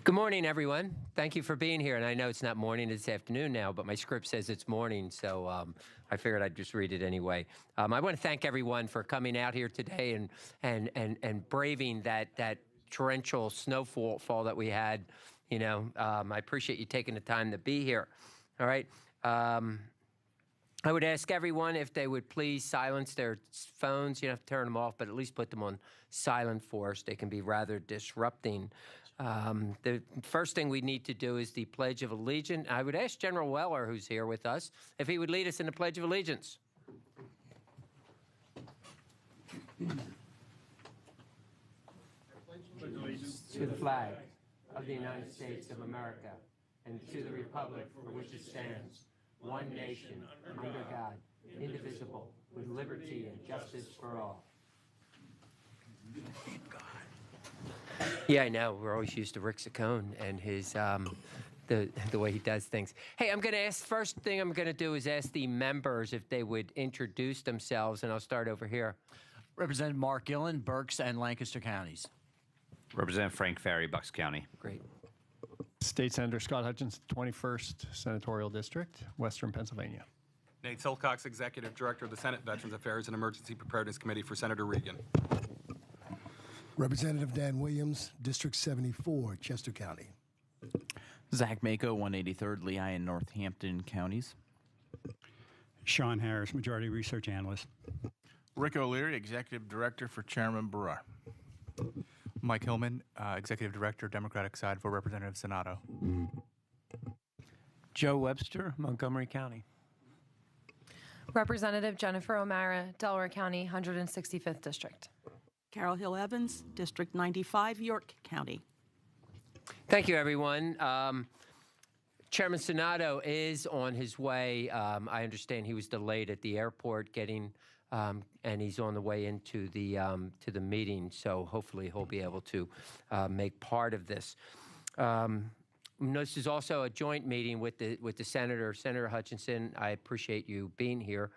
Good morning, everyone. Thank you for being here. And I know it's not morning, it's afternoon now, but my script says it's morning, so I figured I'd just read it anyway. I want to thank everyone for coming out here today and braving that torrential snowfall that we had. I appreciate you taking the time to be here. All right. I would ask everyone if they would please silence their phones. You don't have to turn them off, but at least put them on silent for us. They can be rather disrupting. The first thing we need to do is the Pledge of Allegiance. I would ask General Weller, who's here with us, if he would lead us in the Pledge of Allegiance. To the flag of the United States of America and to the republic for which it stands, one nation, under God, indivisible, with liberty and justice for all. Yeah, I know. We're always used to Rick Saccone and his the way he does things. Hey, I'm going to ask. First thing I'm going to do is ask the members if they would introduce themselves, and I'll start over here. Representative Mark Gillen, Berks and Lancaster counties. Representative Frank Ferry, Bucks County. Great. State Senator Scott Hutchins, 21st Senatorial District, Western Pennsylvania. Nate Silcox, Executive Director of the Senate Veterans Affairs and Emergency Preparedness Committee for Senator Regan. Representative Dan Williams, District 74, Chester County. Zach Mako, 183rd Lehigh and Northampton counties. Sean Harris, Majority Research Analyst. Rick O'Leary, Executive Director for Chairman Barrar. Mike Hillman, Executive Director, Democratic side for Representative Sonato. Joe Webster, Montgomery County. Representative Jennifer O'Mara, Delaware County, 165th District. Carol Hill Evans, District 95, York County. Thank you, everyone. Chairman Sonato is on his way. I understand he was delayed at the airport getting, and he's on the way into the to the meeting. So hopefully he'll be able to make part of this. This is also a joint meeting with the Senator Hutchinson. I appreciate you being here.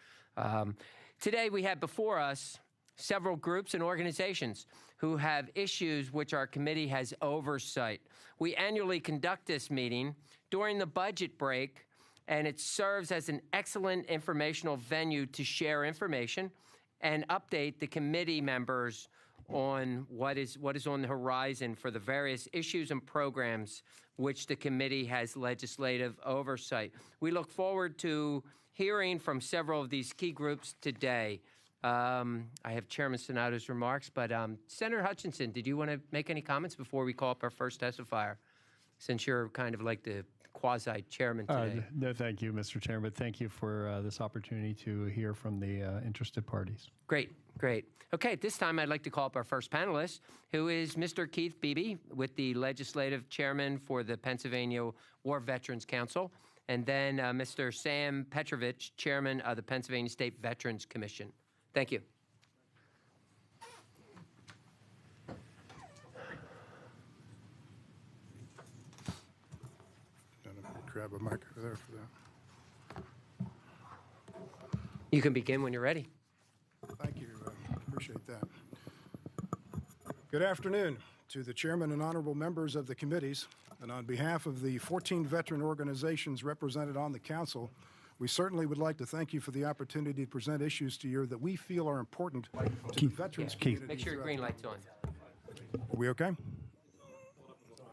Today we have before us several groups and organizations who have issues which our committee has oversight. We annually conduct this meeting during the budget break, and it serves as an excellent informational venue to share information and update the committee members on what is on the horizon for the various issues and programs which the committee has legislative oversight. We look forward to hearing from several of these key groups today. I have Chairman Sonato's remarks, but Senator Hutchinson, did you want to make any comments before we call up our first testifier, since you're kind of like the quasi-chairman today? No, thank you, Mr. Chairman. Thank you for this opportunity to hear from the interested parties. Great, great. Okay, at this time, I'd like to call up our first panelist, who is Mr. Keith Beebe, with the Legislative Chairman for the Pennsylvania War Veterans Council, and then Mr. Sam Petrovich, Chairman of the Pennsylvania State Veterans Commission. Thank you. Grab a mic there for that. You can begin when you're ready. Thank you. Appreciate that. Good afternoon to the chairman and honorable members of the committees. And on behalf of the 14 veteran organizations represented on the council, we certainly would like to thank you for the opportunity to present issues to you that we feel are important to the veterans community. Make sure your green light's on. Are we okay?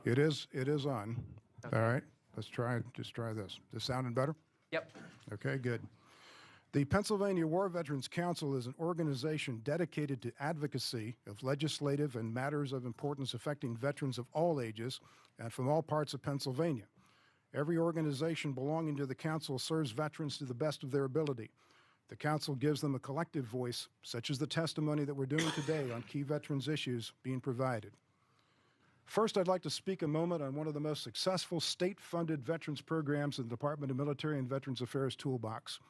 It is on. Okay. All right. Let's just try this. This sounding better? Yep. Okay, good. The Pennsylvania War Veterans Council is an organization dedicated to advocacy of legislative and matters of importance affecting veterans of all ages and from all parts of Pennsylvania. Every organization belonging to the council serves veterans to the best of their ability. The council gives them a collective voice, such as the testimony that we're doing today on key veterans issues being provided. First, I'd like to speak a moment on one of the most successful state-funded veterans programs in the Department of Military and Veterans Affairs toolbox.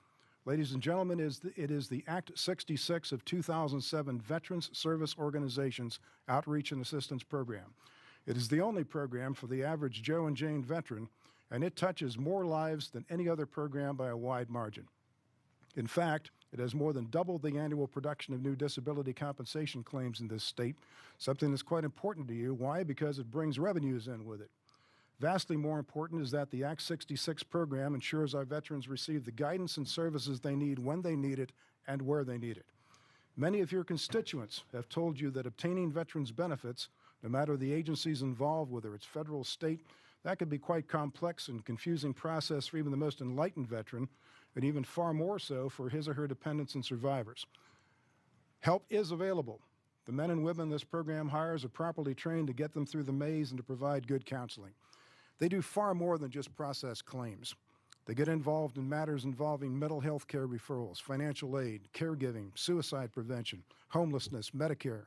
Ladies and gentlemen, it is the Act 66 of 2007 Veterans Service Organizations Outreach and Assistance Program. It is the only program for the average Joe and Jane veteran, and it touches more lives than any other program by a wide margin. In fact, It has more than doubled the annual production of new disability compensation claims in this state, something that's quite important to you. Why? Because it brings revenues in with it. Vastly more important is that the Act 66 program ensures our veterans receive the guidance and services they need when they need it and where they need it. Many of your constituents have told you that obtaining veterans benefits, no matter the agencies involved, whether it's federal, state, that could be quite complex and confusing process for even the most enlightened veteran, and even far more so for his or her dependents and survivors. Help is available. The men and women this program hires are properly trained to get them through the maze and to provide good counseling. They do far more than just process claims. They get involved in matters involving mental health care referrals, financial aid, caregiving, suicide prevention, homelessness, Medicare,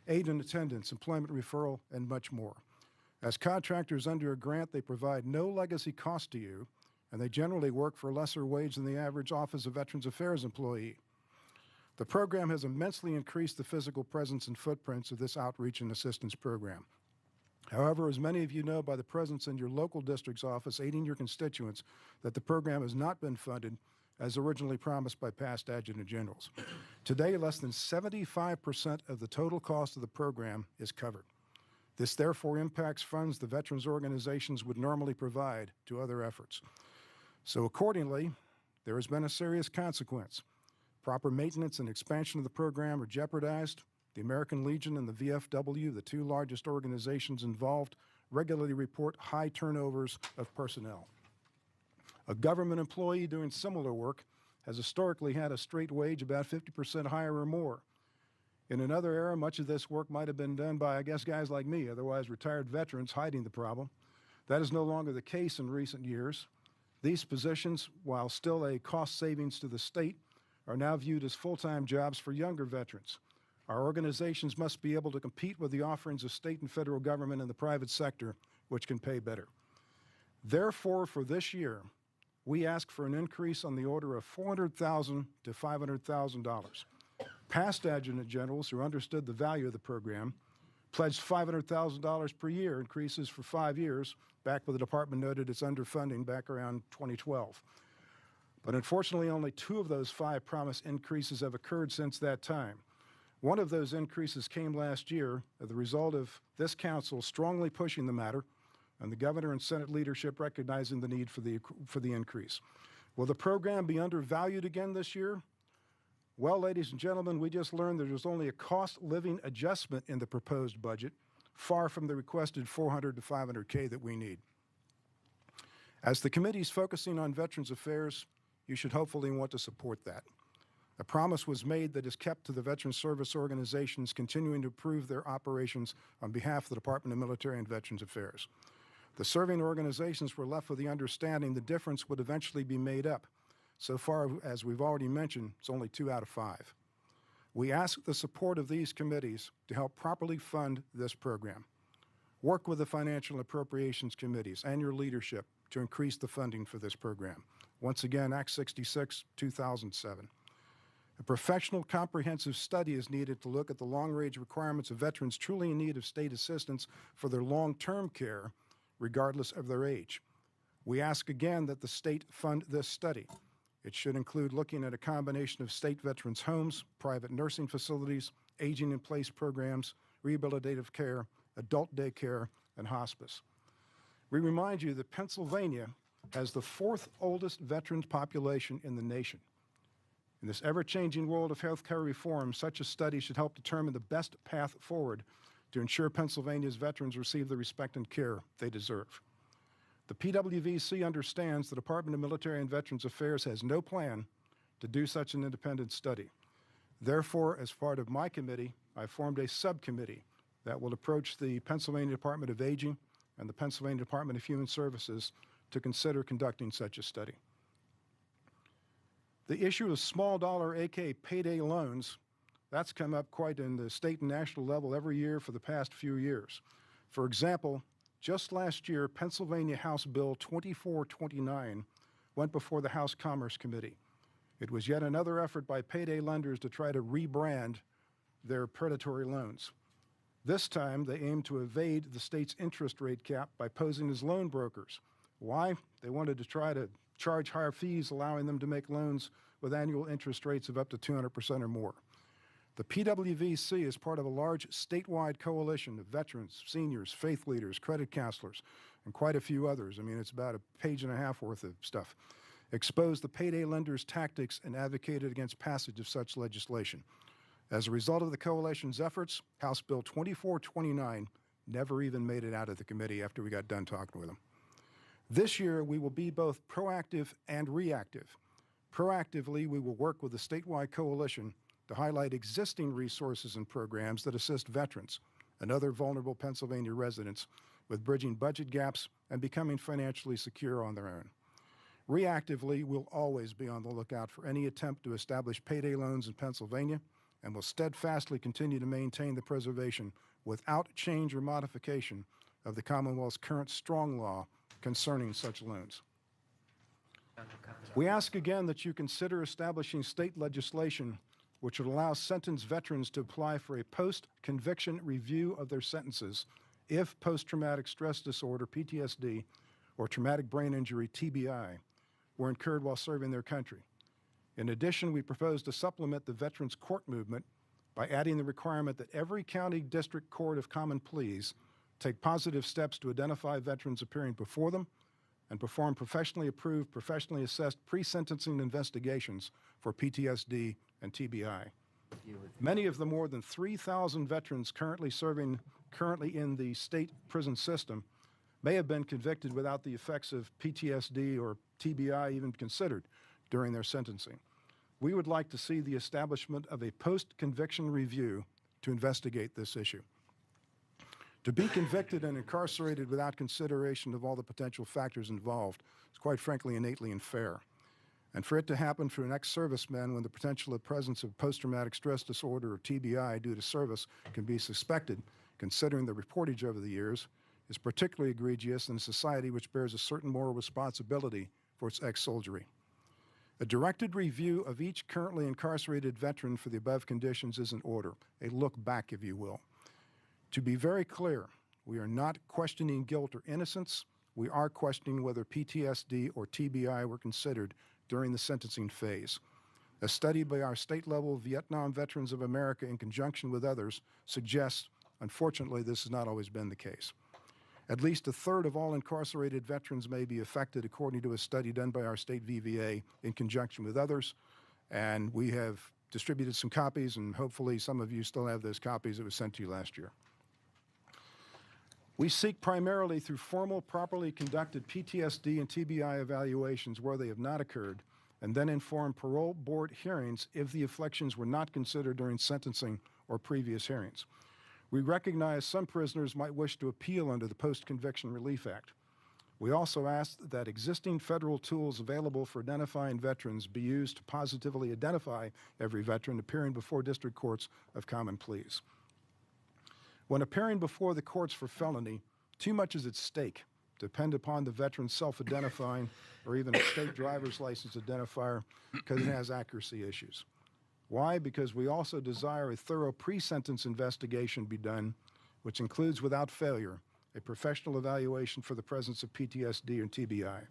aid and attendance, employment referral, and much more. As contractors under a grant, they provide no legacy cost to you, and they generally work for a lesser wage than the average Office of Veterans Affairs employee. The program has immensely increased the physical presence and footprints of this outreach and assistance program. However, as many of you know by the presence in your local district's office aiding your constituents, that the program has not been funded as originally promised by past adjutant generals. Today, less than 75% of the total cost of the program is covered. This therefore impacts funds the veterans organizations would normally provide to other efforts. So accordingly, there has been a serious consequence. Proper maintenance and expansion of the program are jeopardized. The American Legion and the VFW, the two largest organizations involved, regularly report high turnovers of personnel. A government employee doing similar work has historically had a straight wage about 50% higher or more. In another era, much of this work might have been done by, I guess, guys like me, otherwise retired veterans hiding the problem. That is no longer the case in recent years. These positions, while still a cost savings to the state, are now viewed as full-time jobs for younger veterans. Our organizations must be able to compete with the offerings of state and federal government and the private sector, which can pay better. Therefore, for this year, we ask for an increase on the order of $400,000 to $500,000. Past adjutant generals who understood the value of the program pledged $500,000 per year increases for 5 years, back when the department noted its underfunding back around 2012. But unfortunately, only 2 of those 5 promised increases have occurred since that time. One of those increases came last year as the result of this council strongly pushing the matter and the governor and Senate leadership recognizing the need for the increase. Will the program be undervalued again this year? Well, ladies and gentlemen, we just learned that there's only a cost living adjustment in the proposed budget, far from the requested $400,000 to $500,000 that we need. As the committee's focusing on Veterans Affairs, you should hopefully want to support that. A promise was made that is kept to the veteran service organizations continuing to improve their operations on behalf of the Department of Military and Veterans Affairs. The serving organizations were left with the understanding the difference would eventually be made up. So far, as we've already mentioned, it's only 2 out of 5. We ask the support of these committees to help properly fund this program. Work with the Financial Appropriations Committees and your leadership to increase the funding for this program. Once again, Act 66, 2007. A professional, comprehensive study is needed to look at the long-range requirements of veterans truly in need of state assistance for their long-term care, regardless of their age. We ask again that the state fund this study. It should include looking at a combination of state veterans' homes, private nursing facilities, aging-in-place programs, rehabilitative care, adult daycare, and hospice. We remind you that Pennsylvania has the 4th oldest veterans population in the nation. In this ever-changing world of healthcare reform, such a study should help determine the best path forward to ensure Pennsylvania's veterans receive the respect and care they deserve. The PWVC understands the Department of Military and Veterans Affairs has no plan to do such an independent study. Therefore, as part of my committee, I formed a subcommittee that will approach the Pennsylvania Department of Aging and the Pennsylvania Department of Human Services to consider conducting such a study. The issue of small dollar, aka payday loans, that's come up quite in the state and national level every year for the past few years. For example, just last year, Pennsylvania House Bill 2429 went before the House Commerce Committee. It was yet another effort by payday lenders to try to rebrand their predatory loans. This time, they aimed to evade the state's interest rate cap by posing as loan brokers. Why? They wanted to try to charge higher fees, allowing them to make loans with annual interest rates of up to 200% or more. The PWVC is part of a large statewide coalition of veterans, seniors, faith leaders, credit counselors, and quite a few others. I mean, it's about a page and a half worth of stuff. Exposed the payday lenders' tactics and advocated against passage of such legislation. As a result of the coalition's efforts, House Bill 2429 never even made it out of the committee after we got done talking with them. This year, we will be both proactive and reactive. Proactively, we will work with the statewide coalition to highlight existing resources and programs that assist veterans and other vulnerable Pennsylvania residents with bridging budget gaps and becoming financially secure on their own. Reactively, we'll always be on the lookout for any attempt to establish payday loans in Pennsylvania and will steadfastly continue to maintain the preservation without change or modification of the Commonwealth's current strong law concerning such loans. We ask again that you consider establishing state legislation which would allow sentenced veterans to apply for a post-conviction review of their sentences if post-traumatic stress disorder, PTSD, or traumatic brain injury, TBI, were incurred while serving their country. In addition, we propose to supplement the Veterans Court movement by adding the requirement that every county district court of common pleas take positive steps to identify veterans appearing before them and perform professionally approved, professionally assessed pre-sentencing investigations for PTSD and TBI. Many of the more than 3,000 veterans currently in the state prison system may have been convicted without the effects of PTSD or TBI even considered during their sentencing. We would like to see the establishment of a post-conviction review to investigate this issue. To be convicted and incarcerated without consideration of all the potential factors involved is quite frankly innately unfair. And for it to happen for an ex-serviceman when the potential presence of post-traumatic stress disorder or TBI due to service can be suspected, considering the reportage over the years, is particularly egregious in a society which bears a certain moral responsibility for its ex-soldiery. A directed review of each currently incarcerated veteran for the above conditions is in order, a look back, if you will. To be very clear, we are not questioning guilt or innocence. We are questioning whether PTSD or TBI were considered during the sentencing phase. A study by our state-level Vietnam Veterans of America in conjunction with others suggests, unfortunately, this has not always been the case. At least a third of all incarcerated veterans may be affected, according to a study done by our state VVA in conjunction with others. And we have distributed some copies, and hopefully some of you still have those copies that were sent to you last year. We seek primarily through formal, properly conducted PTSD and TBI evaluations where they have not occurred, and then inform parole board hearings if the afflictions were not considered during sentencing or previous hearings. We recognize some prisoners might wish to appeal under the Post-Conviction Relief Act. We also ask that existing federal tools available for identifying veterans be used to positively identify every veteran appearing before district courts of common pleas. When appearing before the courts for felony, too much is at stake. Depend upon the veteran self-identifying or even a state driver's license identifier because it has accuracy issues. Why? Because we also desire a thorough pre-sentence investigation be done, which includes, without failure, a professional evaluation for the presence of PTSD and TBI.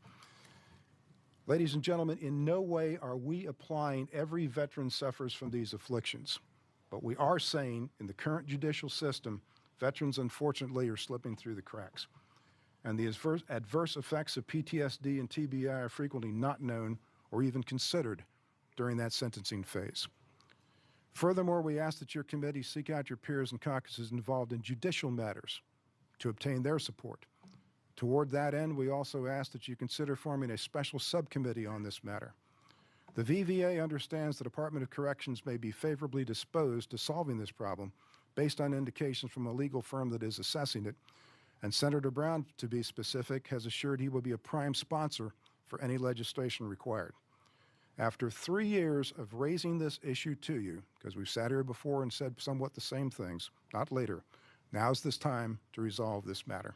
Ladies and gentlemen, in no way are we implying every veteran suffers from these afflictions. But we are saying, in the current judicial system, veterans, unfortunately, are slipping through the cracks. And the adverse effects of PTSD and TBI are frequently not known or even considered during that sentencing phase. Furthermore, we ask that your committee seek out your peers and caucuses involved in judicial matters to obtain their support. Toward that end, we also ask that you consider forming a special subcommittee on this matter. The VVA understands the Department of Corrections may be favorably disposed to solving this problem based on indications from a legal firm that is assessing it, and Senator Brown, to be specific, has assured he will be a prime sponsor for any legislation required. After 3 years of raising this issue to you, because we've sat here before and said somewhat the same things, not later, now's this time to resolve this matter.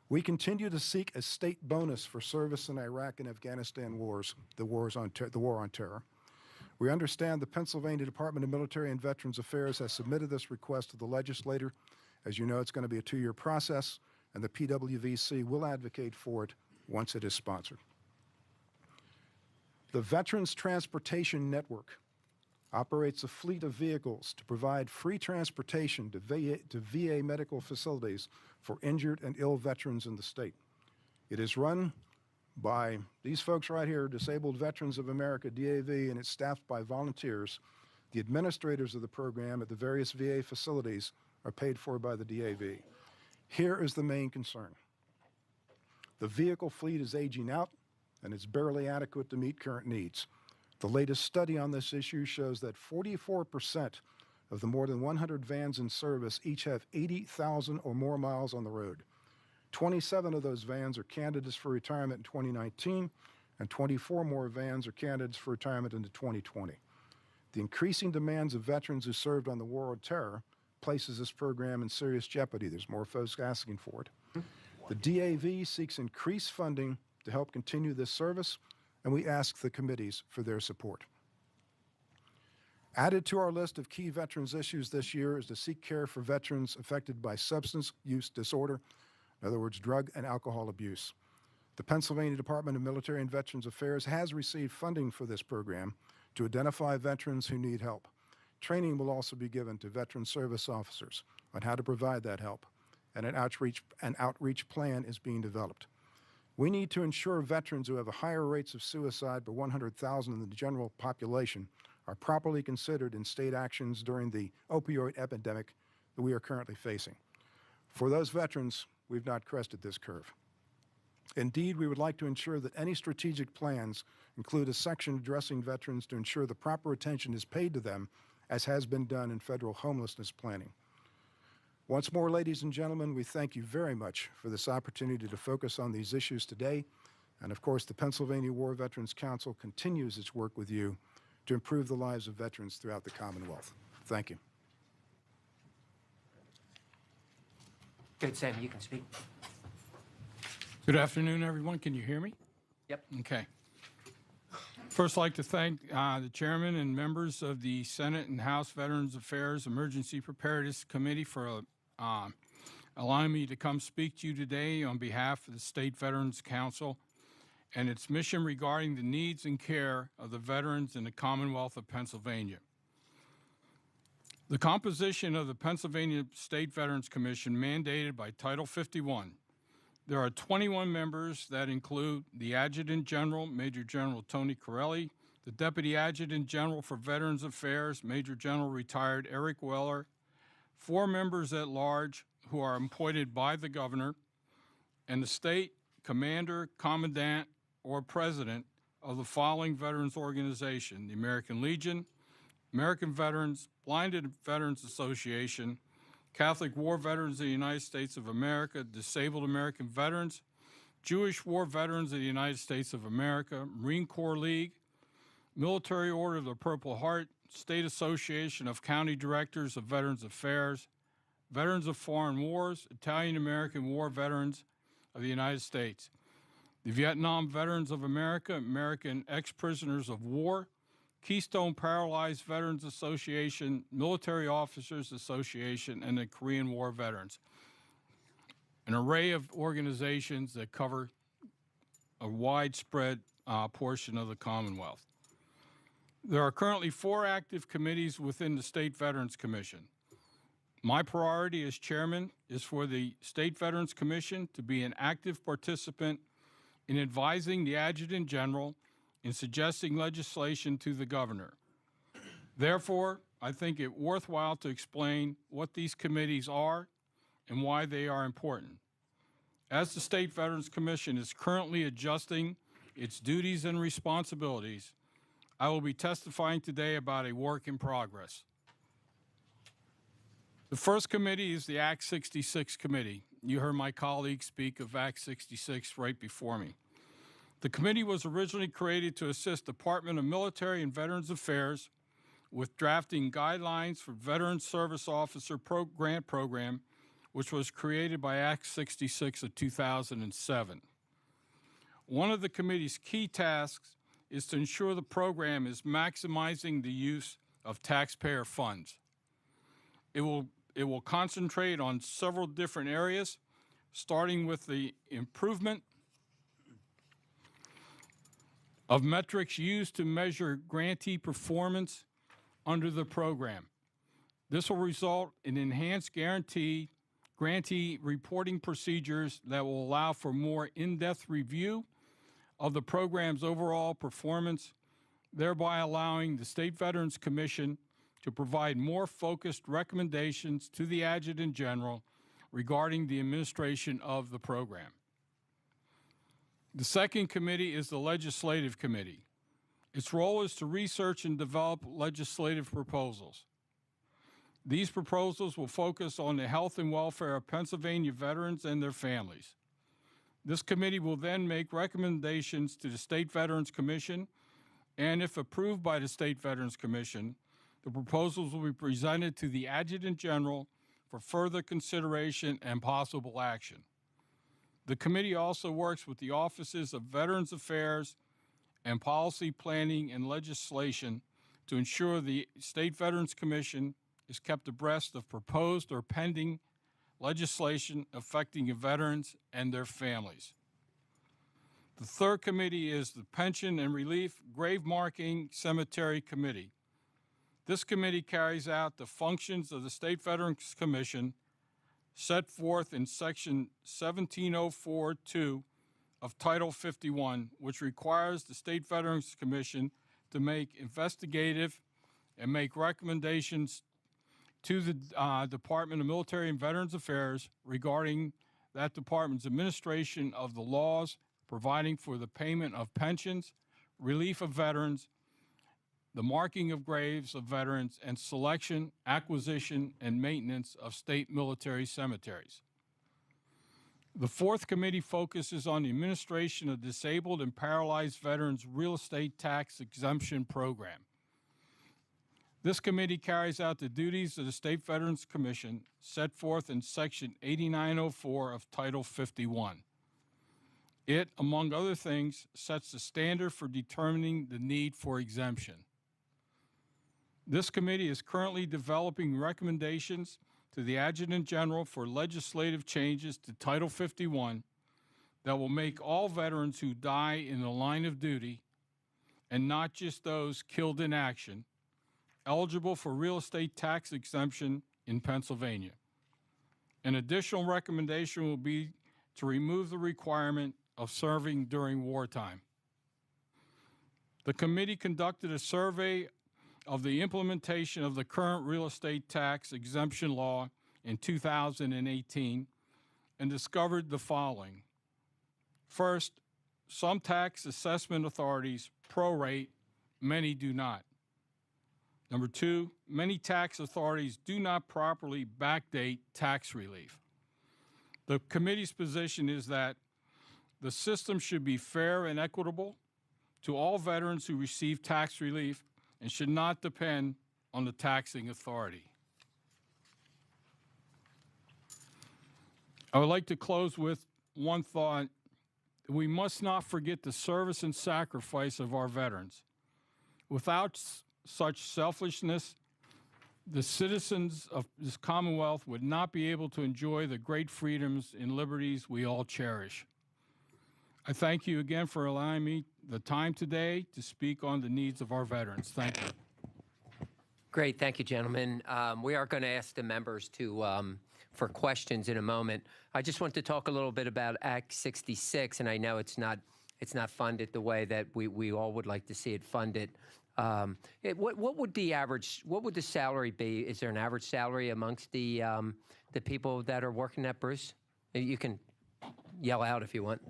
We continue to seek a state bonus for service in Iraq and Afghanistan wars, the war on terror. We understand the Pennsylvania Department of Military and Veterans Affairs has submitted this request to the legislator. As you know, it's going to be a 2-year process, and the PWVC will advocate for it once it is sponsored. The Veterans Transportation Network operates a fleet of vehicles to provide free transportation to VA medical facilities for injured and ill veterans in the state. It is run by these folks right here, Disabled Veterans of America, DAV, and it's staffed by volunteers. The administrators of the program at the various VA facilities are paid for by the DAV. Here is the main concern. The vehicle fleet is aging out, and it's barely adequate to meet current needs. The latest study on this issue shows that 44% of the more than 100 vans in service each have 80,000 or more miles on the road. 27 of those vans are candidates for retirement in 2019, and 24 more vans are candidates for retirement into 2020. The increasing demands of veterans who served on the War on Terror places this program in serious jeopardy. There's more folks asking for it. The DAV seeks increased funding to help continue this service, and we ask the committees for their support. Added to our list of key veterans issues this year is to seek care for veterans affected by substance use disorder, in other words, drug and alcohol abuse. The Pennsylvania Department of Military and Veterans Affairs has received funding for this program to identify veterans who need help. Training will also be given to veteran service officers on how to provide that help, and an outreach plan is being developed. We need to ensure veterans who have higher rates of suicide per 100,000 than the general population are properly considered in state actions during the opioid epidemic that we are currently facing. For those veterans, we've not crested this curve. Indeed, we would like to ensure that any strategic plans include a section addressing veterans to ensure the proper attention is paid to them, as has been done in federal homelessness planning. Once more, ladies and gentlemen, we thank you very much for this opportunity to focus on these issues today. And of course, the Pennsylvania War Veterans Council continues its work with you to improve the lives of veterans throughout the Commonwealth. Thank you. Good, Sam, you can speak. Good afternoon, everyone. Can you hear me? Yep. Okay. First, I'd like to thank the chairman and members of the Senate and House Veterans Affairs Emergency Preparedness Committee for allowing me to come speak to you today on behalf of the State Veterans Council and its mission regarding the needs and care of the veterans in the Commonwealth of Pennsylvania. The composition of the Pennsylvania State Veterans Commission mandated by Title 51. There are 21 members that include the Adjutant General, Major General Tony Corelli, the Deputy Adjutant General for Veterans Affairs, Major General retired Eric Weller, 4 members at large who are appointed by the governor, and the state commander, commandant, or president of the following veterans organization: the American Legion, American Veterans, Blinded Veterans Association, Catholic War Veterans of the United States of America, Disabled American Veterans, Jewish War Veterans of the United States of America, Marine Corps League, Military Order of the Purple Heart, State Association of County Directors of Veterans Affairs, Veterans of Foreign Wars, Italian American War Veterans of the United States, the Vietnam Veterans of America, American Ex-Prisoners of War, Keystone Paralyzed Veterans Association, Military Officers Association, and the Korean War Veterans. An array of organizations that cover a widespread portion of the Commonwealth. There are currently 4 active committees within the State Veterans Commission. My priority as chairman is for the State Veterans Commission to be an active participant in advising the Adjutant General in suggesting legislation to the governor. Therefore, I think it worthwhile to explain what these committees are and why they are important. As the State Veterans Commission is currently adjusting its duties and responsibilities, I will be testifying today about a work in progress. The first committee is the Act 66 Committee. You heard my colleague speak of Act 66 right before me. The committee was originally created to assist the Department of Military and Veterans Affairs with drafting guidelines for Veteran Service Officer Grant Program, which was created by Act 66 of 2007. One of the committee's key tasks is to ensure the program is maximizing the use of taxpayer funds. It will concentrate on several different areas, starting with the improvement of metrics used to measure grantee performance under the program. This will result in enhanced grantee reporting procedures that will allow for more in-depth review of the program's overall performance, thereby allowing the State Veterans Commission to provide more focused recommendations to the Adjutant General regarding the administration of the program. The second committee is the Legislative Committee. Its role is to research and develop legislative proposals. These proposals will focus on the health and welfare of Pennsylvania veterans and their families. This committee will then make recommendations to the State Veterans Commission, and if approved by the State Veterans Commission, the proposals will be presented to the Adjutant General for further consideration and possible action. The committee also works with the Offices of Veterans Affairs and Policy Planning and Legislation to ensure the State Veterans Commission is kept abreast of proposed or pending legislation affecting veterans and their families. The third committee is the Pension and Relief Grave Marking Cemetery Committee. This committee carries out the functions of the State Veterans Commission set forth in Section 1704(2) of Title 51, which requires the State Veterans Commission to make investigative and make recommendations to the Department of Military and Veterans Affairs regarding that department's administration of the laws providing for the payment of pensions, relief of veterans, the marking of graves of veterans, and selection, acquisition, and maintenance of state military cemeteries. The fourth committee focuses on the administration of disabled and paralyzed veterans' real estate tax exemption program. This committee carries out the duties of the State Veterans Commission set forth in Section 8904 of Title 51. It, among other things, sets the standard for determining the need for exemption. This committee is currently developing recommendations to the Adjutant General for legislative changes to Title 51 that will make all veterans who die in the line of duty, and not just those killed in action, eligible for real estate tax exemption in Pennsylvania. An additional recommendation will be to remove the requirement of serving during wartime. The committee conducted a survey of the implementation of the current real estate tax exemption law in 2018 and discovered the following. First, some tax assessment authorities prorate, many do not. Number two, many tax authorities do not properly backdate tax relief. The committee's position is that the system should be fair and equitable to all veterans who receive tax relief and should not depend on the taxing authority. I would like to close with one thought. We must not forget the service and sacrifice of our veterans. Without such selfishness, the citizens of this Commonwealth would not be able to enjoy the great freedoms and liberties we all cherish. I thank you again for allowing me the time today to speak on the needs of our veterans. Thank you. Great. Thank you, gentlemen. We are going to ask the members for questions in a moment. I just want to talk a little bit about Act 66, and I know it's not funded the way that we all would like to see it funded. What would the salary be? Is there an average salary amongst the people that are working at Bruce? You can yell out if you want.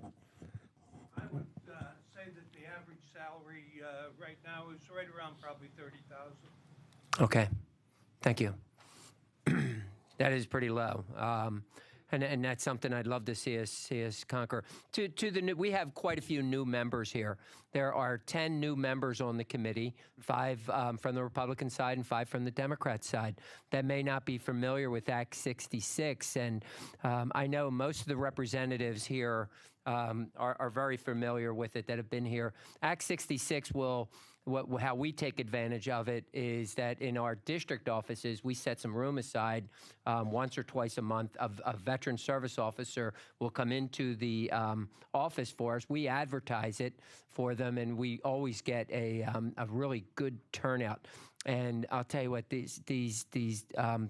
I would say that the average salary right now is right around probably $30,000. Okay, thank you. That is pretty low, and that's something I'd love to see us conquer. We have quite a few new members here. There are 10 new members on the committee, 5 from the Republican side and 5 from the Democrat side, that may not be familiar with Act 66. And I know most of the representatives here are very familiar with it that have been here. Act 66 will how we take advantage of it is that in our district offices, we set some room aside once or twice a month. A veteran service officer will come into the office for us. We advertise it for them, and we always get a really good turnout. And I'll tell you what, these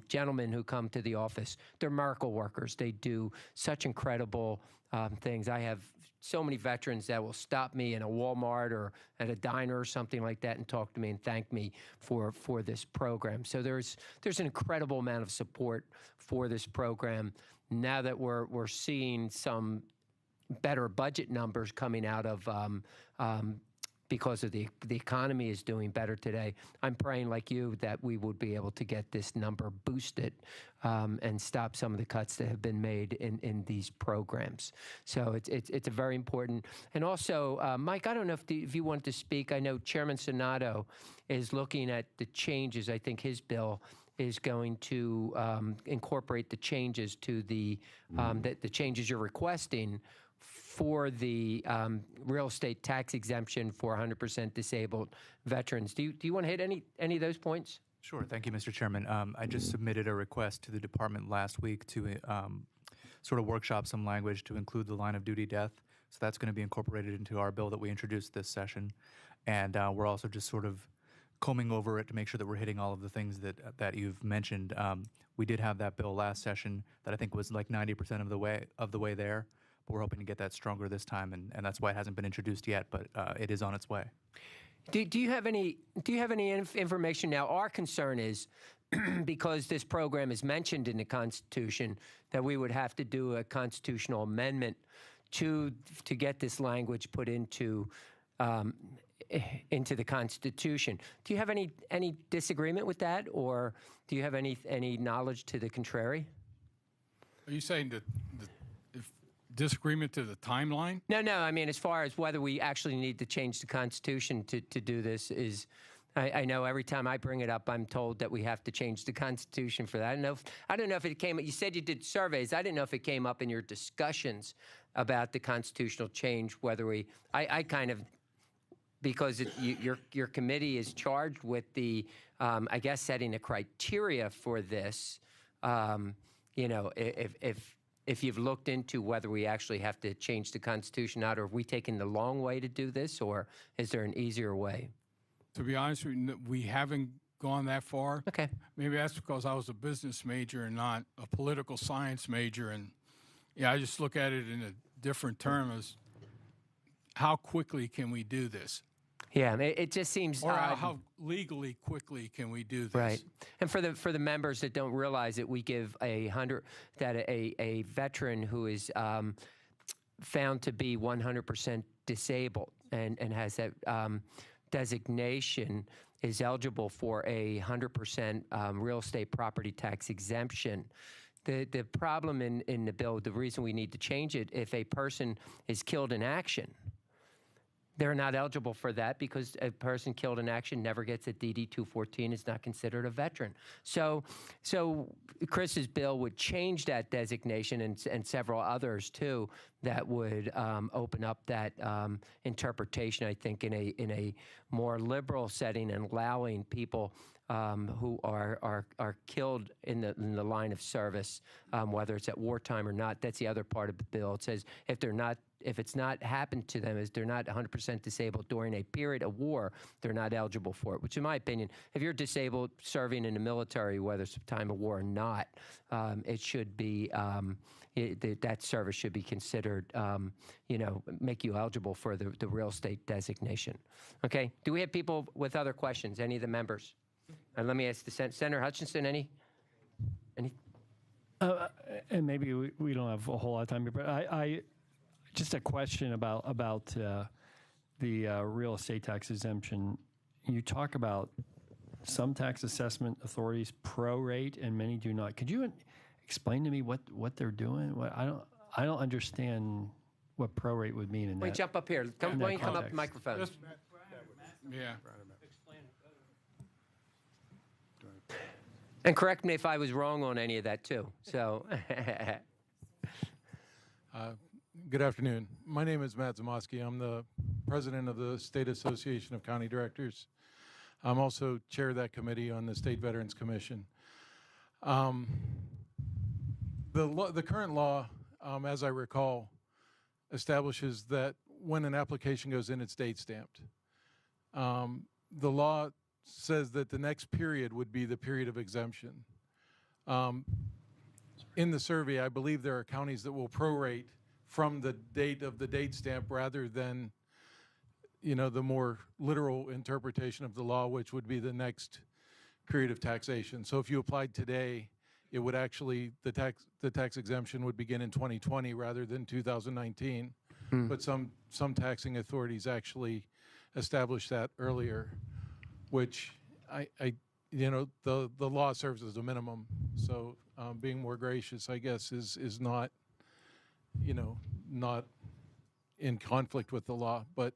gentlemen who come to the office, they're miracle workers. They do such incredible things. I have so many veterans that will stop me in a Walmart or at a diner or something like that and talk to me and thank me for this program. So there's an incredible amount of support for this program. Now that we're seeing some better budget numbers coming out of because of the economy is doing better today, I'm praying like you that we would be able to get this number boosted and stop some of the cuts that have been made in these programs. So it's a very important. And also, Mike, I don't know if you wanted to speak. I know Chairman Sonato is looking at the changes. I think his bill is going to incorporate the changes to the changes you're requesting for the real estate tax exemption for 100% disabled veterans. Do you want to hit any of those points? Sure. Thank you, Mr. Chairman. I just submitted a request to the department last week to sort of workshop some language to include the line of duty death. So that's going to be incorporated into our bill that we introduced this session. And we're also just sort of combing over it to make sure that we're hitting all of the things that you've mentioned. We did have that bill last session that I think was like 90% of the way there. But we're hoping to get that stronger this time, and that's why it hasn't been introduced yet, but it is on its way. Do you have any information now? Our concern is because this program is mentioned in the Constitution that we would have to do a constitutional amendment to get this language put into the Constitution. Do you have any disagreement with that, or do you have any knowledge to the contrary? Are you saying that disagreement to the timeline? No. I mean, as far as whether we actually need to change the Constitution to do this is, I know every time I bring it up, I'm told that we have to change the Constitution for that. I don't know if it came. You said you did surveys. I didn't know if it came up in your discussions about the constitutional change. Whether I kind of, because your committee is charged with the, I guess, setting the criteria for this. If you've looked into whether we actually have to change the Constitution out, or have we taken the long way to do this, or is there an easier way? To be honest with you, we haven't gone that far. Okay. Maybe that's because I was a business major and not a political science major. And yeah, I just look at it in a different term as how quickly can we do this? Yeah, it just seems or odd. How legally quickly can we do this? Right. And for the members that don't realize it, we give a veteran who is found to be 100% disabled and has that designation is eligible for a 100% real estate property tax exemption. The problem in the bill, the reason we need to change it, if a person is killed in action, they're not eligible for that because a person killed in action never gets a DD 214, is not considered a veteran. So Chris's bill would change that designation and several others too that would open up that interpretation, I think, in a more liberal setting and allowing people who are killed in the line of service, whether it's at wartime or not. That's the other part of the bill. It says if it's not happened to them, as they're not 100% disabled during a period of war, they're not eligible for it, which in my opinion, if you're disabled serving in the military, whether it's a time of war or not, it should be, that service should be considered, make you eligible for the real estate designation. Okay, do we have people with other questions, any of the members? And let me ask the Senator Hutchinson, any? And maybe we don't have a whole lot of time here, but I just a question about the real estate tax exemption. You talk about some tax assessment authorities prorate and many do not. Could you explain to me what they're doing? I don't understand what prorate would mean in that. Wait, jump up here. Why don't you come up to the microphone? Yeah. And correct me if I was wrong on any of that too. So. Good afternoon. My name is Matt Zamoski. I'm the president of the State Association of County Directors. I'm also chair of that committee on the State Veterans Commission. The current law, as I recall, establishes that when an application goes in, it's date stamped. The law says that the next period would be the period of exemption. In the survey, I believe there are counties that will prorate from the date of the date stamp rather than, you know, the more literal interpretation of the law, which would be the next period of taxation. So if you applied today, it would actually, the tax exemption would begin in 2020 rather than 2019. But some taxing authorities actually established that earlier, which you know, the law serves as a minimum. So being more gracious, I guess, is not, you know, not in conflict with the law, but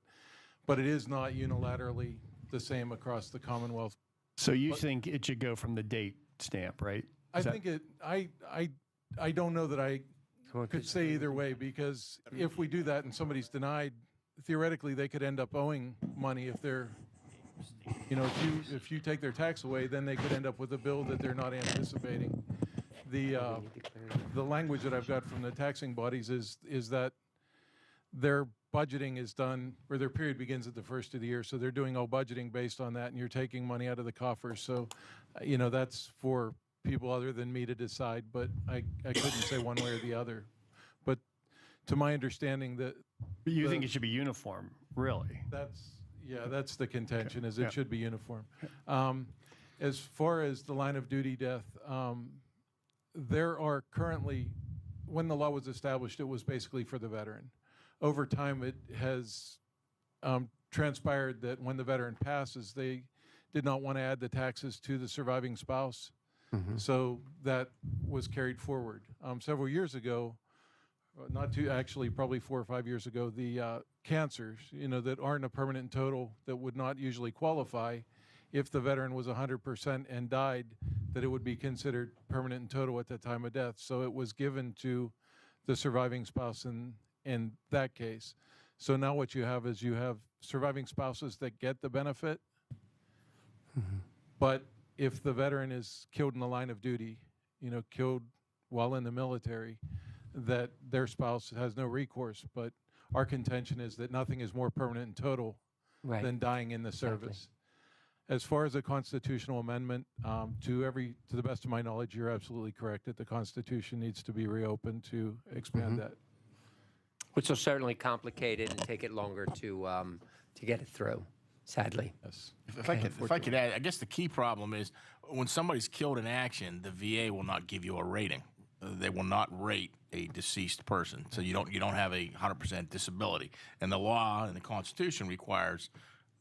it is not unilaterally the same across the Commonwealth. So you think it should go from the date stamp, right? I don't know that I could say either way, because if we do that and somebody's denied, theoretically they could end up owing money if they're, you know, if you take their tax away, then they could end up with a bill that they're not anticipating. The language that I've got from the taxing bodies is that their budgeting is done, or their period begins at the first of the year, so they're doing all budgeting based on that, and you're taking money out of the coffers. So, you know, that's for people other than me to decide, but I couldn't say one way or the other. But to my understanding, that But you think it should be uniform, really? that's the contention, is it should be uniform. As far as the line of duty death, there are currently, when the law was established, it was basically for the veteran. Over time, it has transpired that when the veteran passes, they did not want to add the taxes to the surviving spouse. So that was carried forward. Several years ago, actually probably 4 or 5 years ago, the cancers, you know, that aren't a permanent total, that would not usually qualify, if the veteran was 100% and died, that it would be considered permanent and total at the time of death. So it was given to the surviving spouse in that case. So now what you have is you have surviving spouses that get the benefit, but if the veteran is killed in the line of duty, you know, killed while in the military, that their spouse has no recourse. But our contention is that nothing is more permanent and total than dying in the service. As far as a constitutional amendment, to the best of my knowledge, you're absolutely correct that the Constitution needs to be reopened to expand that. Which will certainly complicate it and take it longer to get it through, sadly. Yes. If I could add, I guess the key problem is when somebody's killed in action, the VA will not give you a rating. They will not rate a deceased person, so you don't have a 100% disability. And the law and the Constitution requires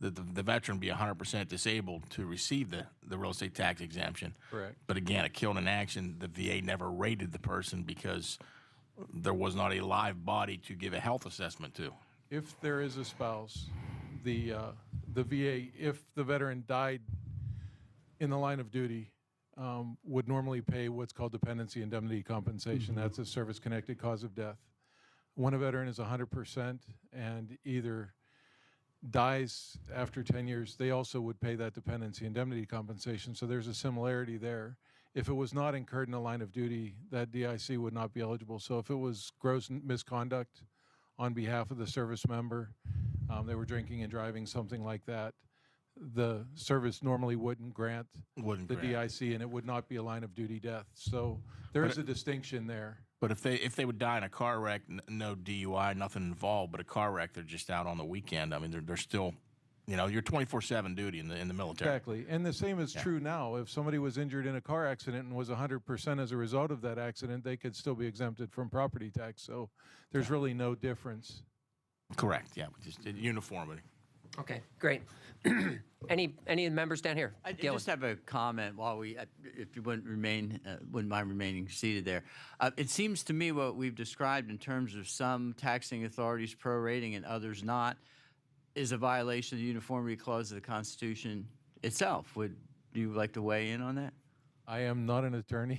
that the veteran be 100% disabled to receive the real estate tax exemption. Correct. But again, a killed in action, the VA never rated the person because there was not a live body to give a health assessment to. If there is a spouse, the VA, if the veteran died in the line of duty, would normally pay what's called dependency indemnity compensation. That's a service-connected cause of death. When a veteran is 100% and either dies after 10 years, they also would pay that dependency indemnity compensation. So there's a similarity there. If it was not incurred in the line of duty, that DIC would not be eligible. So if it was gross misconduct on behalf of the service member, they were drinking and driving, something like that, the service normally wouldn't grant the DIC, and it would not be a line of duty death. So there is a distinction there. But if they would die in a car wreck, no DUI, nothing involved, but a car wreck, they're just out on the weekend. I mean, they're still, you know, you're 24/7 duty in the military. Exactly, and the same is true now. If somebody was injured in a car accident and was 100% as a result of that accident, they could still be exempted from property tax. So there's really no difference. Correct. Yeah, just uniformity. Okay, great. Any of the members down here? I just have a comment while if you wouldn't mind remaining seated there. It seems to me what we've described in terms of some taxing authorities prorating and others not is a violation of the uniformity clause of the Constitution itself. Would you like to weigh in on that? I am not an attorney,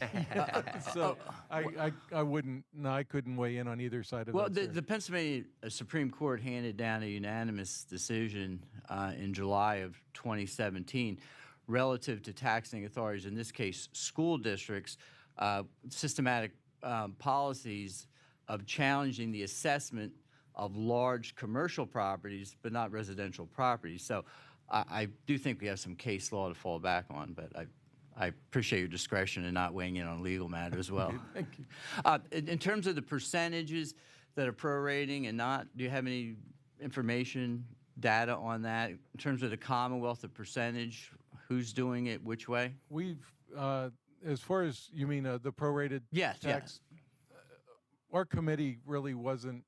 so I wouldn't. No, I couldn't weigh in on either side of Well, that. the Pennsylvania Supreme Court handed down a unanimous decision in July of 2017 relative to taxing authorities, in this case school districts, systematic policies of challenging the assessment of large commercial properties, but not residential properties. So I do think we have some case law to fall back on, but I appreciate your discretion in not weighing in on legal matters as well. Thank you. In terms of the percentages that are prorating and not, do you have any information, data on that? In terms of the Commonwealth, the percentage, who's doing it, which way? We've, as far as you mean the prorated Yes, tax, our committee really wasn't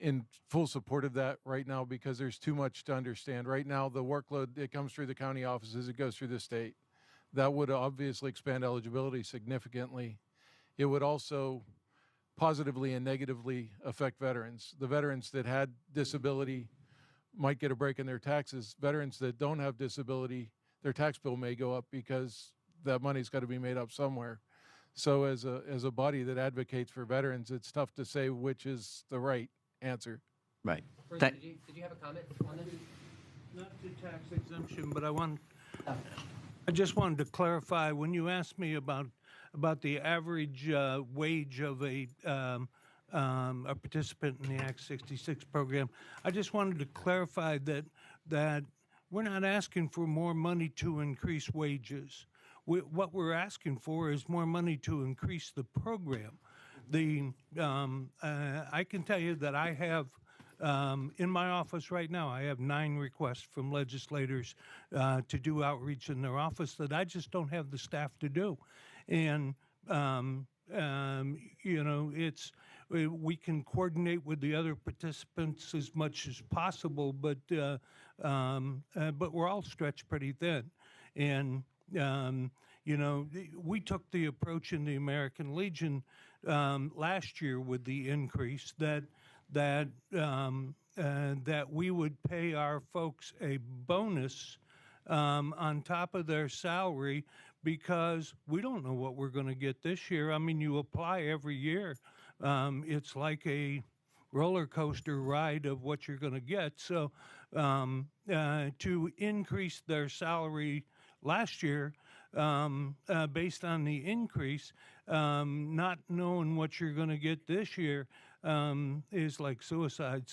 in full support of that right now because there's too much to understand. Right now, the workload, it comes through the county offices, it goes through the state. That would obviously expand eligibility significantly. It would also positively and negatively affect veterans. The veterans that had disability might get a break in their taxes. Veterans that don't have disability, their tax bill may go up because that money's got to be made up somewhere. So as a body that advocates for veterans, it's tough to say which is the right answer. Right. Did you have a comment on this? Not to tax exemption, but I just wanted to clarify, when you asked me about the average wage of a participant in the Act 66 program, I just wanted to clarify that we're not asking for more money to increase wages. What we're asking for is more money to increase the program. I can tell you that I have, in my office right now, I have 9 requests from legislators to do outreach in their office that I just don't have the staff to do. And, you know, we can coordinate with the other participants as much as possible, but we're all stretched pretty thin. And, you know, we took the approach in the American Legion last year with the increase that we would pay our folks a bonus on top of their salary because we don't know what we're going to get this year. I mean, you apply every year. It's like a roller coaster ride of what you're going to get. So to increase their salary last year based on the increase, not knowing what you're going to get this year is like suicide.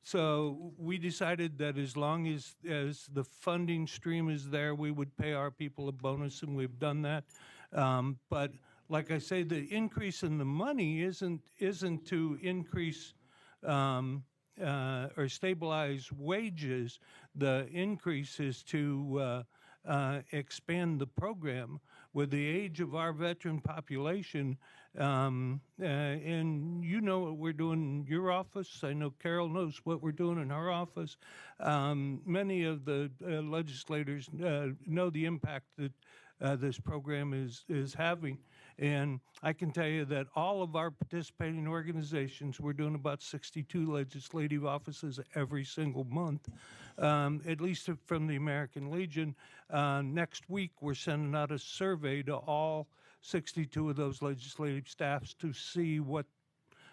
So we decided that as long as the funding stream is there, we would pay our people a bonus, and we've done that. But like I say, the increase in the money isn't to increase or stabilize wages. The increase is to expand the program with the age of our veteran population. And you know what we're doing in your office. I know Carol knows what we're doing in her office. Many of the legislators know the impact that this program is having. And I can tell you that all of our participating organizations, we're doing about 62 legislative offices every single month, at least from the American Legion. Next week, we're sending out a survey to all 62 of those legislative staffs to see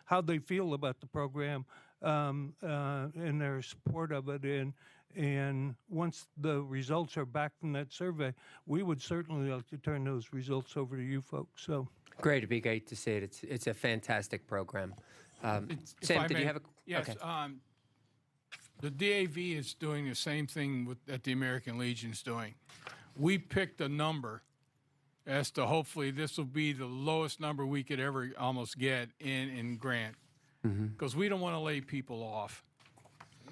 how they feel about the program and their support of it. And once the results are back from that survey, we would certainly like to turn those results over to you folks. So great, it'd be great to see it. It's a fantastic program. Sam, did you have a? Yes. Okay. The DAV is doing the same thing that the American Legion is doing. We picked a number as to hopefully this will be the lowest number we could ever almost get in grant, because we don't want to lay people off.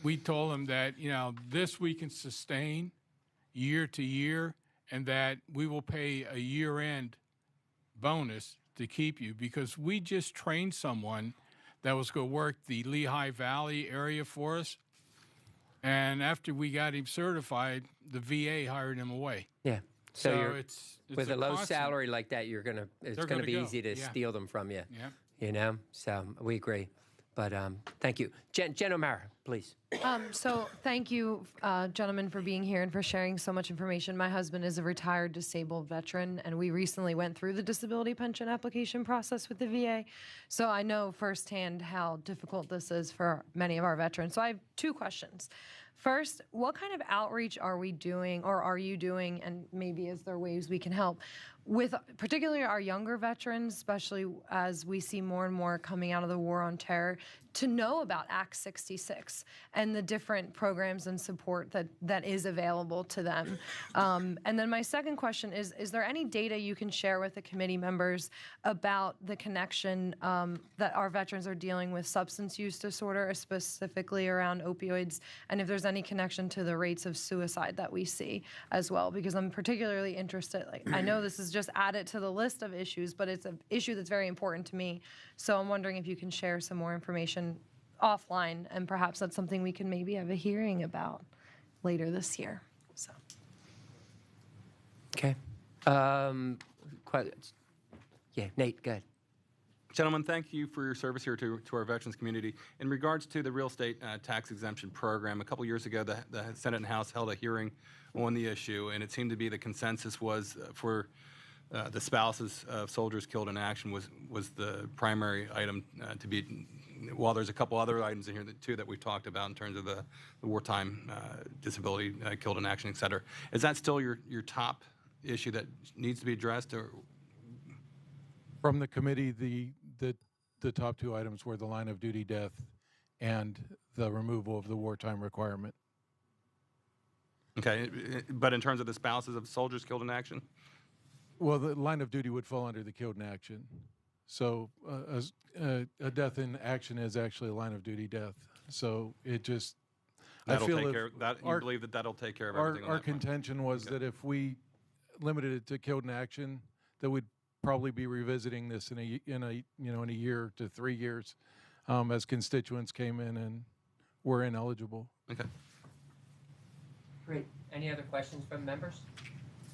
We told them that, you know, this we can sustain year to year, and that we will pay a year-end bonus to keep you, because we just trained someone that was going to work the Lehigh Valley area for us. And after we got him certified, the VA hired him away. Yeah. So it's with a low constant. salary like that, it's going to be easy to steal them from you. Yeah. You know, so we agree. But thank you. Jen O'Mara, please. So thank you, gentlemen, for being here and for sharing so much information. My husband is a retired disabled veteran, and we recently went through the disability pension application process with the VA. So I know firsthand how difficult this is for many of our veterans. So I have two questions. First, what kind of outreach are we doing, or are you doing, and maybe is there ways we can help, with particularly our younger veterans, especially as we see more and more coming out of the war on terror, to know about Act 66 and the different programs and support that is available to them? And then my second question is there any data you can share with the committee members about the connection that our veterans are dealing with substance use disorder, specifically around opioids, and if there's any connection to the rates of suicide that we see as well? Because I'm particularly interested, I know this is just added to the list of issues, but it's an issue that's very important to me. So I'm wondering if you can share some more information offline, and perhaps that's something we can maybe have a hearing about later this year. So. Okay. Yeah, Nate, go ahead. Gentlemen, thank you for your service here to our veterans community. In regards to the real estate tax exemption program, a couple years ago, the Senate and House held a hearing on the issue, and it seemed to be the consensus was for the spouses of soldiers killed in action was the primary item to be, while there's a couple other items in here too that we've talked about in terms of the wartime disability killed in action, et cetera. Is that still your top issue that needs to be addressed? Or From the committee, the top two items were the line of duty death and the removal of the wartime requirement. Okay, but in terms of the spouses of soldiers killed in action? Well, the line of duty would fall under the killed in action. So a death in action is actually a line of duty death. So it just, That'll I feel take if care of that. You believe that that'll take care of everything on our that front? contention was that if we limited it to killed in action, that we'd probably be revisiting this in a year to 3 years, as constituents came in and were ineligible. Okay. Great. Any other questions from members? Is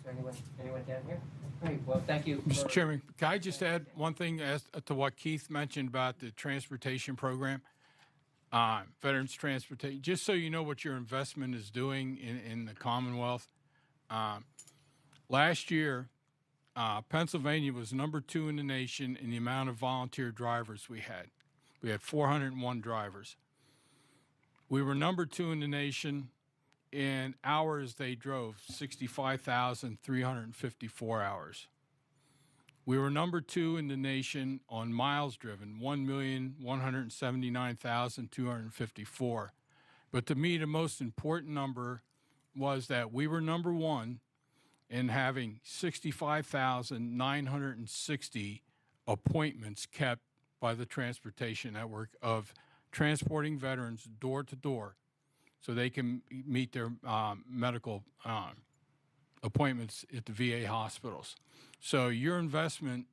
there anyone down here? Great. Well, thank you. Mr. Chairman, can I just add one thing as to what Keith mentioned about the transportation program? Veterans Transportation, just so you know what your investment is doing in the Commonwealth. Last year, Pennsylvania was #2 in the nation in the amount of volunteer drivers we had. We had 401 drivers. We were #2 in the nation in hours they drove, 65,354 hours. We were #2 in the nation on miles driven, 1,179,254. But to me, the most important number was that we were #1 in having 65,960 appointments kept by the transportation network of transporting veterans door to door so they can meet their medical appointments at the VA hospitals. So your investment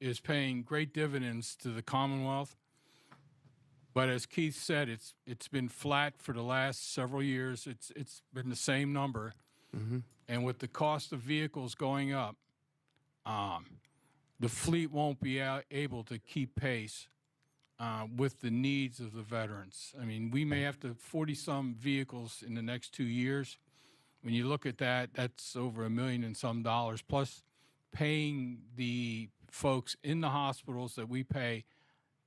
is paying great dividends to the Commonwealth. But as Keith said, it's been flat for the last several years. It's been the same number. Mm-hmm. And with the cost of vehicles going up, the fleet won't be able to keep pace with the needs of the veterans. I mean, we may have to 40-some vehicles in the next 2 years. When you look at that, that's over $1 million and some dollars, plus paying the folks in the hospitals that we pay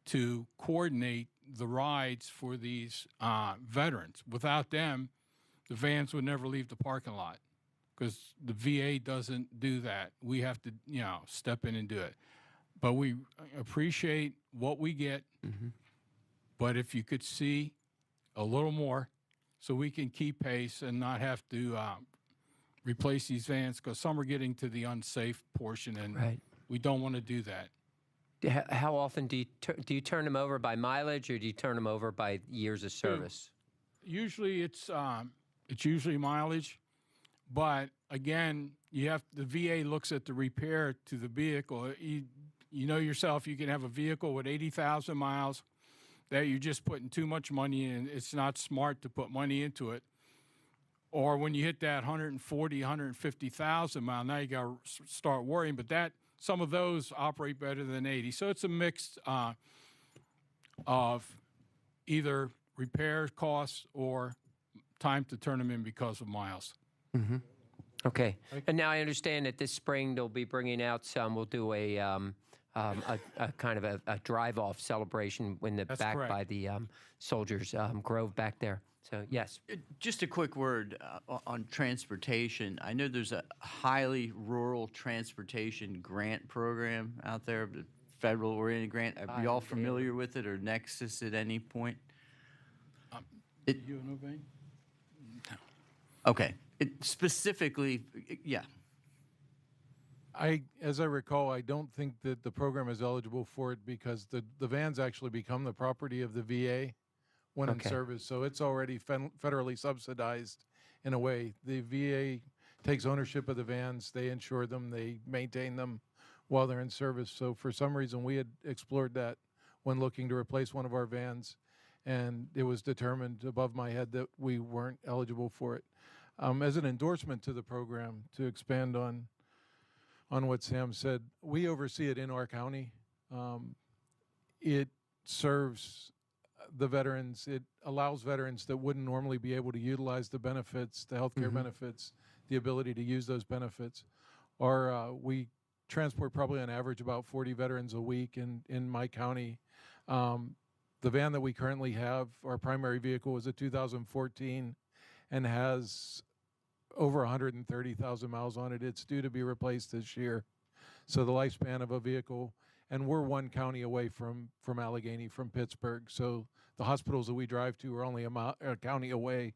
to coordinate the rides for these veterans. Without them, the vans would never leave the parking lot because the VA doesn't do that. We have to, step in and do it. But we appreciate what we get. Mm-hmm. But if you could see a little more so we can keep pace and not have to replace these vans, because some are getting to the unsafe portion, and Right. we don't want to do that. How often do you turn them over by mileage, or do you turn them over by years of service? Usually it's usually mileage, but again, the VA looks at the repair to the vehicle. You know yourself, you can have a vehicle with 80,000 miles that you're just putting too much money in. It's not smart to put money into it. Or when you hit that 140, 150,000 mile, now you got to start worrying. But some of those operate better than 80. So it's a mix of either repair costs or time to turn them in because of miles. Okay. And now I understand that this spring they'll be bringing out some. We'll do a kind of a drive-off celebration when the That's back correct. by the Soldiers Grove back there. So yes. Just a quick word on transportation. I know there's a highly rural transportation grant program out there, the federal-oriented grant. Are you all familiar with it or Nexus at any point? You know, Vane? Okay. Specifically, yeah. As I recall, I don't think that the program is eligible for it because the vans actually become the property of the VA when in service. So it's already federally subsidized in a way. The VA takes ownership of the vans. They insure them. They maintain them while they're in service. So for some reason, we had explored that when looking to replace one of our vans, and it was determined above my head that we weren't eligible for it. As an endorsement to the program, to expand on what Sam said, we oversee it in our county. It serves the veterans. It allows veterans that wouldn't normally be able to utilize the benefits, the health care benefits, the ability to use those benefits. We transport probably on average about 40 veterans a week in my county. The van that we currently have, our primary vehicle, is a 2014 and has over 130,000 miles on it. It's due to be replaced this year. So the lifespan of a vehicle, and we're one county away from Allegheny, from Pittsburgh. So the hospitals that we drive to are only a county away.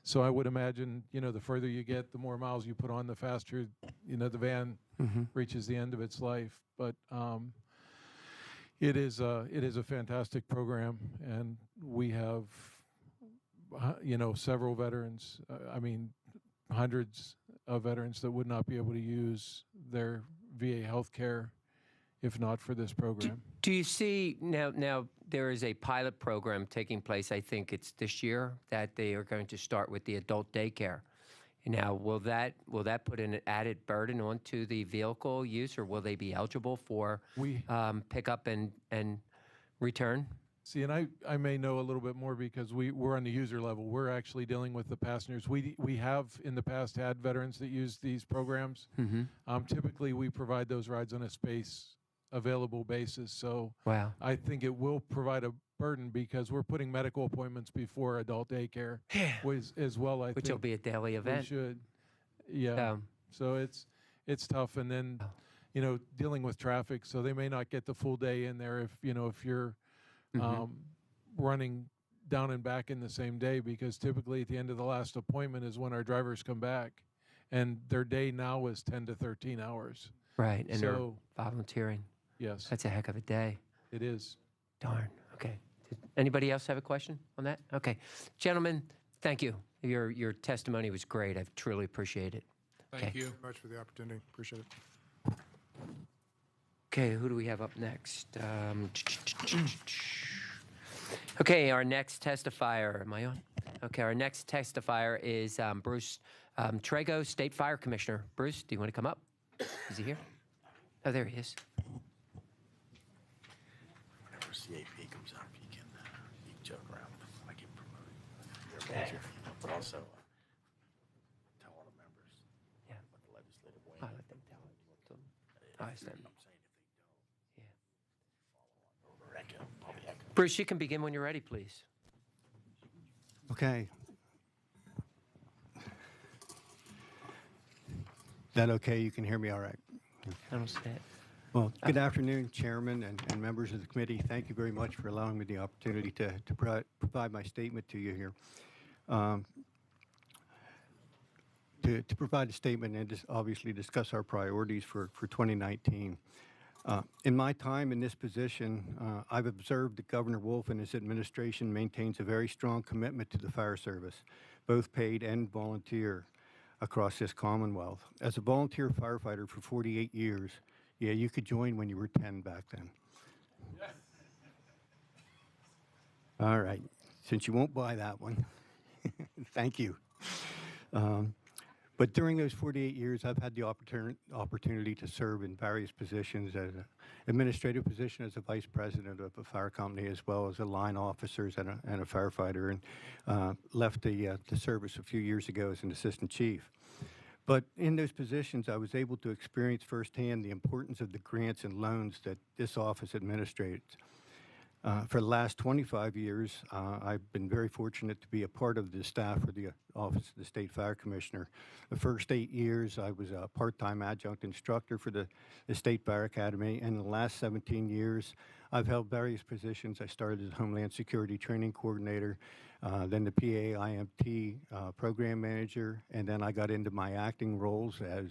So I would imagine, the further you get, the more miles you put on, the faster, the van reaches the end of its life. But it is a fantastic program, and we have, several veterans. Hundreds of veterans that would not be able to use their VA health care if not for this program. Do you see now there is a pilot program taking place, I think it's this year, that they are going to start with the adult daycare. Now, will that put an added burden onto the vehicle use, or will they be eligible for pickup and return? See, and I may know a little bit more because we're on the user level. We're actually dealing with the passengers. We have in the past had veterans that use these programs. Typically, we provide those rides on a space available basis. So I think it will provide a burden because we're putting medical appointments before adult daycare as well. Which will be a daily event. We should. Yeah. So it's tough. And then, dealing with traffic. So they may not get the full day in there if you're running down and back in the same day, because typically at the end of the last appointment is when our drivers come back, and their day now is 10 to 13 hours. Right, and they're volunteering. Yes. That's a heck of a day. It is. Darn. Okay. Did anybody else have a question on that? Okay. Gentlemen, thank you. Your testimony was great. I truly appreciate it. Thank you very much for the opportunity. Appreciate it. Okay, who do we have up next? Okay, our next testifier. Am I on? Okay, our next testifier is Bruce Trego, State Fire Commissioner. Bruce, do you want to come up? Is he here? Oh, there he is. Whenever CAP comes up, you can joke around. I get promoted. But also tell all the members what the legislative wing. I'll let them tell it. I understand. Bruce, you can begin when you're ready, please. Okay. Is that okay? You can hear me all right? I don't see it. Well, good afternoon, Chairman and members of the committee. Thank you very much for allowing me the opportunity to provide my statement to you here. To provide a statement and just obviously discuss our priorities for 2019. In my time in this position, I've observed that Governor Wolf and his administration maintains a very strong commitment to the fire service, both paid and volunteer, across this Commonwealth. As a volunteer firefighter for 48 years, yeah, you could join when you were 10 back then. Yes. All right, since you won't buy that one, thank you. But during those 48 years, I've had the opportunity to serve in various positions as an administrative position as a vice president of a fire company, as well as a line officer and a firefighter, and left the service a few years ago as an assistant chief. But in those positions, I was able to experience firsthand the importance of the grants and loans that this office administrates. For the last 25 years, I've been very fortunate to be a part of the staff for the Office of the State Fire Commissioner. The first 8 years, I was a part-time adjunct instructor for the State Fire Academy, and in the last 17 years, I've held various positions. I started as Homeland Security Training Coordinator, then the PAIMT Program Manager, and then I got into my acting roles as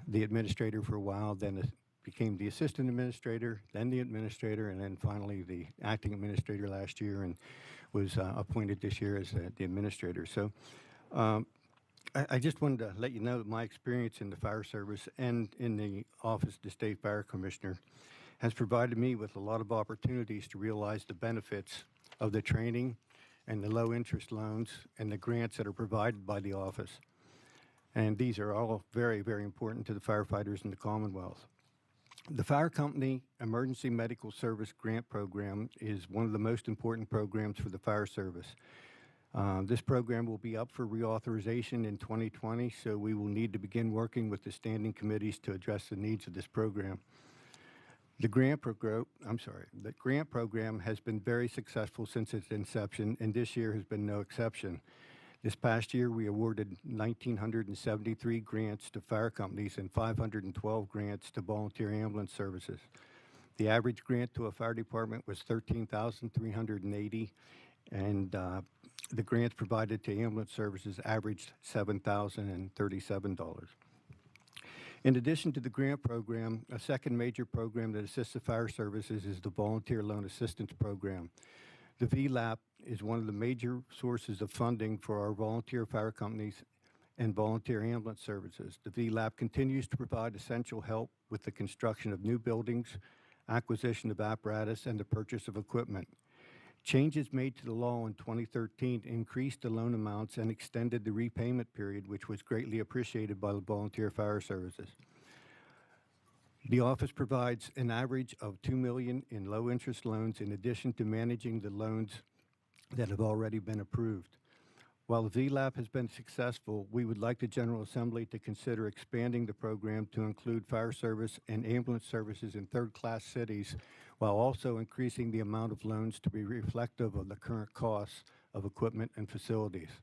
the administrator for a while, then became the assistant administrator, then the administrator, and then finally the acting administrator last year, and was appointed this year as the administrator. So I just wanted to let you know that my experience in the fire service and in the Office of the State Fire Commissioner has provided me with a lot of opportunities to realize the benefits of the training and the low interest loans and the grants that are provided by the office. And these are all very, very important to the firefighters in the Commonwealth. The Fire Company Emergency Medical Service Grant Program is one of the most important programs for the fire service. This program will be up for reauthorization in 2020, so we will need to begin working with the standing committees to address the needs of this program. The grant program has been very successful since its inception, and this year has been no exception. This past year, we awarded 1,973 grants to fire companies and 512 grants to volunteer ambulance services. The average grant to a fire department was $13,380, and the grants provided to ambulance services averaged $7,037. In addition to the grant program, a second major program that assists the fire services is the Volunteer Loan Assistance Program. The VLAP is one of the major sources of funding for our volunteer fire companies and volunteer ambulance services. The VLAP continues to provide essential help with the construction of new buildings, acquisition of apparatus, and the purchase of equipment. Changes made to the law in 2013 increased the loan amounts and extended the repayment period, which was greatly appreciated by the volunteer fire services. The office provides an average of $2 million in low-interest loans in addition to managing the loans that have already been approved. While the VLAP has been successful, we would like the General Assembly to consider expanding the program to include fire service and ambulance services in third-class cities, while also increasing the amount of loans to be reflective of the current costs of equipment and facilities.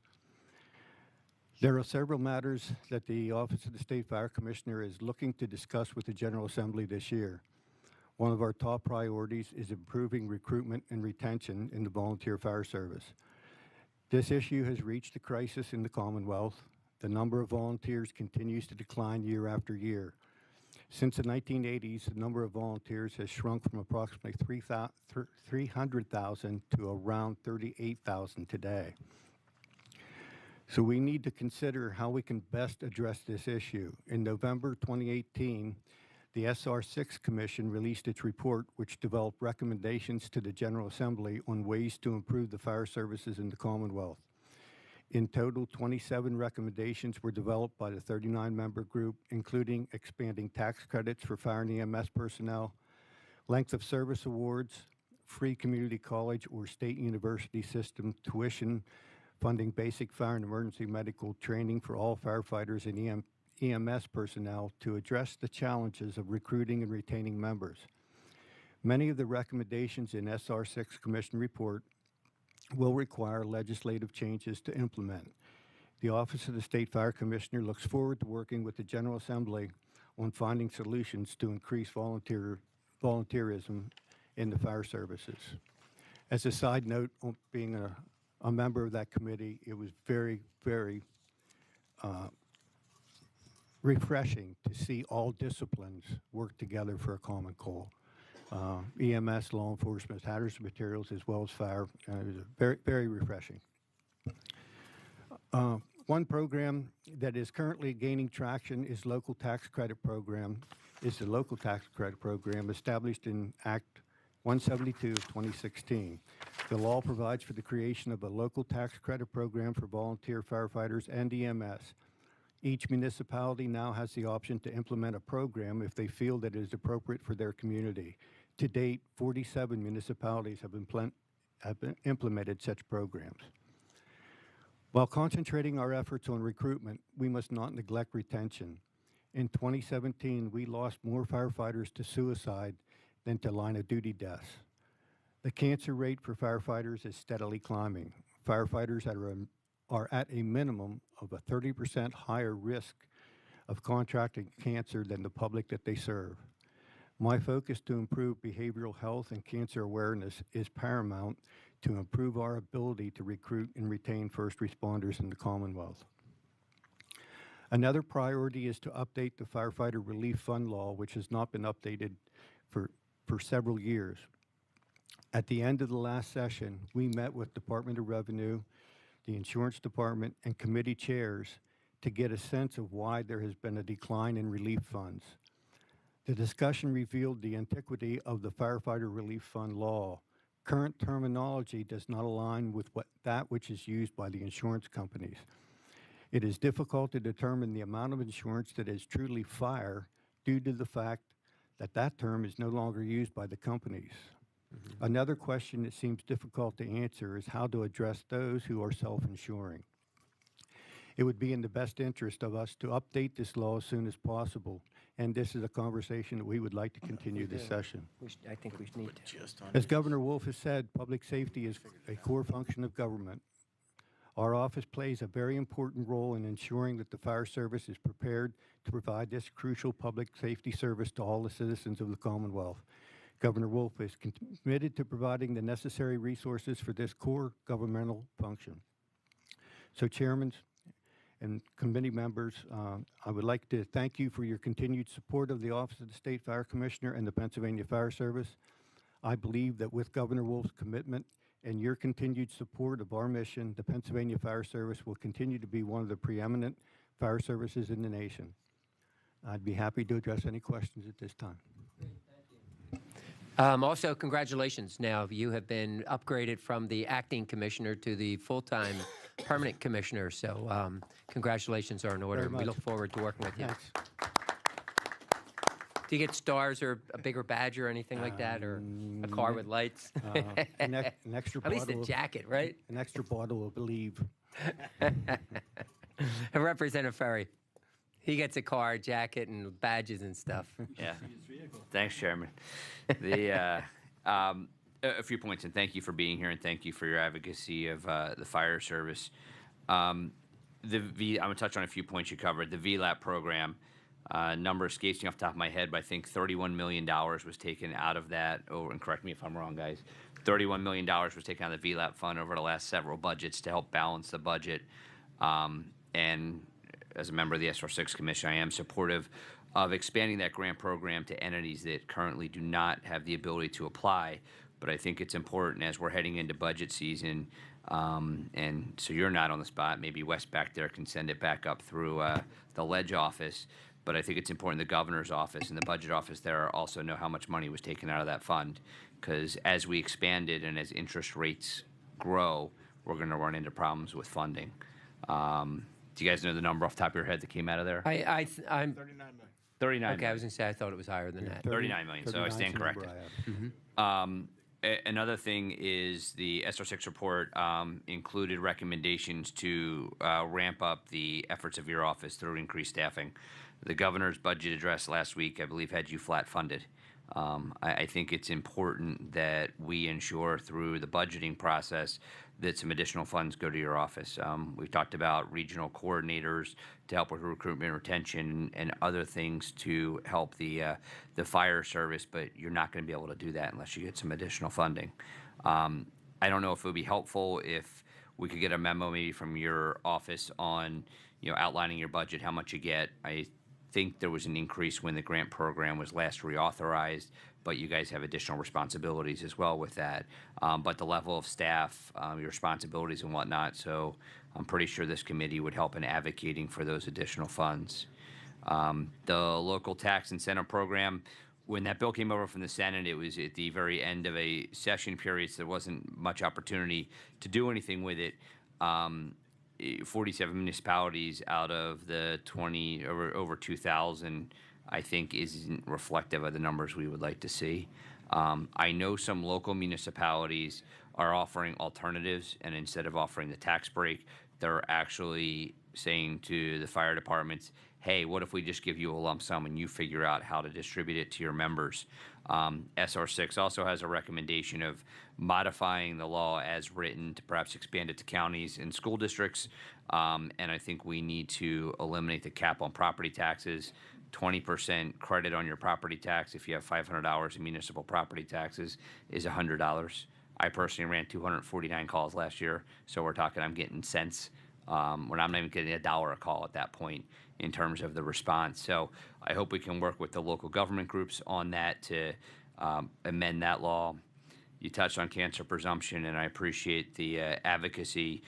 There are several matters that the Office of the State Fire Commissioner is looking to discuss with the General Assembly this year. One of our top priorities is improving recruitment and retention in the volunteer fire service. This issue has reached a crisis in the Commonwealth. The number of volunteers continues to decline year after year. Since the 1980s, the number of volunteers has shrunk from approximately 300,000 to around 38,000 today. So we need to consider how we can best address this issue. In November 2018, the SR6 Commission released its report, which developed recommendations to the General Assembly on ways to improve the fire services in the Commonwealth. In total, 27 recommendations were developed by the 39-member group, including expanding tax credits for fire and EMS personnel, length of service awards, free community college or state university system tuition, funding basic fire and emergency medical training for all firefighters and EMS personnel to address the challenges of recruiting and retaining members. Many of the recommendations in SR6 Commission report will require legislative changes to implement. The Office of the State Fire Commissioner looks forward to working with the General Assembly on finding solutions to increase volunteerism in the fire services. As a side note, being a member of that committee, it was very, very refreshing to see all disciplines work together for a common goal. EMS, law enforcement, hazardous materials, as well as fire. It was very, very refreshing. One program that is currently gaining traction is the local tax credit program established in Act 172 of 2016. The law provides for the creation of a local tax credit program for volunteer firefighters and EMS. Each municipality now has the option to implement a program if they feel that it is appropriate for their community. To date, 47 municipalities have implemented such programs. While concentrating our efforts on recruitment, we must not neglect retention. In 2017, we lost more firefighters to suicide than to line of duty deaths. The cancer rate for firefighters is steadily climbing. Firefighters are at a minimum of a 30% higher risk of contracting cancer than the public that they serve. My focus to improve behavioral health and cancer awareness is paramount to improve our ability to recruit and retain first responders in the Commonwealth. Another priority is to update the Firefighter Relief Fund law, which has not been updated for several years. At the end of the last session, we met with Department of Revenue, the Insurance Department, and committee chairs to get a sense of why there has been a decline in relief funds. The discussion revealed the antiquity of the Firefighter Relief Fund law. Current terminology does not align with that which is used by the insurance companies. It is difficult to determine the amount of insurance that is truly fire due to the fact that that term is no longer used by the companies. Another question that seems difficult to answer is how to address those who are self-insuring. It would be in the best interest of us to update this law as soon as possible, and this is a conversation that we would like to continue this session. I think we need to. As Governor Wolf has said, public safety is a core function of government. Our office plays a very important role in ensuring that the fire service is prepared to provide this crucial public safety service to all the citizens of the Commonwealth. Governor Wolf is committed to providing the necessary resources for this core governmental function. So, Chairmen and committee members, I would like to thank you for your continued support of the Office of the State Fire Commissioner and the Pennsylvania Fire Service. I believe that with Governor Wolf's commitment and your continued support of our mission, the Pennsylvania Fire Service will continue to be one of the preeminent fire services in the nation. I'd be happy to address any questions at this time. Also, congratulations. Now, you have been upgraded from the acting commissioner to the full-time permanent commissioner. So congratulations are in order. We look forward to working with you. Thanks. Do you get stars or a bigger badge or anything like that, or a car with lights? An extra At least bottle a jacket, right? An extra bottle of Believe. Representative Ferry. He gets a car, jacket, and badges and stuff. Yeah. Thanks, Chairman. A few points, and thank you for being here, and thank you for your advocacy of the fire service. I'm going to touch on a few points you covered. The VLAP program, number escapes me off the top of my head, but I think $31 million was taken out of that. Oh, and correct me if I'm wrong, guys. $31 million was taken out of the VLAP fund over the last several budgets to help balance the budget. And as a member of the SR6 Commission, I am supportive of expanding that grant program to entities that currently do not have the ledge to apply. But I think it's important as we're heading into budget season, and so you're not on the spot. Maybe Wes back there can send it back up through the ledge office. But I think it's important the governor's office and the budget office there also know how much money was taken out of that fund. Because as we expand it and as interest rates grow, we're going to run into problems with funding. Do you guys know the number off the top of your head that came out of there? I'm 39 million. 39 okay. I was going to say I thought it was higher than that. 39 million. So I stand corrected. Another thing is the SR6 report included recommendations to ramp up the efforts of your office through increased staffing. The governor's budget address last week, I believe, had you flat funded. I think it's important that we ensure through the budgeting process that some additional funds go to your office. We've talked about regional coordinators to help with recruitment and retention and other things to help the fire service, but you're not going to be able to do that unless you get some additional funding. I don't know if it would be helpful if we could get a memo maybe from your office on, outlining your budget, how much you get. I think there was an increase when the grant program was last reauthorized, but you guys have additional responsibilities as well with that. But the level of staff, your responsibilities and whatnot, so I'm pretty sure this committee would help in advocating for those additional funds. The local tax incentive program, when that bill came over from the Senate, it was at the very end of a session period, so there wasn't much opportunity to do anything with it. 47 municipalities out of the 20 over 2,000, I think isn't reflective of the numbers we would like to see. I know some local municipalities are offering alternatives, and instead of offering the tax break, they're actually saying to the fire departments, hey, what if we just give you a lump sum and you figure out how to distribute it to your members? SR6 also has a recommendation of modifying the law as written to perhaps expand it to counties and school districts. And I think we need to eliminate the cap on property taxes. 20% credit on your property tax if you have $500 in municipal property taxes is $100. I personally ran 249 calls last year, so we're talking I'm getting cents. When I'm not even getting $1 a call at that point in terms of the response. So I hope we can work with the local government groups on that to amend that law. You touched on cancer presumption, and I appreciate the advocacy.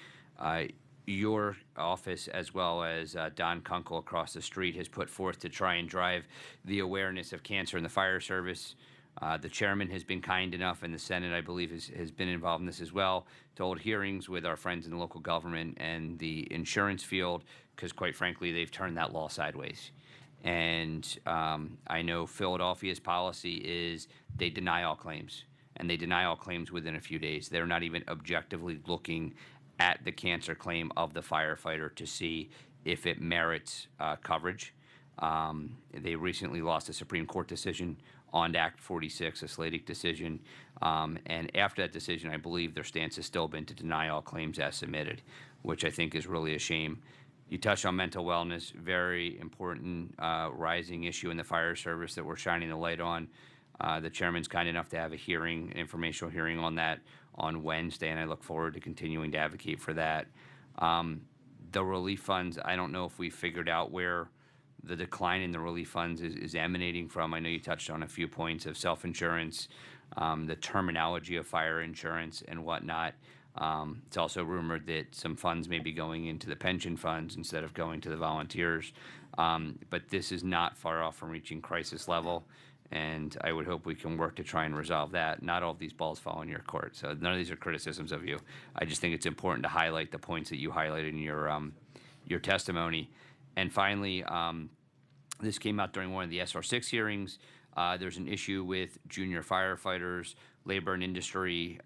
Your office, as well as Don Kunkel across the street, has put forth to try and drive the awareness of cancer in the fire service. The chairman has been kind enough, and the Senate, I believe, has been involved in this as well, to hold hearings with our friends in the local government and the insurance field, because quite frankly, they've turned that law sideways. And I know Philadelphia's policy is they deny all claims, and they deny all claims within a few days. They're not even objectively looking at the cancer claim of the firefighter to see if it merits coverage. They recently lost a Supreme Court decision on Act 46, a Sladig decision. And after that decision, I believe their stance has still been to deny all claims as submitted, which I think is really a shame. You touched on mental wellness, very important rising issue in the fire service that we're shining the light on. The chairman's kind enough to have a hearing, an informational hearing on that on Wednesday, and I look forward to continuing to advocate for that. The relief funds, I don't know if we figured out where the decline in the relief funds is emanating from. I know you touched on a few points of self-insurance, the terminology of fire insurance and whatnot. It's also rumored that some funds may be going into the pension funds instead of going to the volunteers. But this is not far off from reaching crisis level, and I would hope we can work to try and resolve that. Not all of these balls fall in your court, so none of these are criticisms of you. I just think it's important to highlight the points that you highlighted in your testimony. And finally, this came out during one of the SR6 hearings. There's an issue with junior firefighters. Labor and Industry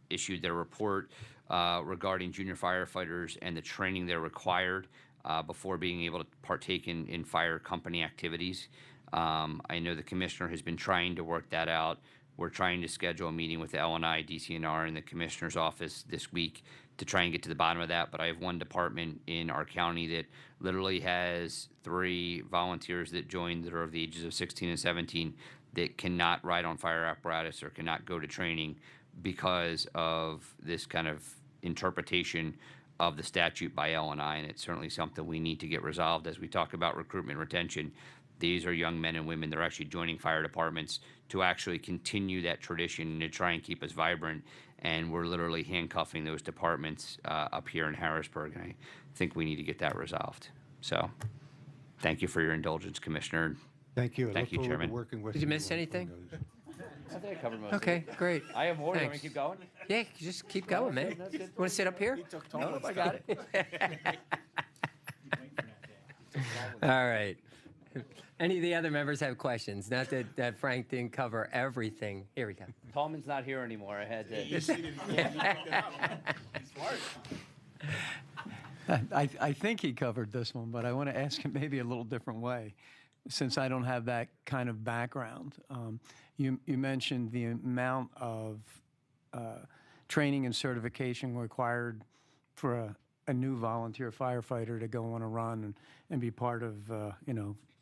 issued their report regarding junior firefighters and the training they're required before being able to partake in fire company activities. I know the commissioner has been trying to work that out. We're trying to schedule a meeting with the LNI, DCNR, and the commissioner's office this week to try and get to the bottom of that. But I have one department in our county that literally has 3 volunteers that joined that are of the ages of 16 and 17 that cannot ride on fire apparatus or cannot go to training because of this kind of interpretation of the statute by LNI, and it's certainly something we need to get resolved as we talk about recruitment retention. These are young men and women that are actually joining fire departments to actually continue that tradition and to try and keep us vibrant, and we're literally handcuffing those departments up here in Harrisburg, and I think we need to get that resolved. So thank you for your indulgence, Commissioner. Thank you. Thank you, Chairman. Working with Did you miss anything? I think I covered most Okay, of it. great. I have more. You want me Thanks. to keep going? Yeah, just keep going, man. You want to sit up here? No, I got it. All right. Any of the other members have questions? Not that Frank didn't cover everything. Here we go. Tallman's not here anymore. I had to. I think he covered this one, but I want to ask him maybe a little different way, since I don't have that kind of background. You mentioned the amount of training and certification required for a new volunteer firefighter to go on a run and be part of,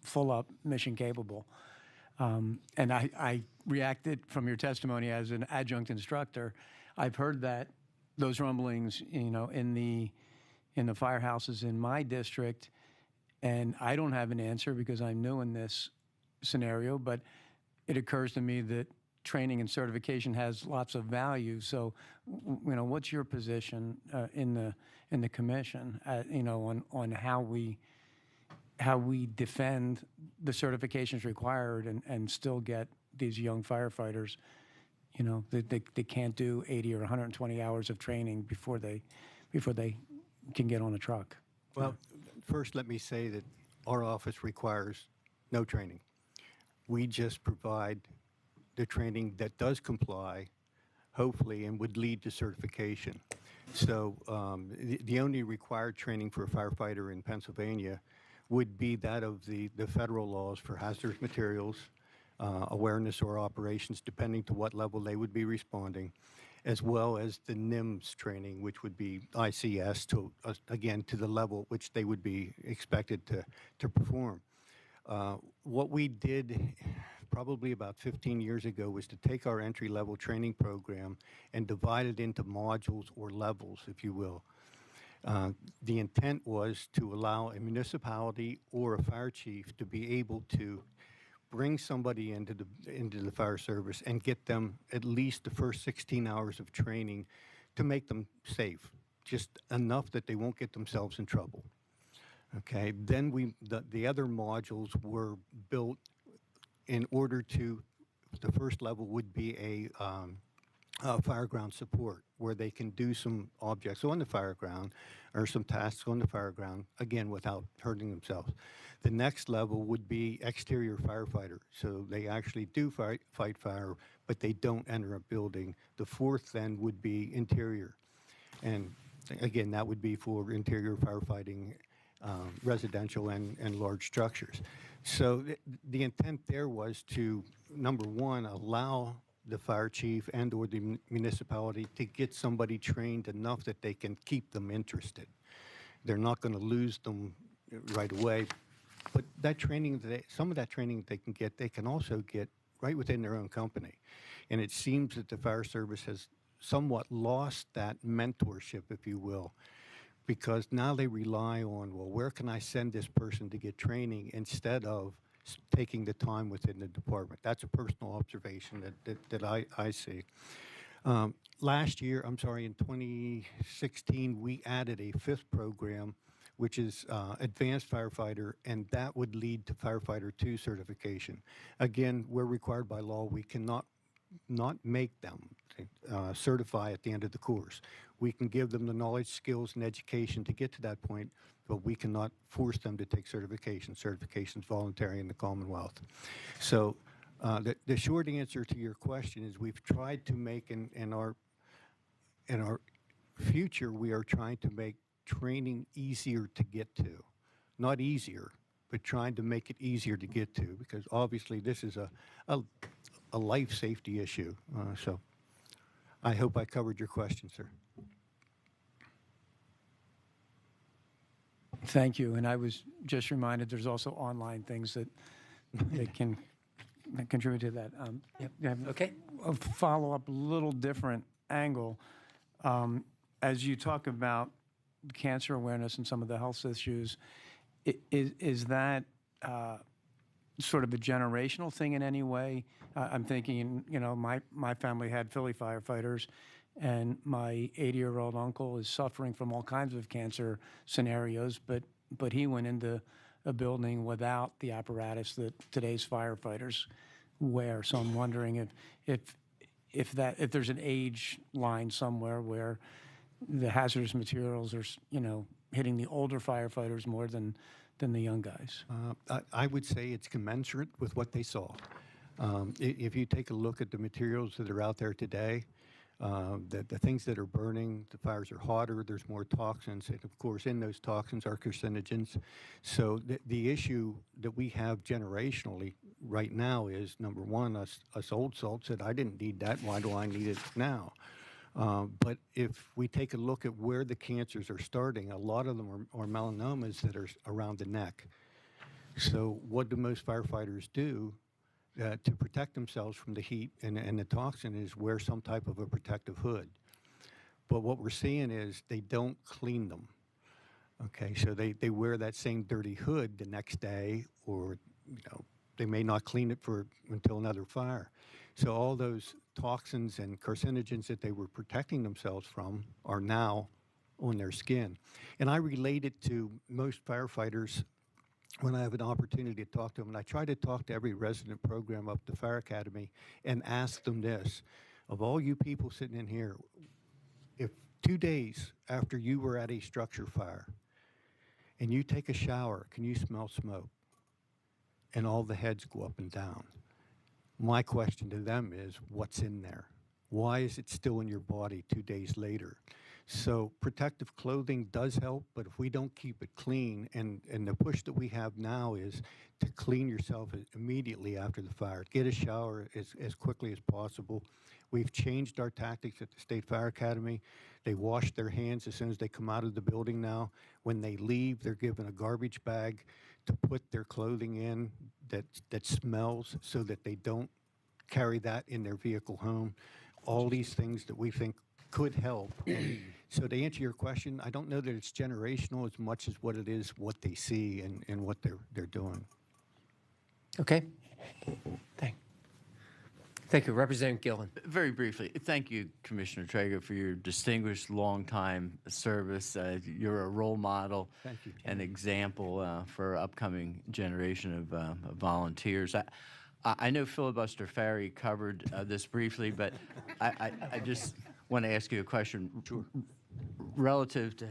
full up mission capable. And I reacted from your testimony as an adjunct instructor. I've heard that those rumblings, in the firehouses in my district, and I don't have an answer because I'm new in this scenario, but it occurs to me that training and certification has lots of value. So, what's your position in the commission, on how we defend the certifications required and still get these young firefighters, they can't do 80 or 120 hours of training before they can get on a truck. Well, first let me say that our office requires no training. We just provide the training that does comply, hopefully, and would lead to certification. So the only required training for a firefighter in Pennsylvania would be that of the federal laws for hazardous materials, awareness or operations, depending to what level they would be responding, as well as the NIMS training, which would be ICS, to again, to the level at which they would be expected to perform. What we did probably about 15 years ago was to take our entry-level training program and divide it into modules or levels, if you will. The intent was to allow a municipality or a fire chief to be able to bring somebody into the fire service and get them at least the first 16 hours of training to make them safe, just enough that they won't get themselves in trouble. Okay, then the other modules were built in order to, the first level would be a fireground support, where they can do some objects on the fireground or some tasks on the fireground, again, without hurting themselves. The next level would be exterior firefighter. So they actually do fight fire, but they don't enter a building. The fourth then would be interior. And again, that would be for interior firefighting, residential and large structures. So the intent there was to, number one, allow the fire chief and or the municipality to get somebody trained enough that they can keep them interested. They're not going to lose them right away, but that training, some of that training they can get, they can also get right within their own company. And it seems that the fire service has somewhat lost that mentorship, if you will, because now they rely on, well, where can I send this person to get training instead of taking the time within the department. That's a personal observation that I see. Last year, I'm sorry, in 2016, we added a fifth program, which is Advanced Firefighter, and that would lead to Firefighter 2 certification. Again, we're required by law. We cannot not make them certify at the end of the course. We can give them the knowledge, skills, and education to get to that point, but we cannot force them to take certification. Certification is voluntary in the Commonwealth. So the short answer to your question is we've tried to make in our future, we are trying to make training easier to get to. Not easier, but trying to make it easier to get to, because obviously this is a life safety issue. So I hope I covered your question, sir. Thank you. And I was just reminded there's also online things that can contribute to that. Okay. A follow-up, a little different angle. As you talk about cancer awareness and some of the health issues, is that sort of a generational thing in any way? I'm thinking, you know, my family had Philly firefighters, and my 80-year-old uncle is suffering from all kinds of cancer scenarios, but he went into a building without the apparatus that today's firefighters wear. So I'm wondering if there's an age line somewhere where the hazardous materials are, you know, hitting the older firefighters more than the young guys. I would say it's commensurate with what they saw. If you take a look at the materials that are out there today, the things that are burning, the fires are hotter, there's more toxins, and of course in those toxins are carcinogens. So the issue that we have generationally right now is, number one, us old salts said, I didn't need that, why do I need it now? But if we take a look at where the cancers are starting, a lot of them are melanomas that are around the neck. So what do most firefighters do to protect themselves from the heat and the toxin is wear some type of a protective hood. But what we're seeing is they don't clean them. Okay, so they wear that same dirty hood the next day, or you know, they may not clean it until another fire. So all those toxins and carcinogens that they were protecting themselves from are now on their skin. And I relate it to most firefighters when I have an opportunity to talk to them. And I try to talk to every resident program up to Fire Academy and ask them this. Of all you people sitting in here, if 2 days after you were at a structure fire and you take a shower, can you smell smoke? And all the heads go up and down. My question to them is, what's in there? Why is it still in your body 2 days later? So protective clothing does help, but if we don't keep it clean, and the push that we have now is to clean yourself immediately after the fire. Get a shower as quickly as possible. We've changed our tactics at the State Fire Academy. They wash their hands as soon as they come out of the building now. When they leave, they're given a garbage bag to put their clothing in that smells so that they don't carry that in their vehicle home. All these things that we think could help. And so to answer your question, I don't know that it's generational as much as what it is what they see and what they're doing. Okay. Thank you. Representative Gillen. Very briefly, thank you, Commissioner Traeger, for your distinguished long-time service. You're a role model, an example for upcoming generation of volunteers. I know Filibuster Ferry covered this briefly, but I just want to ask you a question. Sure. Relative to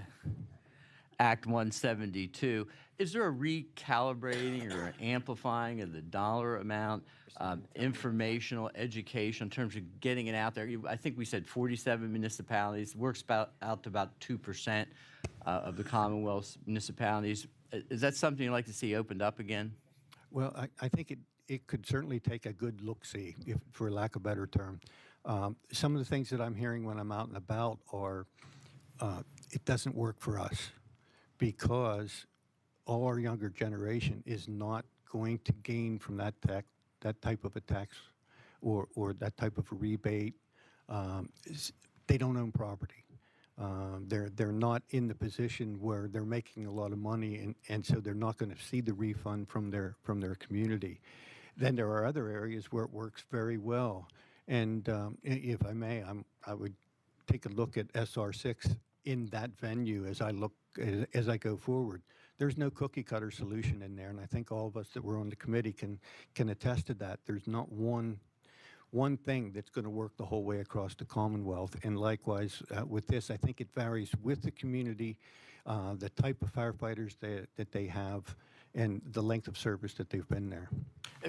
Act 172, is there a recalibrating or amplifying of the dollar amount, informational, education, in terms of getting it out there? I think we said 47 municipalities, works out to about 2% of the Commonwealth's municipalities. Is that something you'd like to see opened up again? Well, I think it could certainly take a good look-see, for lack of a better term. Some of the things that I'm hearing when I'm out and about are it doesn't work for us because all our younger generation is not going to gain from that type of a tax or that type of a rebate. They don't own property. They're not in the position where they're making a lot of money, and so they're not going to see the refund from their community. Then there are other areas where it works very well. And if I may, I would take a look at SR6 in that venue as I go forward. There's no cookie cutter solution in there, and I think all of us that were on the committee can attest to that. There's not one thing that's going to work the whole way across the Commonwealth. And likewise with this, I think it varies with the community, the type of firefighters that they have, and the length of service that they've been there.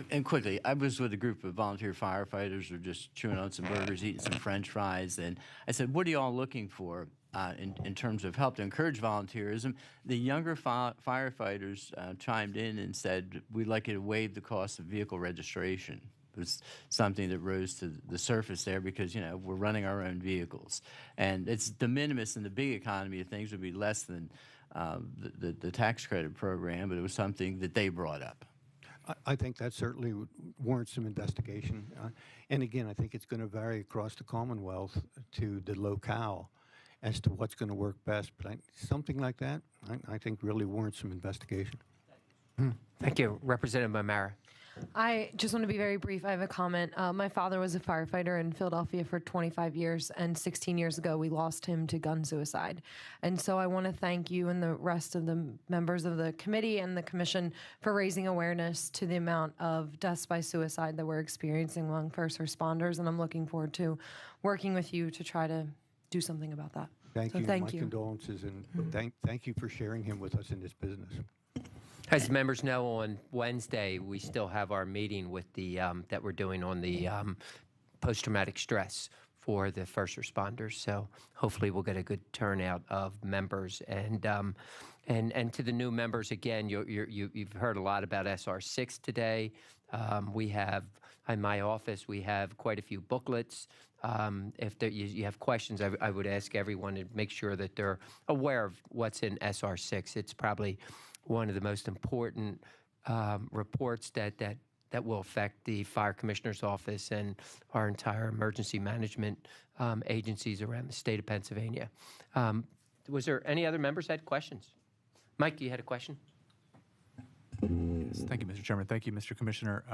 And quickly, I was with a group of volunteer firefighters who were just chewing on some burgers, eating some French fries, and I said, what are y'all looking for in terms of help to encourage volunteerism? The younger firefighters chimed in and said, we'd like you to waive the cost of vehicle registration. It was something that rose to the surface there because, we're running our own vehicles. And it's de minimis in the big economy of things, would be less than the tax credit program, but it was something that they brought up. I think that certainly warrants some investigation. And again, I think it's going to vary across the Commonwealth to the locale as to what's going to work best. But something like that, I think really warrants some investigation. Thank you. Representative O'Mara. I just want to be very brief. I have a comment. My father was a firefighter in Philadelphia for 25 years, and 16 years ago, we lost him to gun suicide. And so I want to thank you and the rest of the members of the committee and the commission for raising awareness to the amount of deaths by suicide that we're experiencing among first responders, and I'm looking forward to working with you to try to do something about that. Thank so you. Thank My you. condolences, and thank you for sharing him with us in this business. As members know, on Wednesday, we still have our meeting with the that we're doing on the post-traumatic stress for the first responders. So hopefully we'll get a good turnout of members. And to the new members, again, you've heard a lot about SR6 today. We have, in my office, we have quite a few booklets. If you have questions, I would ask everyone to make sure that they're aware of what's in SR6. It's probably one of the most important reports that will affect the Fire Commissioner's Office and our entire emergency management agencies around the state of Pennsylvania. Was there any other members that had questions? Mike, you had a question? Yes, thank you, Mr. Chairman. Thank you, Mr. Commissioner.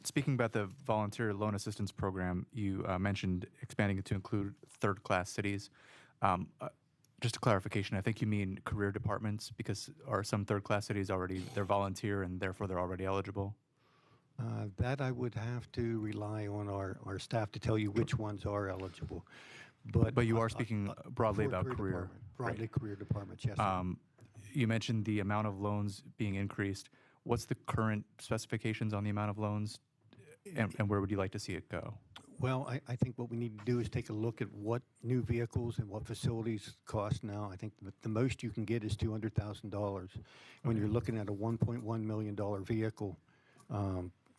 Speaking about the Volunteer Loan Assistance Program, you mentioned expanding it to include third-class cities. Just a clarification, I think you mean career departments, because are some third-class cities they're volunteer and therefore they're already eligible? That I would have to rely on our staff to tell you which ones are eligible. But you are speaking broadly for about career. department, broadly career departments, yes. You mentioned the amount of loans being increased. What's the current specifications on the amount of loans, and where would you like to see it go? Well, I think what we need to do is take a look at what new vehicles and what facilities cost now. I think the most you can get is $200,000. When you're looking at a $1.1 million vehicle,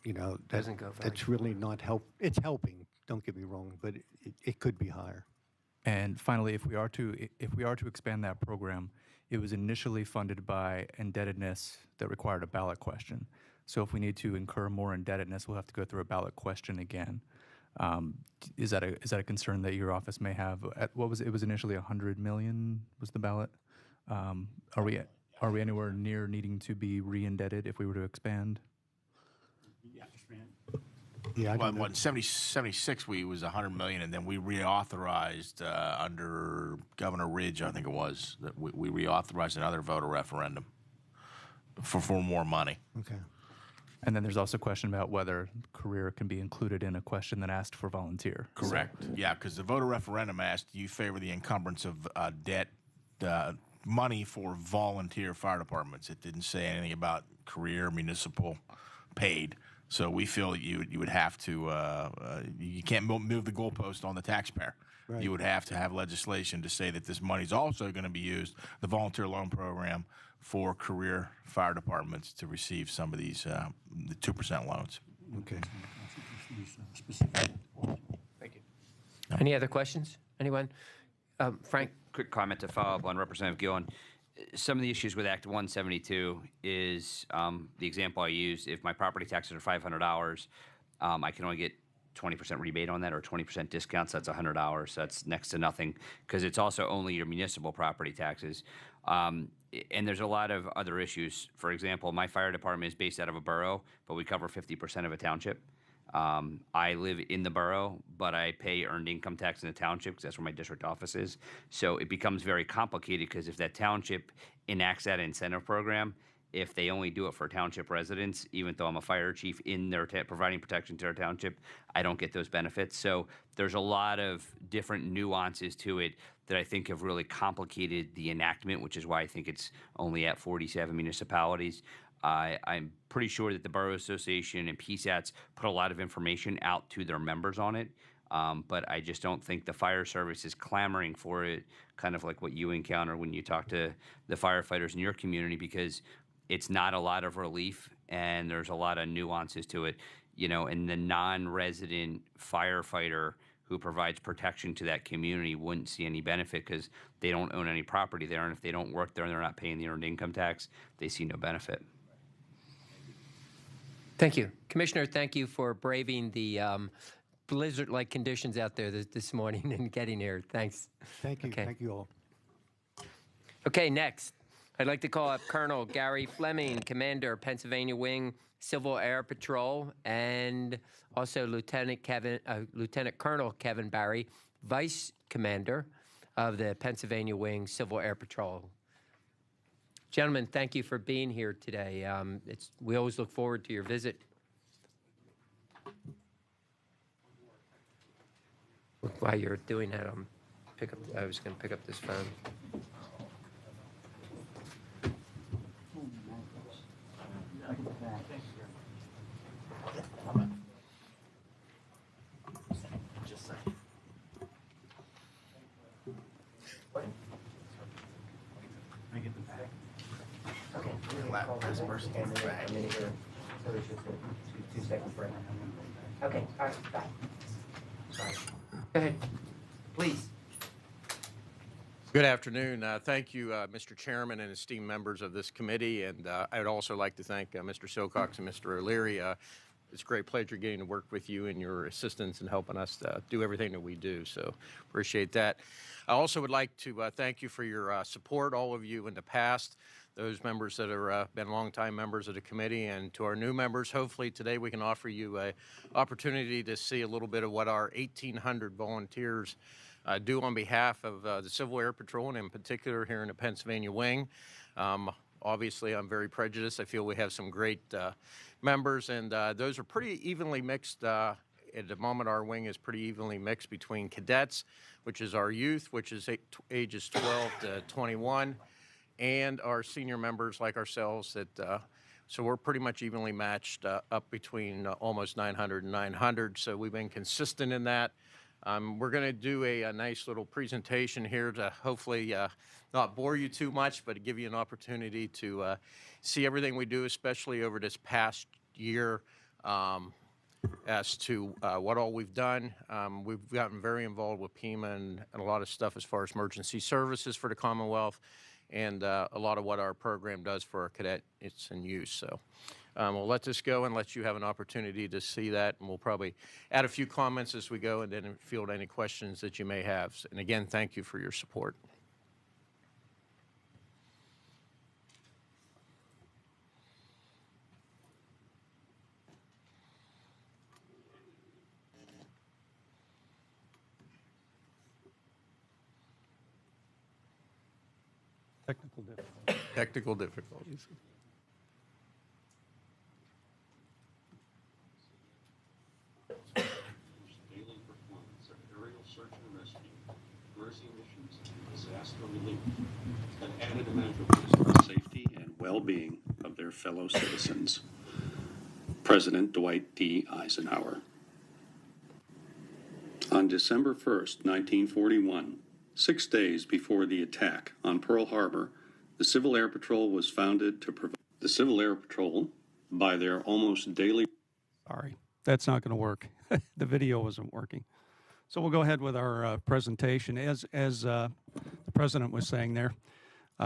you know, Doesn't go very that's really not It's helping, don't get me wrong, but it could be higher. And finally, if we are to expand that program, it was initially funded by indebtedness that required a ballot question. So if we need to incur more indebtedness, we'll have to go through a ballot question again. Is that a concern that your office may have? What was it? It was initially 100 million was the ballot. Are we anywhere near needing to be re-indebted if we were to expand? Yeah, I Well, don't know. what, 76 we was 100 million, and then we reauthorized under Governor Ridge, I think it was, that we reauthorized another voter referendum for more money. Okay. And then there's also a question about whether career can be included in a question that asked for volunteer. Correct. Yeah, because the voter referendum asked, do you favor the encumbrance of debt money for volunteer fire departments? It didn't say anything about career, municipal, paid. So we feel that you would have to, you can't move the goalpost on the taxpayer. Right. You would have to have legislation to say that this money is also going to be used, the volunteer loan program, for career fire departments to receive some of these the 2% loans. Okay. Thank you. Any other questions? Anyone? Frank? Quick comment to follow up on Representative Gillen. Some of the issues with Act 172 is the example I used. If my property taxes are $500, I can only get 20% rebate on that or 20% discount, so that's $100. So that's next to nothing because it's also only your municipal property taxes. And there's a lot of other issues. For example, my fire department is based out of a borough, but we cover 50% of a township. I live in the borough, but I pay earned income tax in the township because that's where my district office is. So it becomes very complicated because if that township enacts that incentive program, if they only do it for township residents, even though I'm a fire chief in their providing protection to our township, I don't get those benefits. So there's a lot of different nuances to it that I think have really complicated the enactment, which is why I think it's only at 47 municipalities. I'm pretty sure that the Borough Association and PSATs put a lot of information out to their members on it, but I just don't think the fire service is clamoring for it, kind of like what you encounter when you talk to the firefighters in your community, because it's not a lot of relief and there's a lot of nuances to it. You know, and the non-resident firefighter who provides protection to that community wouldn't see any benefit because they don't own any property there, and if they don't work there and they're not paying the earned income tax, they see no benefit. Thank you. Commissioner, thank you for braving the blizzard-like conditions out there this morning and getting here. Thanks. Thank you. Okay. Thank you all. Okay, next, I'd like to call up Colonel Gary Fleming, Commander, Pennsylvania Wing, Civil Air Patrol, and also Lieutenant Colonel Kevin Barry, Vice Commander of the Pennsylvania Wing, Civil Air Patrol. Gentlemen, thank you for being here today. We always look forward to your visit. While you're doing that, I was going to pick up this phone. Last person in the bag. Okay, all right, bye. Sorry. Go ahead, please. Good afternoon. Thank you, Mr. Chairman and esteemed members of this committee. And I would also like to thank Mr. Silcox and Mr. O'Leary. It's a great pleasure getting to work with you and your assistance and helping us do everything that we do. So appreciate that. I also would like to thank you for your support, all of you in the past, those members that have been longtime members of the committee, and to our new members. Hopefully today we can offer you an opportunity to see a little bit of what our 1,800 volunteers do on behalf of the Civil Air Patrol, and in particular here in the Pennsylvania Wing. Obviously, I'm very prejudiced. I feel we have some great members, and those are pretty evenly mixed. At the moment, our wing is pretty evenly mixed between cadets. which is our youth, which is ages 12 to 21, and our senior members like ourselves. So we're pretty much evenly matched up between almost 900 and 900. So we've been consistent in that. We're going to do a nice little presentation here to hopefully not bore you too much, but give you an opportunity to see everything we do, especially over this past year, as to what all we've done. We've gotten very involved with PEMA and a lot of stuff as far as emergency services for the Commonwealth, and a lot of what our program does for our cadets in use. So we'll let this go and let you have an opportunity to see that, and we'll probably add a few comments as we go and then field any questions that you may have. And again, thank you for your support. Technical difficulties. Technical difficulties. Daily performance of aerial search and rescue, emergency missions, and disaster relief, an added measure for the safety and well-being of their fellow citizens. President Dwight D. Eisenhower. On December 1st, 1941, 6 days before the attack on Pearl Harbor, the Civil Air Patrol was founded to provide the Civil Air Patrol by their almost daily. Sorry, that's not going to work. The video wasn't working. So we'll go ahead with our presentation. As the President was saying there,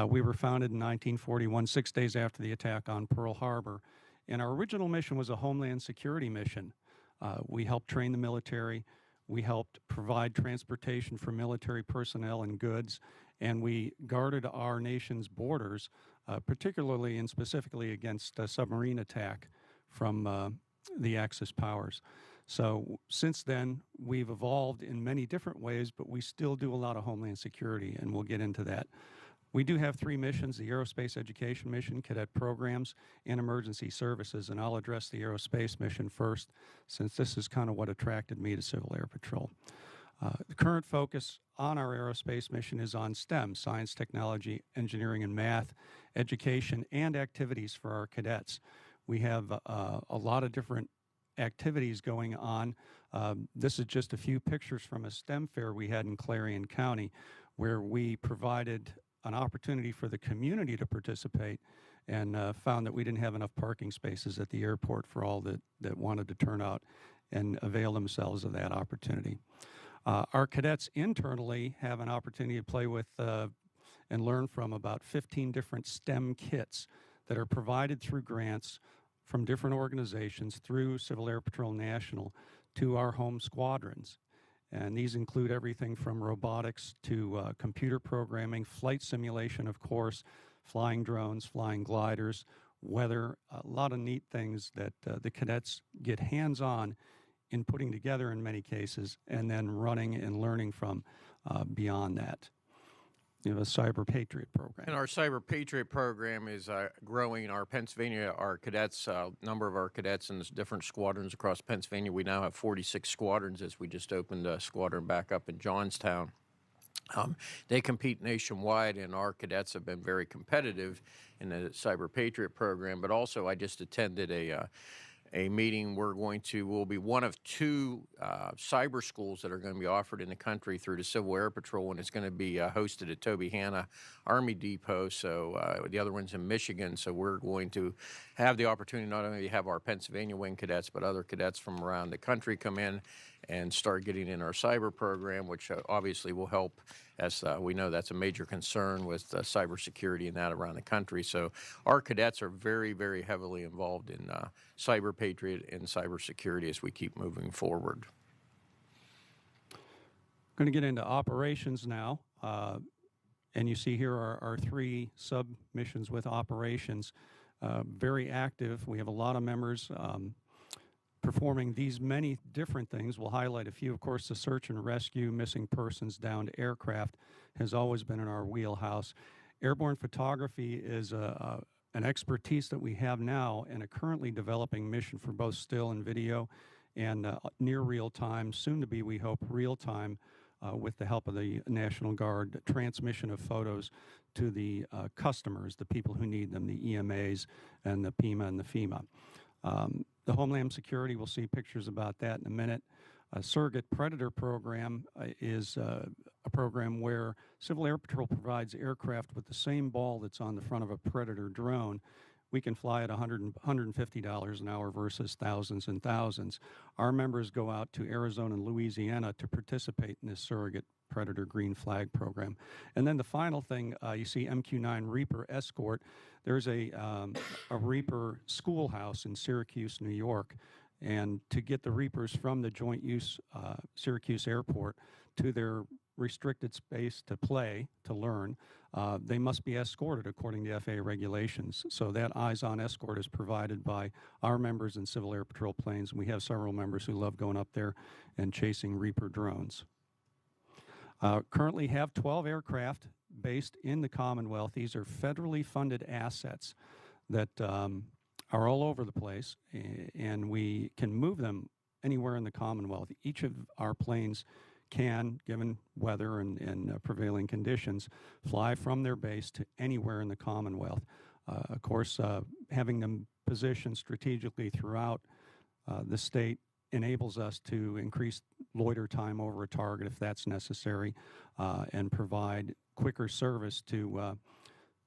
we were founded in 1941, 6 days after the attack on Pearl Harbor. And our original mission was a Homeland Security mission. We helped train the military. We helped provide transportation for military personnel and goods, and we guarded our nation's borders, particularly and specifically against submarine attack from the Axis powers. So since then, we've evolved in many different ways, but we still do a lot of Homeland Security, and we'll get into that. We do have 3 missions: the Aerospace Education Mission, Cadet Programs, and Emergency Services, and I'll address the Aerospace Mission first, since this is kind of what attracted me to Civil Air Patrol. The current focus on our aerospace mission is on STEM, science, technology, engineering, and math, education, and activities for our cadets. We have a lot of different activities going on. This is just a few pictures from a STEM fair we had in Clarion County, where we provided an opportunity for the community to participate, and found that we didn't have enough parking spaces at the airport for all that wanted to turn out and avail themselves of that opportunity. Our cadets internally have an opportunity to play with and learn from about 15 different STEM kits that are provided through grants from different organizations through Civil Air Patrol National to our home squadrons. And these include everything from robotics to computer programming, flight simulation, of course, flying drones, flying gliders, weather, a lot of neat things that the cadets get hands-on in putting together in many cases, and then running and learning from beyond that. You know, a Cyber Patriot program. And our Cyber Patriot program is growing. Our Pennsylvania, our cadets, number of our cadets in the different squadrons across Pennsylvania. We now have 46 squadrons, as we just opened a squadron back up in Johnstown. They compete nationwide, and our cadets have been very competitive in the Cyber Patriot program. But also, I just attended a meeting. We'll be one of 2 cyber schools that are going to be offered in the country through the Civil Air Patrol, and it's going to be hosted at Toby Hanna Army Depot. So the other one's in Michigan. So we're going to have the opportunity not only to have our Pennsylvania wing cadets, but other cadets from around the country come in and start getting in our cyber program, which obviously will help, as we know that's a major concern with cybersecurity and that around the country. So our cadets are very, very heavily involved in Cyber Patriot and cybersecurity as we keep moving forward. Going to get into operations now. And you see here our 3 sub-missions with operations. Very active. We have a lot of members performing these many different things. We'll highlight a few. Of course, the search and rescue, missing persons, downed aircraft has always been in our wheelhouse. Airborne photography is an expertise that we have now, and a currently developing mission for both still and video, and near real time, soon to be, we hope, real time with the help of the National Guard, transmission of photos to the customers, the people who need them, the EMAs and the PEMA and the FEMA. The Homeland Security, we'll see pictures about that in a minute. A surrogate predator program is a program where Civil Air Patrol provides aircraft with the same ball that's on the front of a predator drone. We can fly at $150 an hour versus thousands and thousands. Our members go out to Arizona and Louisiana to participate in this surrogate predator green flag program. And then the final thing, you see MQ-9 Reaper escort. There's a Reaper schoolhouse in Syracuse, New York. And to get the Reapers from the joint use Syracuse Airport to their restricted space to play, to learn, they must be escorted according to FAA regulations. So that eyes-on escort is provided by our members in Civil Air Patrol planes. And we have several members who love going up there and chasing Reaper drones. Currently have 12 aircraft based in the Commonwealth. These are federally funded assets that are all over the place, and we can move them anywhere in the Commonwealth. Each of our planes can, given weather and prevailing conditions, fly from their base to anywhere in the Commonwealth. Of course, having them positioned strategically throughout the state enables us to increase loiter time over a target if that's necessary, and provide quicker service to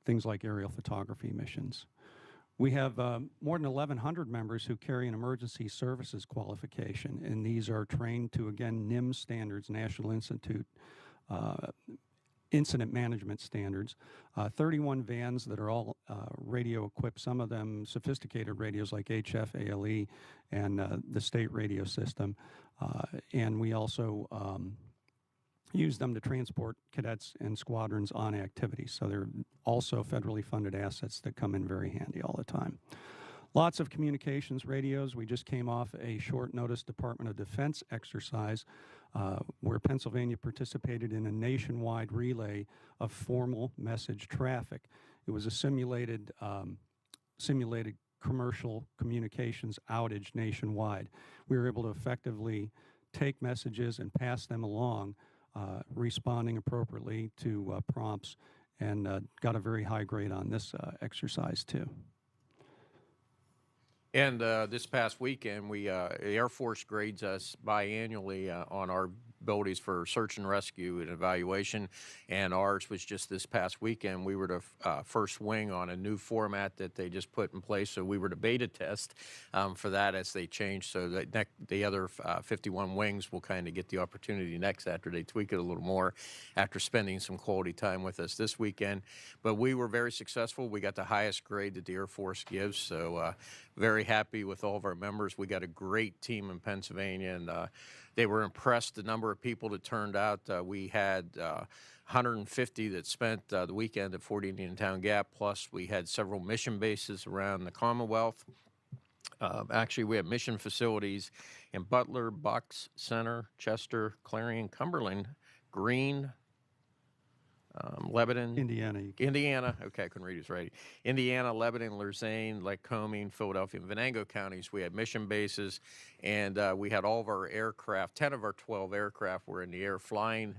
things like aerial photography missions. We have more than 1,100 members who carry an emergency services qualification, and these are trained to, again, NIMS standards, National Institute Incident Management Standards. 31 vans that are all radio equipped, some of them sophisticated radios like HF, ALE, and the state radio system. And we also use them to transport cadets and squadrons on activities. So they're also federally funded assets that come in very handy all the time. Lots of communications radios. We just came off a short notice Department of Defense exercise where Pennsylvania participated in a nationwide relay of formal message traffic. It was a simulated commercial communications outage nationwide. We were able to effectively take messages and pass them along, responding appropriately to prompts, and got a very high grade on this exercise too. And this past weekend, the Air Force grades us biannually on our abilities for search and rescue and evaluation, and ours was just this past weekend. We were the first wing on a new format that they just put in place, so we were the beta test for that as they changed, so that the other 51 wings will kind of get the opportunity next after they tweak it a little more after spending some quality time with us this weekend. But we were very successful. We got the highest grade that the Air Force gives, so very happy with all of our members. We got a great team in Pennsylvania, and they were impressed the number of people that turned out. We had 150 that spent the weekend at Fort Indian Town Gap, plus we had several mission bases around the Commonwealth. Actually, we have mission facilities in Butler, Bucks, Center, Chester, Clarion, Cumberland, Greene, Lebanon, Indiana. Okay, I couldn't read his writing. Indiana, Lebanon, Lausanne, Lycoming, Philadelphia, and Venango counties. We had mission bases, and we had all of our aircraft. 10 of our 12 aircraft were in the air flying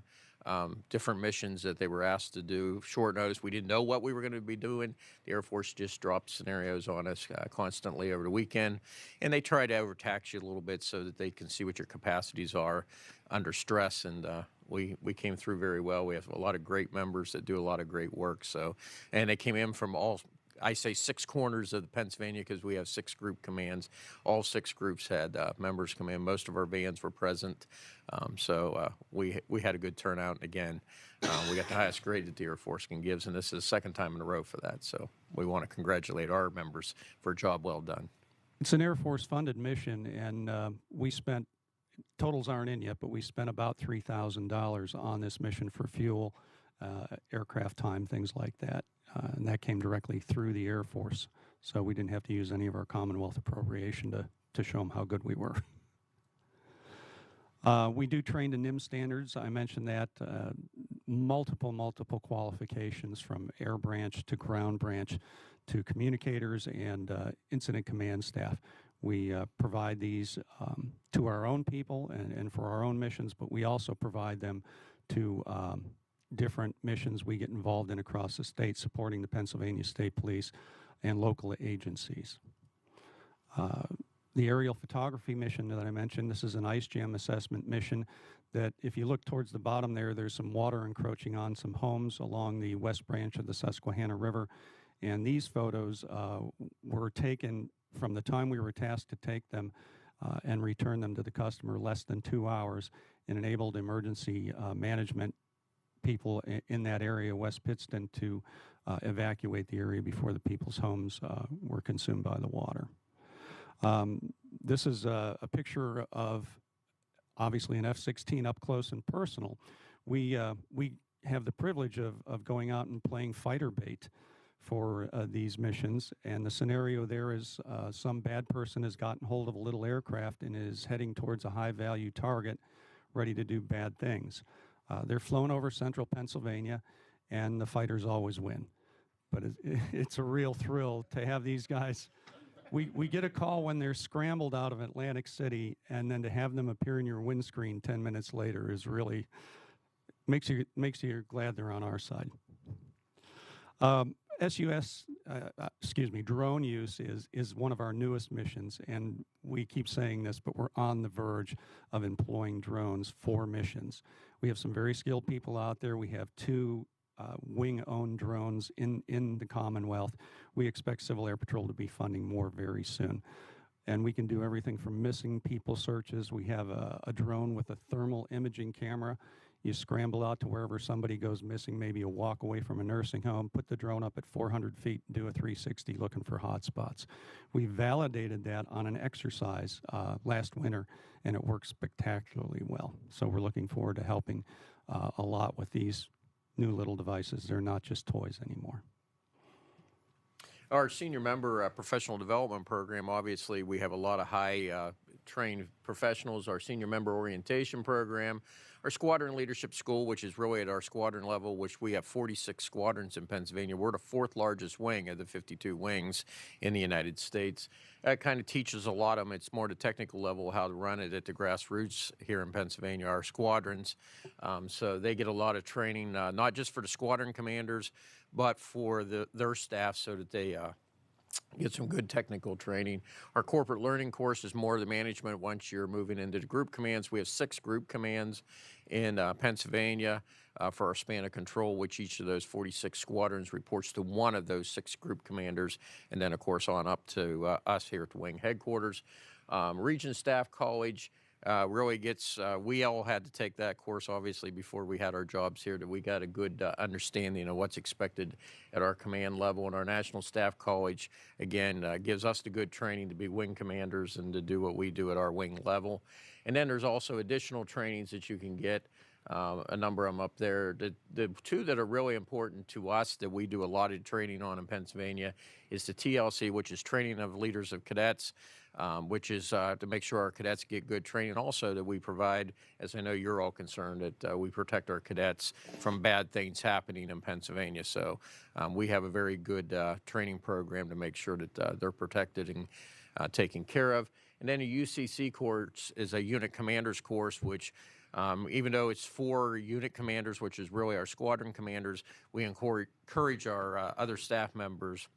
different missions that they were asked to do. Short notice, we didn't know what we were going to be doing. The Air Force just dropped scenarios on us constantly over the weekend, and they try to overtax you a little bit so that they can see what your capacities are under stress, and we came through very well. We have a lot of great members that do a lot of great work. So, and they came in from all, I say 6 corners of the Pennsylvania because we have 6 group commands. All 6 groups had members come in. Most of our bands were present. So we had a good turnout. And again, we got the highest grade that the Air Force can give, and this is the second time in a row for that. So we want to congratulate our members for a job well done. It's an Air Force funded mission, and we spent, totals aren't in yet, but we spent about $3,000 on this mission for fuel, aircraft time, things like that. And that came directly through the Air Force. So we didn't have to use any of our Commonwealth appropriation to show them how good we were. We do train to NIM standards. I mentioned that. Multiple qualifications from air branch to ground branch to communicators and incident command staff. We provide these to our own people and for our own missions, but we also provide them to different missions we get involved in across the state, supporting the Pennsylvania State Police and local agencies. The aerial photography mission that I mentioned, this is an ice jam assessment mission that if you look towards the bottom there, there's some water encroaching on some homes along the west branch of the Susquehanna River. And these photos were taken from the time we were tasked to take them and return them to the customer less than 2 hours, and enabled emergency management people in that area, West Pittston, to evacuate the area before the people's homes were consumed by the water. This is a picture of, obviously, an F-16 up close and personal. We have the privilege of going out and playing fighter bait for these missions, and the scenario there is some bad person has gotten hold of a little aircraft and is heading towards a high-value target, ready to do bad things. They're flown over central Pennsylvania, and the fighters always win. But it's a real thrill to have these guys. We get a call when they're scrambled out of Atlantic City, and then to have them appear in your windscreen 10 minutes later is really makes you glad they're on our side. Drone use is one of our newest missions, and we keep saying this, but we're on the verge of employing drones for missions. We have some very skilled people out there. We have 2 wing-owned drones in the Commonwealth. We expect Civil Air Patrol to be funding more very soon. And we can do everything from missing people searches. We have a drone with a thermal imaging camera. You scramble out to wherever somebody goes missing, maybe a walk away from a nursing home, put the drone up at 400 feet, do a 360 looking for hot spots. We validated that on an exercise last winter, and it works spectacularly well. So we're looking forward to helping a lot with these new little devices. They're not just toys anymore. Our senior member professional development program, obviously, we have a lot of high trained professionals. Our senior member orientation program, our squadron leadership school, which is really at our squadron level, which we have 46 squadrons in Pennsylvania. We're the 4th largest wing of the 52 wings in the United States. That kind of teaches a lot of them. It's more the technical level, how to run it at the grassroots here in Pennsylvania, our squadrons. So they get a lot of training, not just for the squadron commanders, but for their staff, so that they get some good technical training. Our corporate learning course is more of the management once you're moving into the group commands. We have 6 group commands in Pennsylvania for our span of control, which each of those 46 squadrons reports to one of those 6 group commanders, and then, of course, on up to us here at the wing headquarters. Region Staff College really gets, we all had to take that course, obviously, before we had our jobs here, that we got a good understanding of what's expected at our command level. And our National Staff College, again, gives us the good training to be wing commanders and to do what we do at our wing level. And then there's also additional trainings that you can get, a number of them up there. The 2 that are really important to us that we do a lot of training on in Pennsylvania is the TLC, which is Training of Leaders of Cadets, which is to make sure our cadets get good training. Also that we provide, as I know you're all concerned, that we protect our cadets from bad things happening in Pennsylvania. So we have a very good training program to make sure that they're protected and taken care of. And then a UCC course is a unit commanders course, which even though it's for unit commanders, which is really our squadron commanders, we encourage our other staff members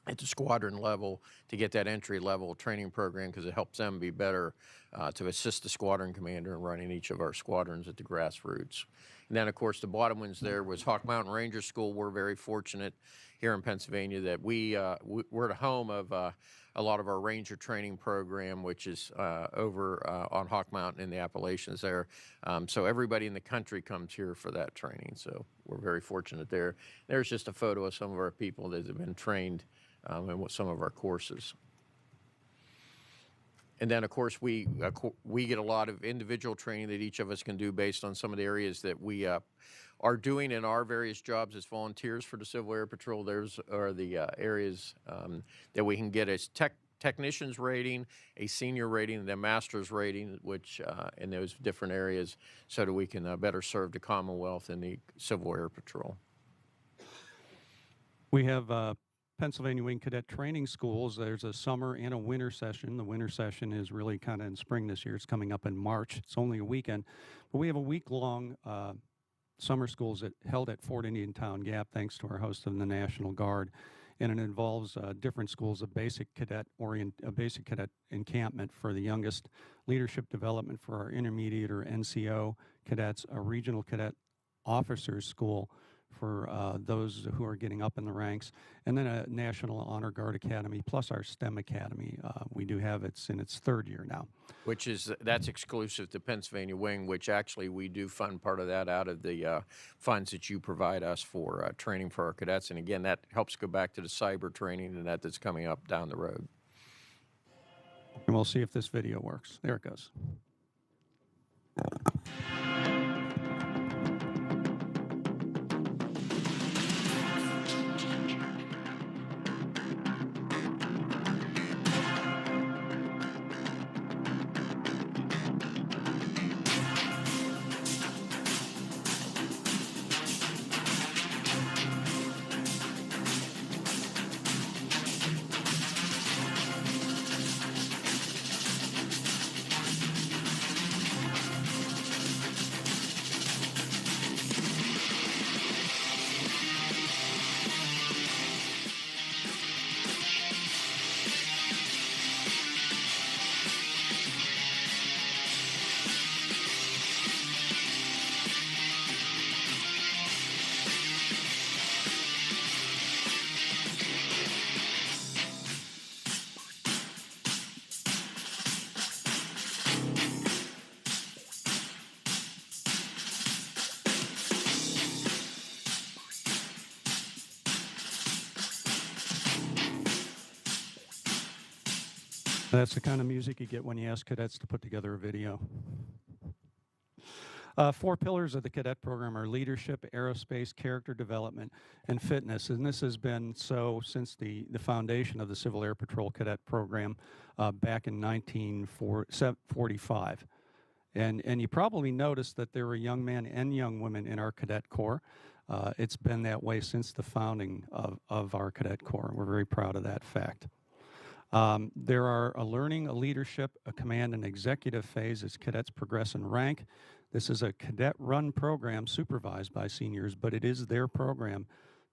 at the squadron level to get that entry-level training program, because it helps them be better to assist the squadron commander in running each of our squadrons at the grassroots. And then, of course, the bottom ones there was Hawk Mountain Ranger School. We're very fortunate here in Pennsylvania that we're the home of a lot of our Ranger training program, which is over on Hawk Mountain in the Appalachians there. So everybody in the country comes here for that training. So we're very fortunate there. There's just a photo of some of our people that have been trained in some of our courses. And then, of course, we get a lot of individual training that each of us can do based on some of the areas that we are doing in our various jobs as volunteers for the Civil Air Patrol. There's are the areas that we can get a technician's rating, a senior rating, and a master's rating, which in those different areas, so that we can better serve the Commonwealth and the Civil Air Patrol. We have Pennsylvania Wing Cadet Training Schools, there's a summer and a winter session. The winter session is really kind of in spring this year. It's coming up in March. It's only a weekend. But we have a week-long summer schools held at Fort Indian Town Gap, thanks to our host of the National Guard. And it involves different schools of basic cadet encampment for the youngest, leadership development for our intermediate or NCO cadets, a regional cadet officers school for those who are getting up in the ranks, and then a National Honor Guard Academy, plus our STEM Academy. We do have it's in its third year now. That's exclusive to Pennsylvania Wing, which actually we do fund part of that out of the funds that you provide us for training for our cadets. And again, that helps go back to the cyber training and that's coming up down the road. And we'll see if this video works. There it goes. That's the kind of music you get when you ask cadets to put together a video. 4 pillars of the cadet program are leadership, aerospace, character development, and fitness. And this has been so since the foundation of the Civil Air Patrol cadet program back in 1945. And you probably noticed that there were young men and young women in our cadet corps. It's been that way since the founding of our cadet corps. We're very proud of that fact. There are a learning, a leadership, a command, and executive phase as cadets progress in rank. This is a cadet-run program supervised by seniors, but it is their program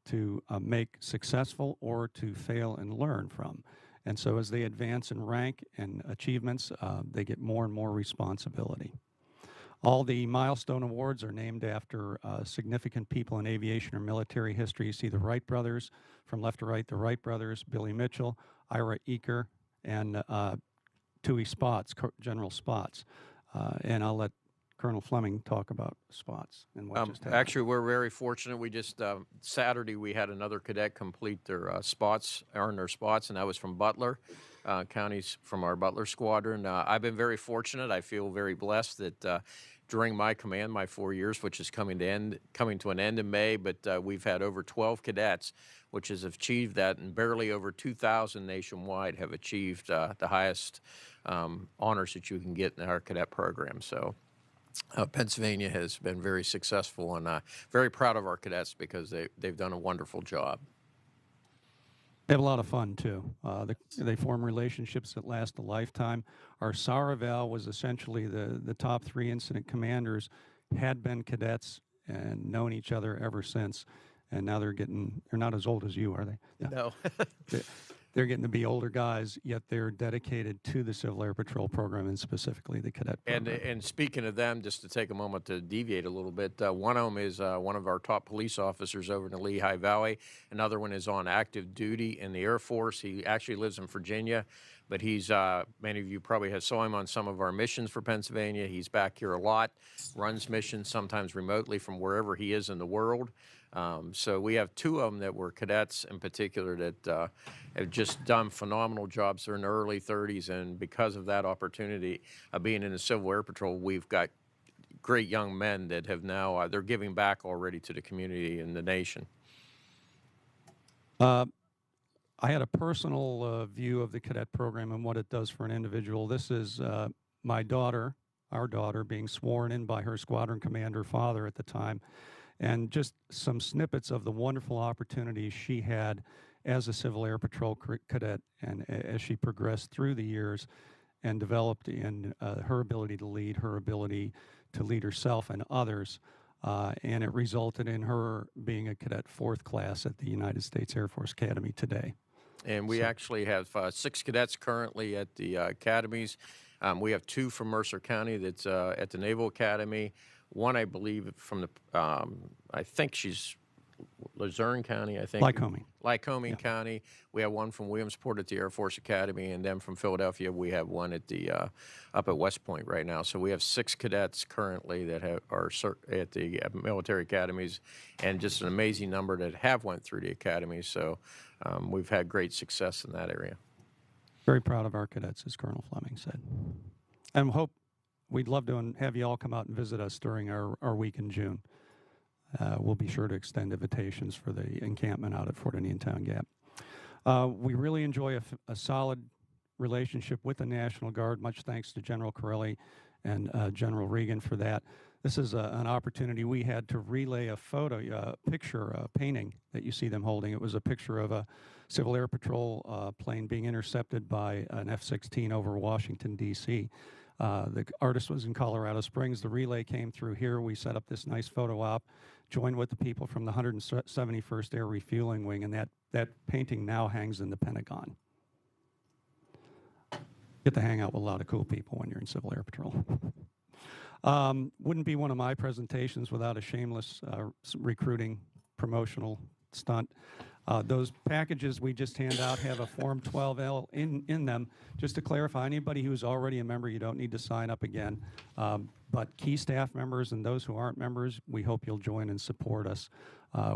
to make successful or to fail and learn from. And so as they advance in rank and achievements, they get more and more responsibility. All the milestone awards are named after significant people in aviation or military history. You see the Wright brothers, from left to right, the Wright brothers, Billy Mitchell, Ira Eaker, and Tui Spots, General Spots. And I'll let Colonel Fleming talk about Spots and what just happened. Actually, we're very fortunate. We just, Saturday, we had another cadet complete their earn their spots, and that was from Butler. Counties from our Butler Squadron. I've been very fortunate. I feel very blessed that during my command, my 4 years, which is coming to an end in May, but we've had over 12 cadets, which has achieved that, and barely over 2,000 nationwide have achieved the highest honors that you can get in our cadet program. So Pennsylvania has been very successful, and very proud of our cadets because they've done a wonderful job. They have a lot of fun, too. They form relationships that last a lifetime. Our Saraval was essentially the top 3 incident commanders had been cadets and known each other ever since. And now they're not as old as you, are they? Yeah. No. They're getting to be older guys, yet they're dedicated to the Civil Air Patrol program and specifically the cadet program. And speaking of them, just to take a moment to deviate a little bit, one of them is one of our top police officers over in the Lehigh Valley. Another one is on active duty in the Air Force. He actually lives in Virginia, but he's, many of you probably saw him on some of our missions for Pennsylvania. He's back here a lot, runs missions sometimes remotely from wherever he is in the world. So we have 2 of them that were cadets in particular that have just done phenomenal jobs. They're in their early 30s, and because of that opportunity of being in the Civil Air Patrol, we've got great young men that have now, they're giving back already to the community and the nation. I had a personal view of the cadet program and what it does for an individual. This is my daughter, our daughter, being sworn in by her squadron commander father at the time. And just some snippets of the wonderful opportunities she had as a Civil Air Patrol cadet, and as she progressed through the years and developed in her ability to lead, her ability to lead herself and others, and it resulted in her being a cadet 4th class at the United States Air Force Academy today. And we actually have 6 cadets currently at the academies. We have 2 from Mercer County that's at the Naval Academy. One, I believe, from the, I think she's Luzerne County, I think. Lycoming County. We have one from Williamsport at the Air Force Academy, and then from Philadelphia, we have one at the up at West Point right now. So we have 6 cadets currently that are at the military academies, and just an amazing number that have went through the academy. So we've had great success in that area. Very proud of our cadets, as Colonel Fleming said. And we'd love to have you all come out and visit us during our week in June. We'll be sure to extend invitations for the encampment out at Fort Indian Town Gap. We really enjoy a solid relationship with the National Guard. Much thanks to General Corelli and General Regan for that. This is an opportunity we had to relay a picture, a painting that you see them holding. It was a picture of a Civil Air Patrol plane being intercepted by an F-16 over Washington, D.C. The artist was in Colorado Springs. The relay came through here. We set up this nice photo op, joined with the people from the 171st Air Refueling Wing, and that painting now hangs in the Pentagon. Get to hang out with a lot of cool people when you're in Civil Air Patrol. Wouldn't be one of my presentations without a shameless recruiting promotional stunt. Those packages we just hand out have a Form 12L in them. Just to clarify, anybody who's already a member, you don't need to sign up again. But key staff members and those who aren't members, we hope you'll join and support us.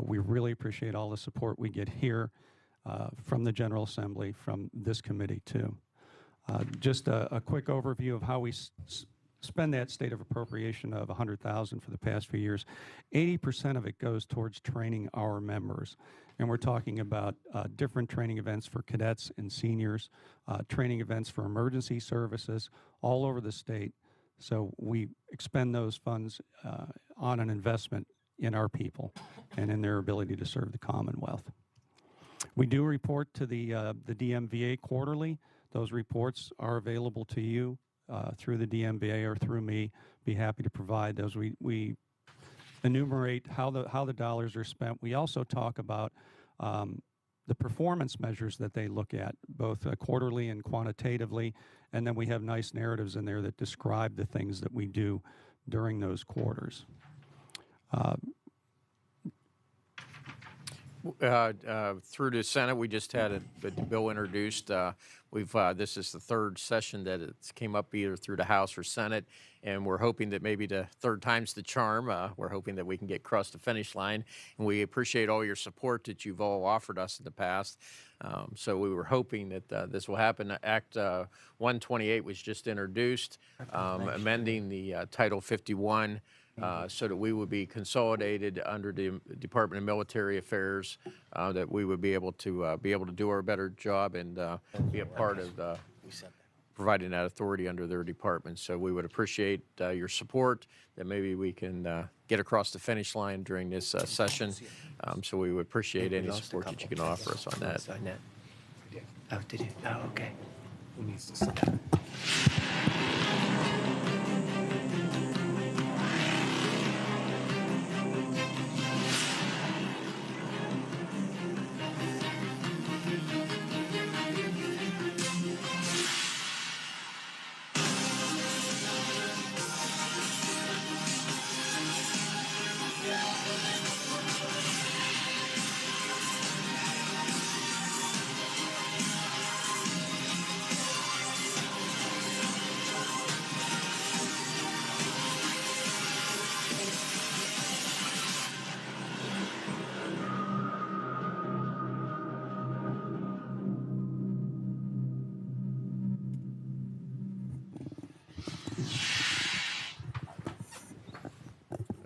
We really appreciate all the support we get here from the General Assembly, from this committee too. Just a quick overview of how we spend that state of appropriation of $100,000 for the past few years. 80% of it goes towards training our members. And we're talking about different training events for cadets and seniors, training events for emergency services all over the state. So we expend those funds on an investment in our people and in their ability to serve the Commonwealth. We do report to the DMVA quarterly. Those reports are available to you through the DMVA or through me. Be happy to provide those. We enumerate how the dollars are spent. We also talk about the performance measures that they look at, both quarterly and quantitatively, and then we have nice narratives in there that describe the things that we do during those quarters. Through the Senate, we just had a bill introduced. This is the 3rd session that it's came up either through the House or Senate, and we're hoping that maybe the 3rd time's the charm. We're hoping that we can get across the finish line, and we appreciate all your support that you've all offered us in the past. So we were hoping that this will happen. Act 128 was just introduced, amending the Title 51. So that we would be consolidated under the Department of Military Affairs, that we would be able to do our better job and be a part of providing that authority under their department. So we would appreciate your support, that maybe we can get across the finish line during this session. So we would appreciate any support that you can offer us on that. Oh, did you? Oh, okay. Who needs to sit down?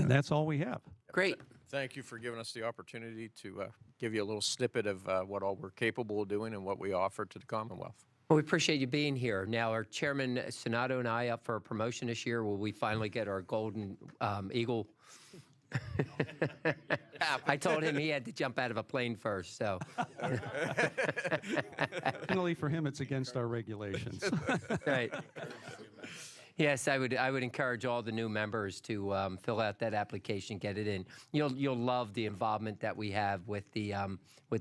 And that's all we have. Great. Thank you for giving us the opportunity to give you a little snippet of what all we're capable of doing and what we offer to the Commonwealth. Well, we appreciate you being here. Now, are Chairman Sonato and I up for a promotion this year? Will we finally get our golden eagle? I told him he had to jump out of a plane first. So, Fortunately for him, it's against our regulations. right. Yes, I would encourage all the new members to fill out that application, get it in. You'll love the involvement that we have with the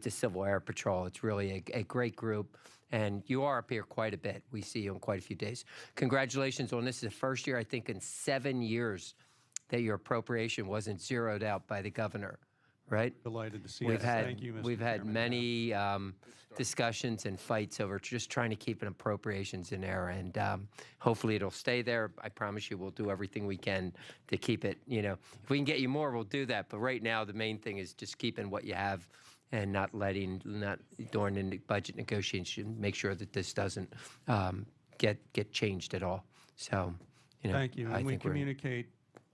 Civil Air Patrol. It's really a great group, and you are up here quite a bit. We see you in quite a few days. Congratulations on this. Is the first year, I think, in 7 years that your appropriation wasn't zeroed out by the governor, right? Delighted to see We've that. had Thank you, Mr. we've had Chairman. many discussions and fights over just trying to keep an appropriations in there, and hopefully it'll stay there. I promise you, we'll do everything we can to keep it. You know, if we can get you more, we'll do that. But right now, the main thing is just keeping what you have and not during the budget negotiation, make sure that this doesn't get changed at all. So, you know, Thank you. I And we think we're- communicate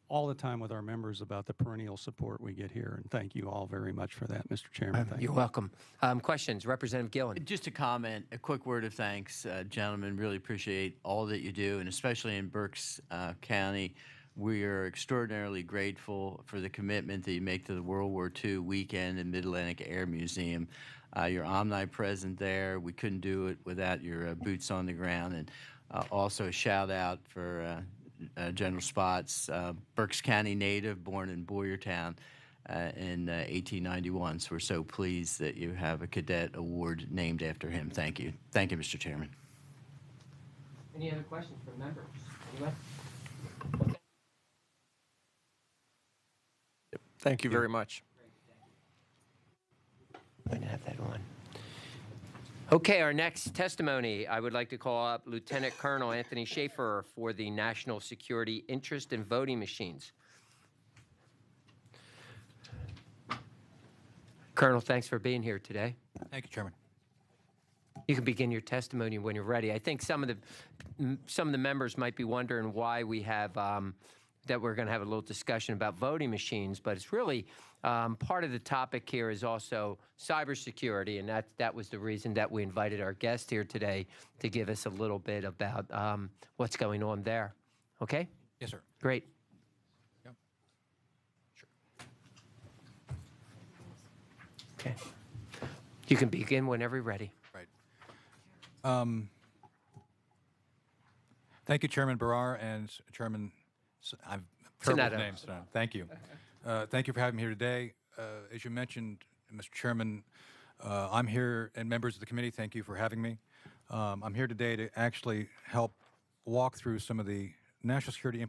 all the time with our members about the perennial support we get here. And thank you all very much for that, Mr. Chairman. Thank You're you. welcome. Questions, Representative Gillen. Just a comment, a quick word of thanks, gentlemen. Really appreciate all that you do, and especially in Berks County. We are extraordinarily grateful for the commitment that you make to the World War II Weekend and Mid-Atlantic Air Museum. You're omnipresent there. We couldn't do it without your boots on the ground. And also a shout out for General Spots, Berks County native, born in Boyertown in 1891. So we're so pleased that you have a cadet award named after him. Thank you. Thank you, Mr. Chairman. Any other questions from members? Anyone? Thank you very much. I didn't have that on. Okay, our next testimony, I would like to call up Lieutenant Colonel Anthony Schaefer for the National Security Interest in Voting Machines. Colonel, thanks for being here today. Thank you, Chairman. You can begin your testimony when you're ready. I think some of the members might be wondering why we have that we're going to have a little discussion about voting machines, but it's really part of the topic here is also cybersecurity, and that was the reason that we invited our guest here today to give us a little bit about what's going on there. Okay? Yes, sir. Great. Yep. Sure. Okay. You can begin whenever you're ready. Right. Thank you, Chairman Barrar and Chairman. I've heard both Sonato. names tonight. Thank you. Thank you for having me here today. As you mentioned, Mr. Chairman, I'm here, and members of the committee, thank you for having me. I'm here today to actually help walk through some of the national security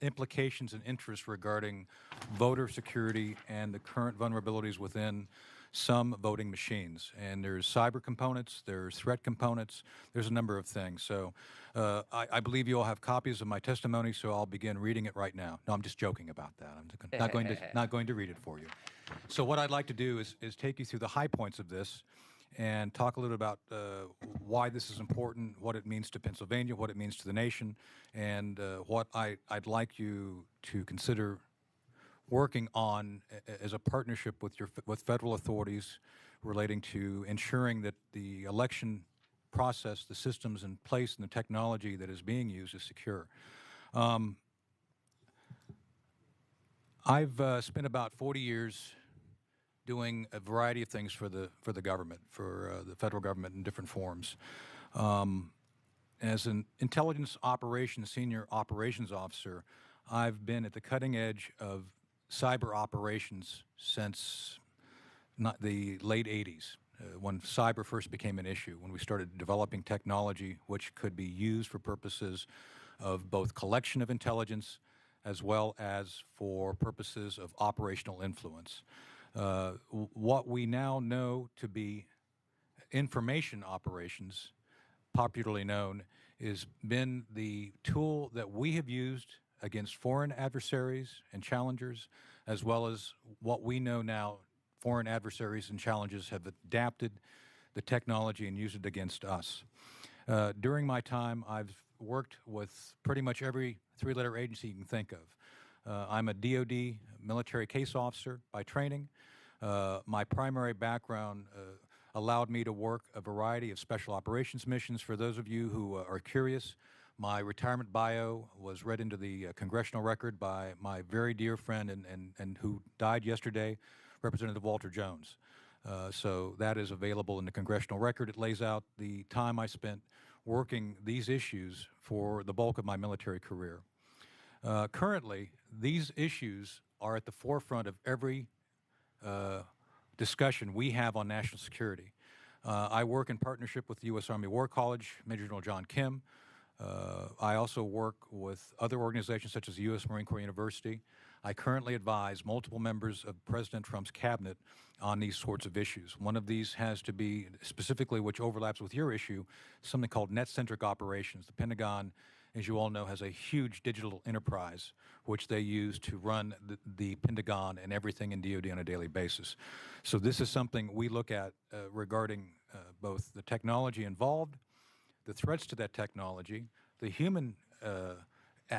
implications and interests regarding voter security and the current vulnerabilities within some voting machines. And there's cyber components, there's threat components, there's a number of things. So I believe you all have copies of my testimony, so I'll begin reading it right now. No, I'm just joking about that. I'm not going to read it for you. So what I'd like to do is take you through the high points of this and talk a little about why this is important, what it means to Pennsylvania, what it means to the nation, and what I'd like you to consider working on as a partnership with federal authorities relating to ensuring that the election process, the systems in place, and the technology that is being used is secure. I've spent about 40 years doing a variety of things for the government, for the federal government in different forms. As an intelligence operations senior operations officer, I've been at the cutting edge of cyber operations since not the late 80s, when cyber first became an issue, when we started developing technology which could be used for purposes of both collection of intelligence as well as for purposes of operational influence. What we now know to be information operations, popularly known, has been the tool that we have used against foreign adversaries and challengers, as well as what we know now foreign adversaries and challengers have adapted the technology and used it against us. During my time, I've worked with pretty much every three-letter agency you can think of. I'm a DoD military case officer by training. My primary background allowed me to work a variety of special operations missions. For those of you who are curious, my retirement bio was read into the congressional record by my very dear friend and who died yesterday, Representative Walter Jones. So that is available in the congressional record. It lays out the time I spent working these issues for the bulk of my military career. Currently, these issues are at the forefront of every discussion we have on national security. I work in partnership with the U.S. Army War College, Major General John Kim. I also work with other organizations such as the U.S. Marine Corps University. I currently advise multiple members of President Trump's cabinet on these sorts of issues. One of these has to be, specifically which overlaps with your issue, something called net-centric operations. The Pentagon, as you all know, has a huge digital enterprise which they use to run the Pentagon and everything in DoD on a daily basis. So this is something we look at regarding both the technology involved, the threats to that technology, the human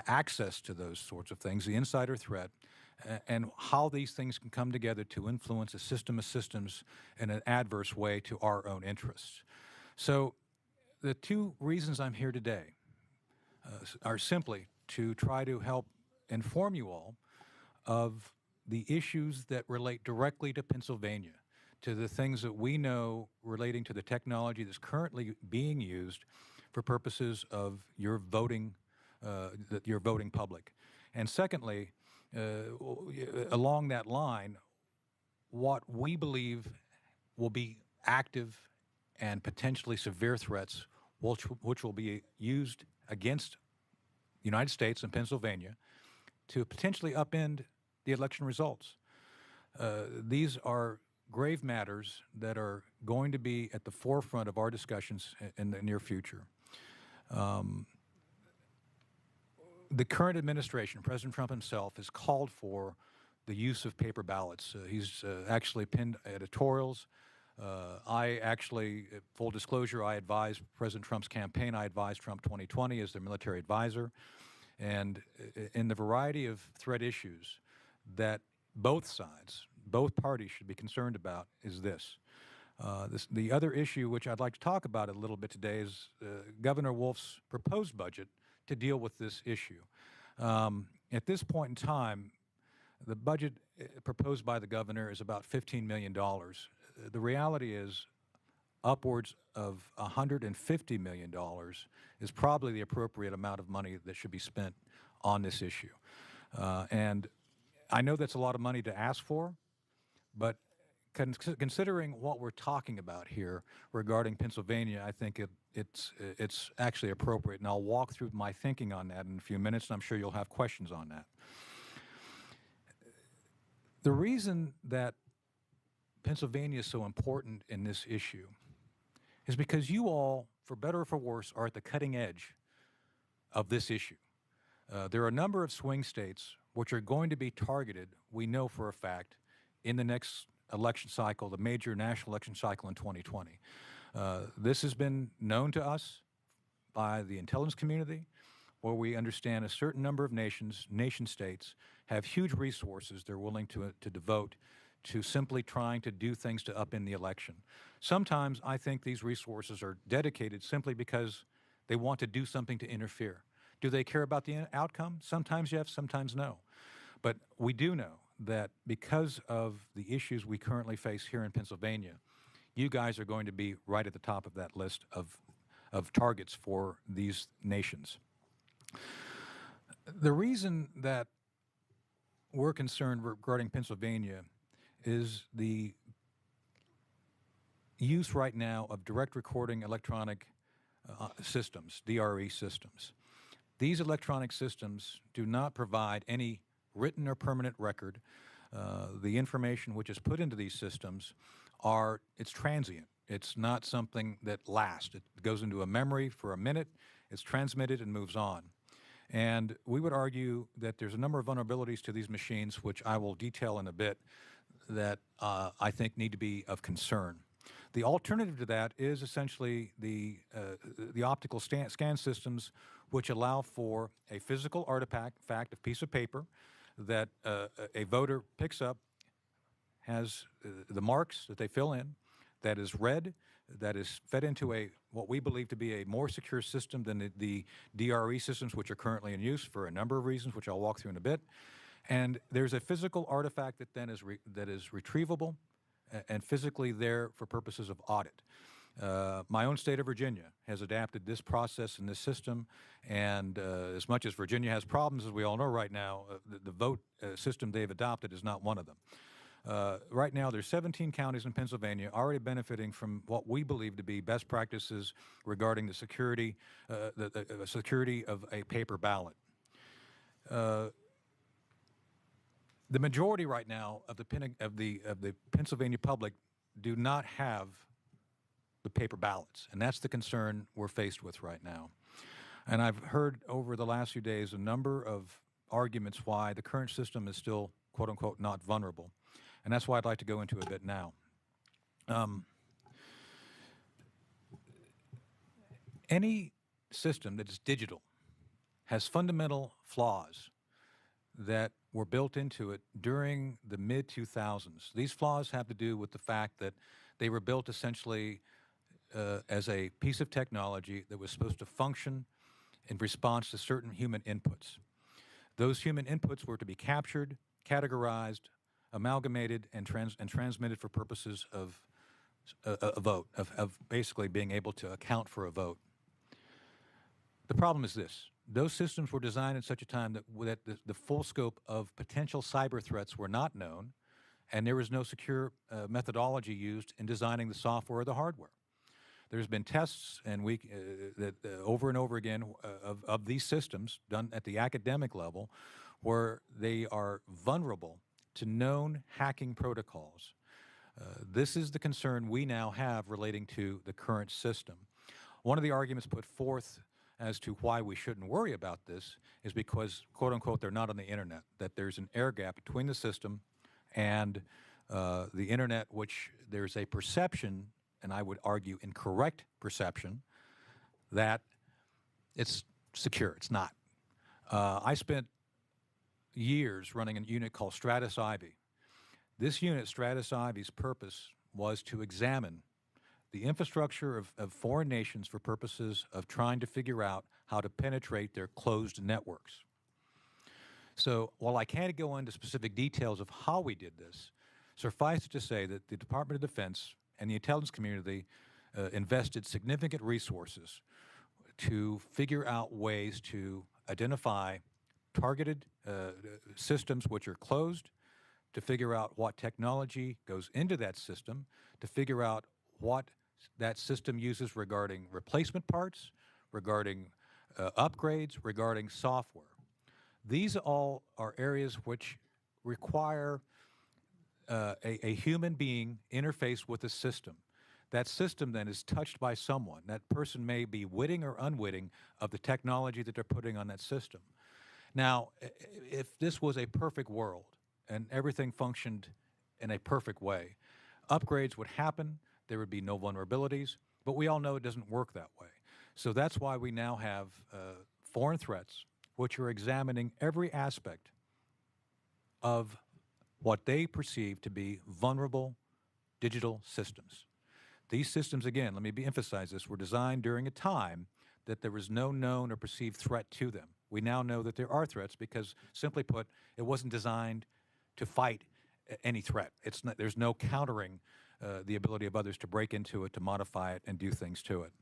access to those sorts of things, the insider threat, and how these things can come together to influence a system of systems in an adverse way to our own interests. So the two reasons I'm here today are simply to try to help inform you all of the issues that relate directly to Pennsylvania, to the things that we know relating to the technology that's currently being used for purposes of your voting public. And secondly, along that line, what we believe will be active and potentially severe threats which will be used against the United States and Pennsylvania to potentially upend the election results. These are grave matters that are going to be at the forefront of our discussions in the near future. The current administration, President Trump himself, has called for the use of paper ballots. He's actually penned editorials. I actually, full disclosure, I advised President Trump's campaign. I advised Trump 2020 as their military advisor. And in the variety of threat issues that both sides, both parties should be concerned about is this. The other issue which I'd like to talk about a little bit today is Governor Wolf's proposed budget to deal with this issue. At this point in time, the budget proposed by the governor is about $15 million. The reality is upwards of $150 million is probably the appropriate amount of money that should be spent on this issue. And I know that's a lot of money to ask for, but considering what we're talking about here regarding Pennsylvania, I think it's actually appropriate. And I'll walk through my thinking on that in a few minutes, and I'm sure you'll have questions on that. The reason that Pennsylvania is so important in this issue is because you all, for better or for worse, are at the cutting edge of this issue. There are a number of swing states which are going to be targeted, we know for a fact, in the next election cycle, the major national election cycle in 2020. This has been known to us by the intelligence community, where we understand a certain number of nation states have huge resources they're willing to devote to simply trying to do things to upend the election. Sometimes I think these resources are dedicated simply because they want to do something to interfere. Do they care about the outcome? Sometimes yes, sometimes no. But we do know that because of the issues we currently face here in Pennsylvania, you guys are going to be right at the top of that list of targets for these nations. The reason that we're concerned regarding Pennsylvania is the use right now of direct recording electronic systems, DRE systems. These electronic systems do not provide any written or permanent record. The information which is put into these systems it's transient. It's not something that lasts. It goes into a memory for a minute, it's transmitted and moves on. And we would argue that there's a number of vulnerabilities to these machines, which I will detail in a bit, that I think need to be of concern. The alternative to that is essentially the optical scan systems, which allow for a physical artifact, a piece of paper that a voter picks up, has the marks that they fill in, that is read, that is fed into what we believe to be a more secure system than the DRE systems which are currently in use for a number of reasons, which I'll walk through in a bit. And there's a physical artifact that then is that is retrievable and physically there for purposes of audit. My own state of Virginia has adapted this process and this system, and as much as Virginia has problems, as we all know right now, the vote system they've adopted is not one of them. Right now, there's 17 counties in Pennsylvania already benefiting from what we believe to be best practices regarding the security, security of a paper ballot. The majority right now of the Pennsylvania public do not have the paper ballots, and that's the concern we're faced with right now. And I've heard over the last few days a number of arguments why the current system is still, quote unquote, not vulnerable, and that's why I'd like to go into a bit now. Any system that is digital has fundamental flaws that were built into it during the mid-2000s. These flaws have to do with the fact that they were built essentially as a piece of technology that was supposed to function in response to certain human inputs. Those human inputs were to be captured, categorized, amalgamated, and transmitted for purposes of a vote, of basically being able to account for a vote. The problem is this. Those systems were designed at such a time that the full scope of potential cyber threats were not known, and there was no secure methodology used in designing the software or the hardware. There's been tests and over and over again of these systems done at the academic level where they are vulnerable to known hacking protocols. This is the concern we now have relating to the current system. One of the arguments put forth as to why we shouldn't worry about this is because, quote unquote, they're not on the internet, that there's an air gap between the system and the internet, which there's a perception, and I would argue incorrect perception, that it's secure. It's not. I spent years running a unit called Stratus Ivy. This unit, Stratus Ivy's purpose was to examine the infrastructure of foreign nations for purposes of trying to figure out how to penetrate their closed networks. So while I can't go into specific details of how we did this, suffice it to say that the Department of Defense and the intelligence community invested significant resources to figure out ways to identify targeted systems which are closed, to figure out what technology goes into that system, to figure out what that system uses regarding replacement parts, regarding upgrades, regarding software. These all are areas which require a human being interface with a system. That system then is touched by someone. That person may be witting or unwitting of the technology that they're putting on that system. Now, if this was a perfect world and everything functioned in a perfect way, upgrades would happen, there would be no vulnerabilities, but we all know it doesn't work that way. So that's why we now have foreign threats which are examining every aspect of what they perceive to be vulnerable digital systems. These systems, again, let me emphasize this, were designed during a time that there was no known or perceived threat to them. We now know that there are threats because, simply put, it wasn't designed to fight any threat. There's no countering the ability of others to break into it, to modify it, and do things to it.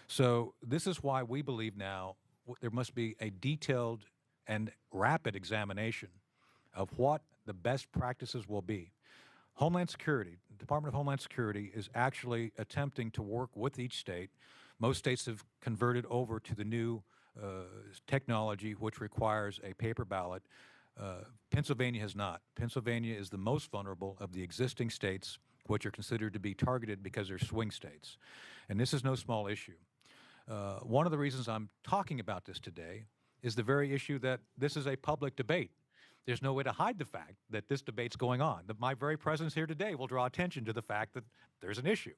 So this is why we believe now there must be a detailed and rapid examination of what the best practices will be. Homeland Security, the Department of Homeland Security is actually attempting to work with each state. Most states have converted over to the new technology, which requires a paper ballot. Pennsylvania has not. Pennsylvania is the most vulnerable of the existing states, which are considered to be targeted because they're swing states. And this is no small issue. One of the reasons I'm talking about this today is the very issue that this is a public debate. There's no way to hide the fact that this debate's going on. That my very presence here today will draw attention to the fact that there's an issue.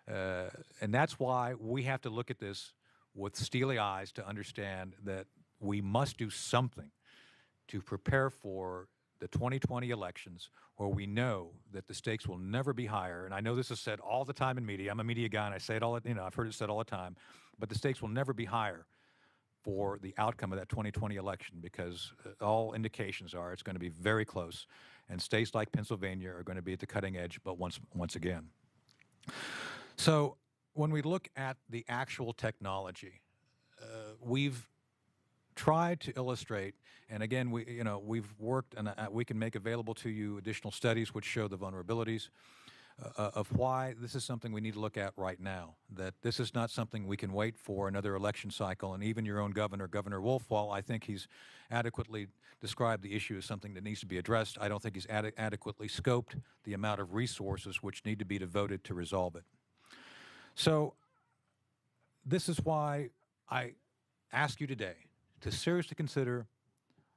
And that's why we have to look at this with steely eyes to understand that we must do something to prepare for the 2020 elections, where we know that the stakes will never be higher. And I know this is said all the time in media. I'm a media guy, and I say it all, I've heard it said all the time. But the stakes will never be higher for the outcome of that 2020 election, because all indications are it's going to be very close, and states like Pennsylvania are going to be at the cutting edge, but once again. So when we look at the actual technology, we've tried to illustrate, and again, we've worked, and we can make available to you additional studies which show the vulnerabilities of why this is something we need to look at right now, that this is not something we can wait for another election cycle. And even your own governor, Governor Wolf, while I think he's adequately described the issue as something that needs to be addressed, I don't think he's adequately scoped the amount of resources which need to be devoted to resolve it. So this is why I ask you today to seriously consider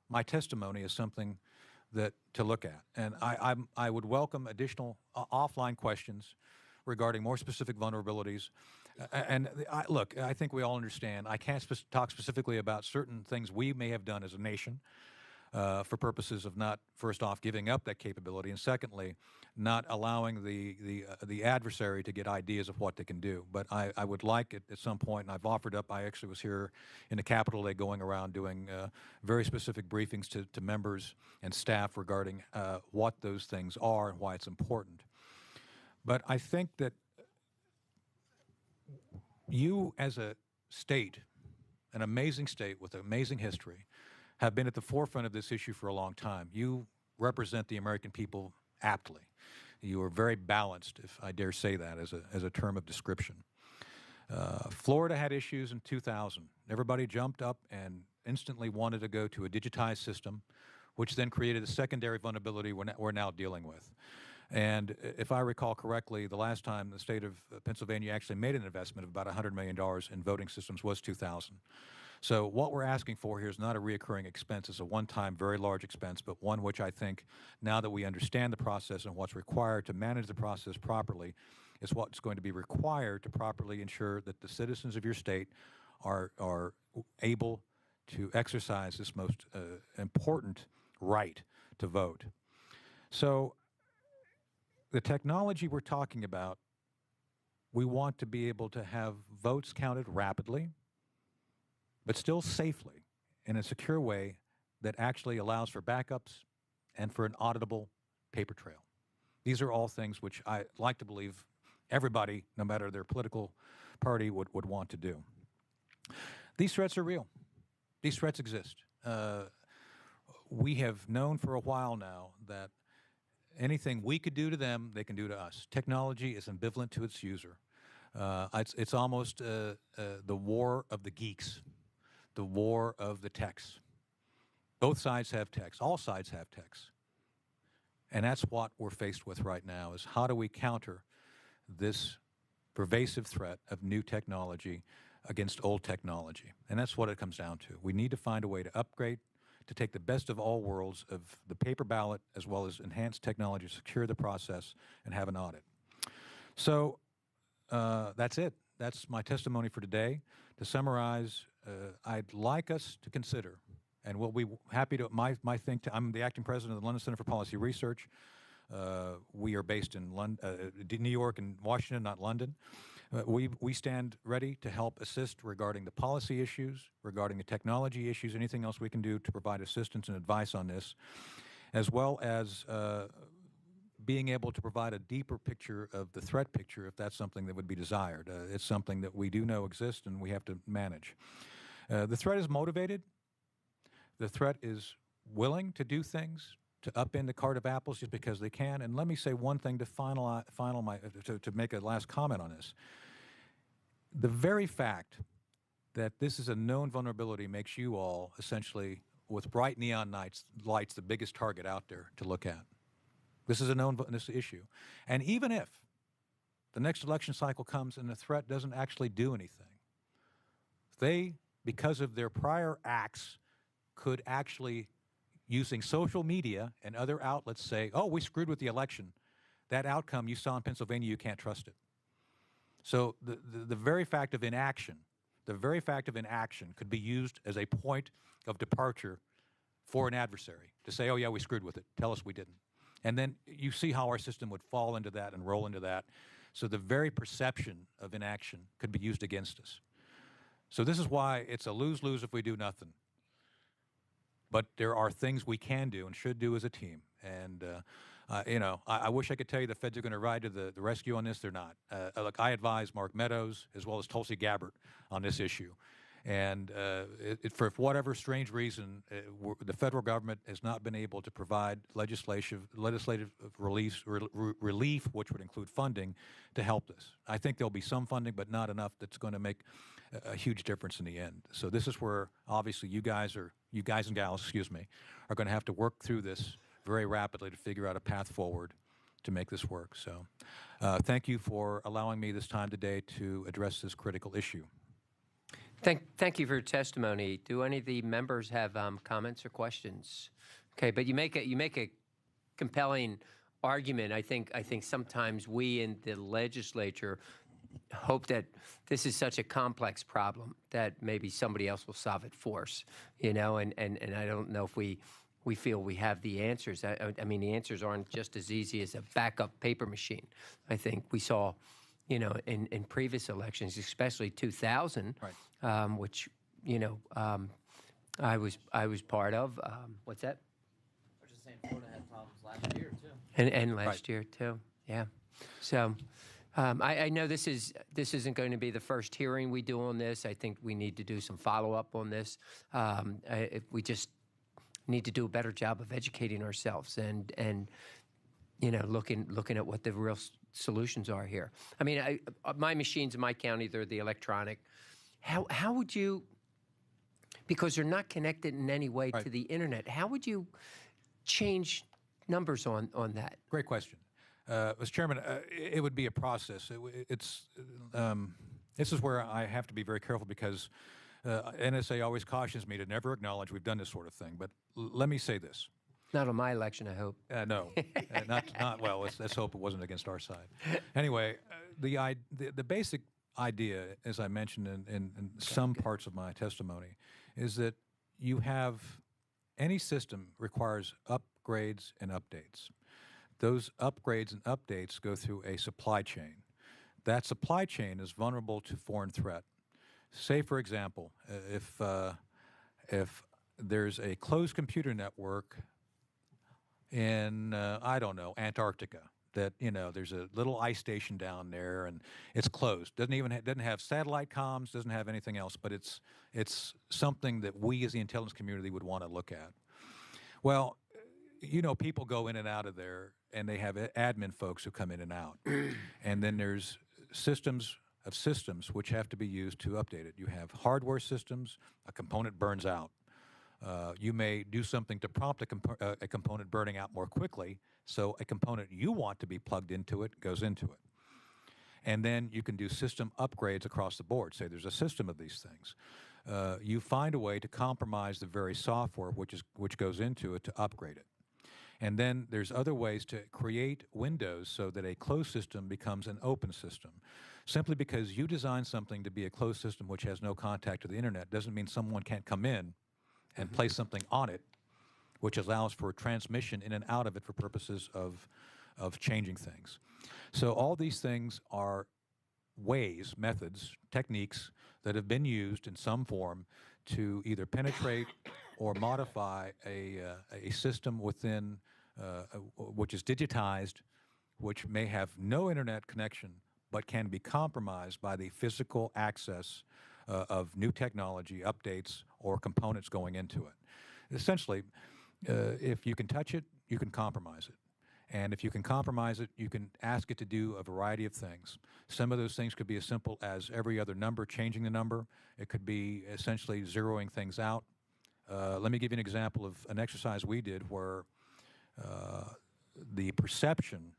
my testimony as something that to look at. And I would welcome additional offline questions regarding more specific vulnerabilities. Look, I think we all understand. I can't talk specifically about certain things we may have done as a nation for purposes of not, first off, giving up that capability, and secondly, not allowing the adversary to get ideas of what they can do. But I would like it at some point, and I've offered up, I actually was here in the Capitol today going around doing very specific briefings to members and staff regarding what those things are and why it's important. But I think that you as a state, an amazing state with an amazing history, have been at the forefront of this issue for a long time. You represent the American people aptly. You are very balanced, if I dare say that as a term of description. Florida had issues in 2000. Everybody jumped up and instantly wanted to go to a digitized system, which then created a secondary vulnerability we're now dealing with. And if I recall correctly, the last time the state of Pennsylvania actually made an investment of about $100 million in voting systems was 2000. So what we're asking for here is not a reoccurring expense. It's a one-time, very large expense, but one which I think, now that we understand the process and what's required to manage the process properly, is what's going to be required to properly ensure that the citizens of your state are able to exercise this most important right to vote. So the technology we're talking about, we want to be able to have votes counted rapidly, but still safely in a secure way that actually allows for backups and for an auditable paper trail. These are all things which I like to believe everybody, no matter their political party, would want to do. These threats are real. These threats exist. We have known for a while now that anything we could do to them, they can do to us. Technology is ambivalent to its user. It's almost the war of the geeks, the war of the techs. Both sides have techs. All sides have techs. And that's what we're faced with right now, is how do we counter this pervasive threat of new technology against old technology? And that's what it comes down to. We need to find a way to upgrade, to take the best of all worlds of the paper ballot as well as enhanced technology to secure the process and have an audit. So that's it. That's my testimony for today. To summarize, I'd like us to consider, and we'll be happy to, I'm the acting president of the London Center for Policy Research. We are based in New York and Washington, not London. We stand ready to help assist regarding the policy issues, regarding the technology issues, anything else we can do to provide assistance and advice on this, as well as being able to provide a deeper picture of the threat picture if that's something that would be desired. It's something that we do know exists and we have to manage. The threat is motivated. The threat is willing to do things, to upend the cart of apples just because they can. And let me say one thing to make a last comment on this. The very fact that this is a known vulnerability makes you all essentially, with bright neon lights, the biggest target out there to look at. This is a known issue. And even if the next election cycle comes and the threat doesn't actually do anything, they, because of their prior acts, could actually, using social media and other outlets, say, oh, we screwed with the election. That outcome you saw in Pennsylvania, you can't trust it. So the very fact of inaction, could be used as a point of departure for an adversary to say, oh, yeah, we screwed with it. Tell us we didn't. And then you see how our system would fall into that and roll into that. So the very perception of inaction could be used against us. So this is why it's a lose-lose if we do nothing. But there are things we can do and should do as a team. And, I wish I could tell you the feds are going to ride to the rescue on this. They're not. Look, I advise Mark Meadows as well as Tulsi Gabbard on this issue. And for whatever strange reason, the federal government has not been able to provide legislative relief, which would include funding, to help this. I think there'll be some funding, but not enough that's going to make a huge difference in the end. So this is where obviously you guys and gals, excuse me, are going to have to work through this very rapidly to figure out a path forward to make this work. So thank you for allowing me this time today to address this critical issue. Thank you for your testimony. Do any of the members have comments or questions? Okay, but you make a compelling argument. I think sometimes we in the legislature hope that this is such a complex problem that maybe somebody else will solve it for us, and I don't know if we feel we have the answers. I mean, the answers aren't just as easy as a backup paper machine. I think we saw, in previous elections, especially 2000, right. Which, I was part of. What's that? I was just saying Florida had problems last year, too. And last year, too, yeah. So I know this isn't going to be the first hearing we do on this. I think we need to do some follow-up on this. We just need to do a better job of educating ourselves and looking at what the real solutions are here. I mean, my machines in my county, they're the electronic. How would you, because they're not connected in any way to the internet, how would you change numbers on that? Great question. Mr. Chairman, it would be a process. This is where I have to be very careful because NSA always cautions me to never acknowledge we've done this sort of thing. But let me say this. Not on my election, I hope. No, not well. Let's hope it wasn't against our side. Anyway, the basic idea, as I mentioned in some parts of my testimony, is that you have any system requires upgrades and updates. Those upgrades and updates go through a supply chain. That supply chain is vulnerable to foreign threat. Say, for example, if there's a closed computer network in, I don't know, Antarctica, that, there's a little ice station down there and it's closed. Doesn't have satellite comms, doesn't have anything else, but it's something that we as the intelligence community would want to look at. Well, people go in and out of there and they have admin folks who come in and out. And then there's systems of systems which have to be used to update it. You have hardware systems, a component burns out. You may do something to prompt a component burning out more quickly, so a component you want to be plugged into it goes into it. And then you can do system upgrades across the board. Say there's a system of these things. You find a way to compromise the very software which goes into it to upgrade it. And then there's other ways to create windows so that a closed system becomes an open system. Simply because you design something to be a closed system which has no contact to the internet doesn't mean someone can't come in and place something on it which allows for transmission in and out of it for purposes of changing things. So all these things are ways, methods, techniques that have been used in some form to either penetrate or modify a system within which is digitized, which may have no internet connection, but can be compromised by the physical access of new technology, updates, or components going into it. Essentially, if you can touch it, you can compromise it. And if you can compromise it, you can ask it to do a variety of things. Some of those things could be as simple as every other number, changing the number. It could be essentially zeroing things out. Let me give you an example of an exercise we did where the perception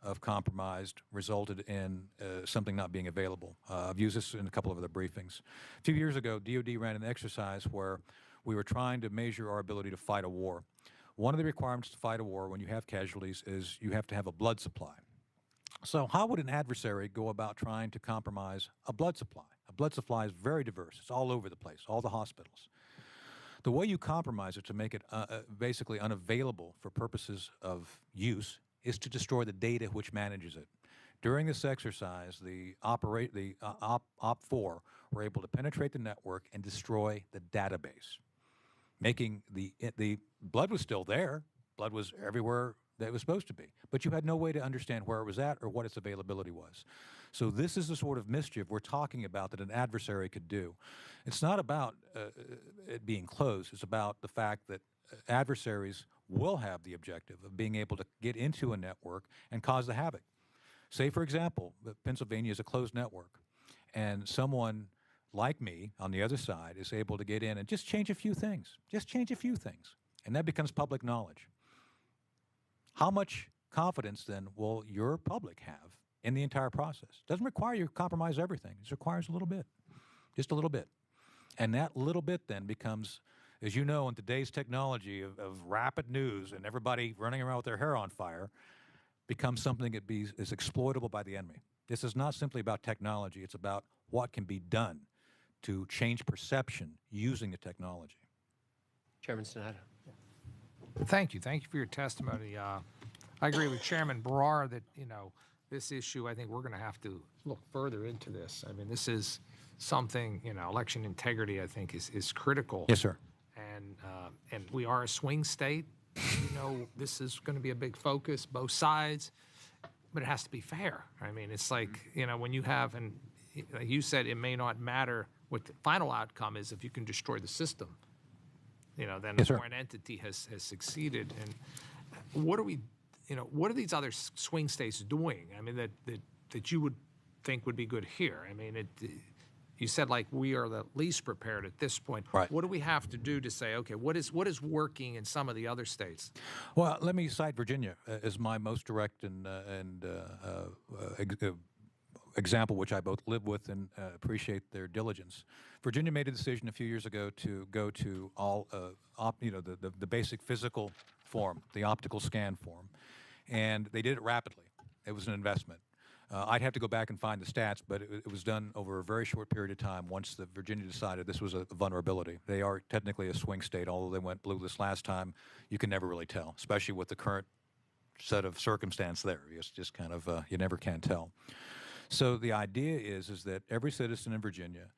of compromised resulted in something not being available. I've used this in a couple of other briefings. A few years ago, DoD ran an exercise where we were trying to measure our ability to fight a war. One of the requirements to fight a war when you have casualties is you have to have a blood supply. So how would an adversary go about trying to compromise a blood supply? A blood supply is very diverse. It's all over the place, all the hospitals. The way you compromise it to make it basically unavailable for purposes of use is to destroy the data which manages it. During this exercise, the Op 4 were able to penetrate the network and destroy the database, making the blood was still there. Blood was everywhere that it was supposed to be, but you had no way to understand where it was at or what its availability was. So this is the sort of mischief we're talking about that an adversary could do. It's not about it being closed. It's about the fact that adversaries will have the objective of being able to get into a network and cause the havoc. Say, for example, that Pennsylvania is a closed network, and someone like me on the other side is able to get in and just change a few things. Just change a few things. And that becomes public knowledge. How much confidence, then, will your public have in the entire process? Doesn't require you to compromise everything. It requires a little bit, just a little bit. And that little bit then becomes, as you know, in today's technology of rapid news and everybody running around with their hair on fire, becomes something that is exploitable by the enemy. This is not simply about technology. It's about what can be done to change perception using the technology. Chairman Sinato. Thank you. Thank you for your testimony. I agree with Chairman Barrar that, this issue, I think we're going to have to look further into this. I mean, this is something, election integrity, I think, is critical. Yes, sir. And we are a swing state. This is going to be a big focus, both sides, but it has to be fair. I mean, it's like, when you have, and like you said, it may not matter what the final outcome is if you can destroy the system. Then yes, a foreign entity has succeeded. And what are these other swing states doing? I mean, that you would think would be good here. I mean, you said like we are the least prepared at this point. Right. What do we have to do to say, okay, what is working in some of the other states? Well, let me cite Virginia as my most direct example, which I both live with and appreciate their diligence. Virginia made a decision a few years ago to go to all, the basic physical form, the optical scan form, and they did it rapidly. It was an investment. I'd have to go back and find the stats, but it was done over a very short period of time once the Virginia decided this was a vulnerability. They are technically a swing state, although they went blue this last time. You can never really tell, especially with the current set of circumstance there. It's just kind of, you never can tell. So the idea is that every citizen in Virginia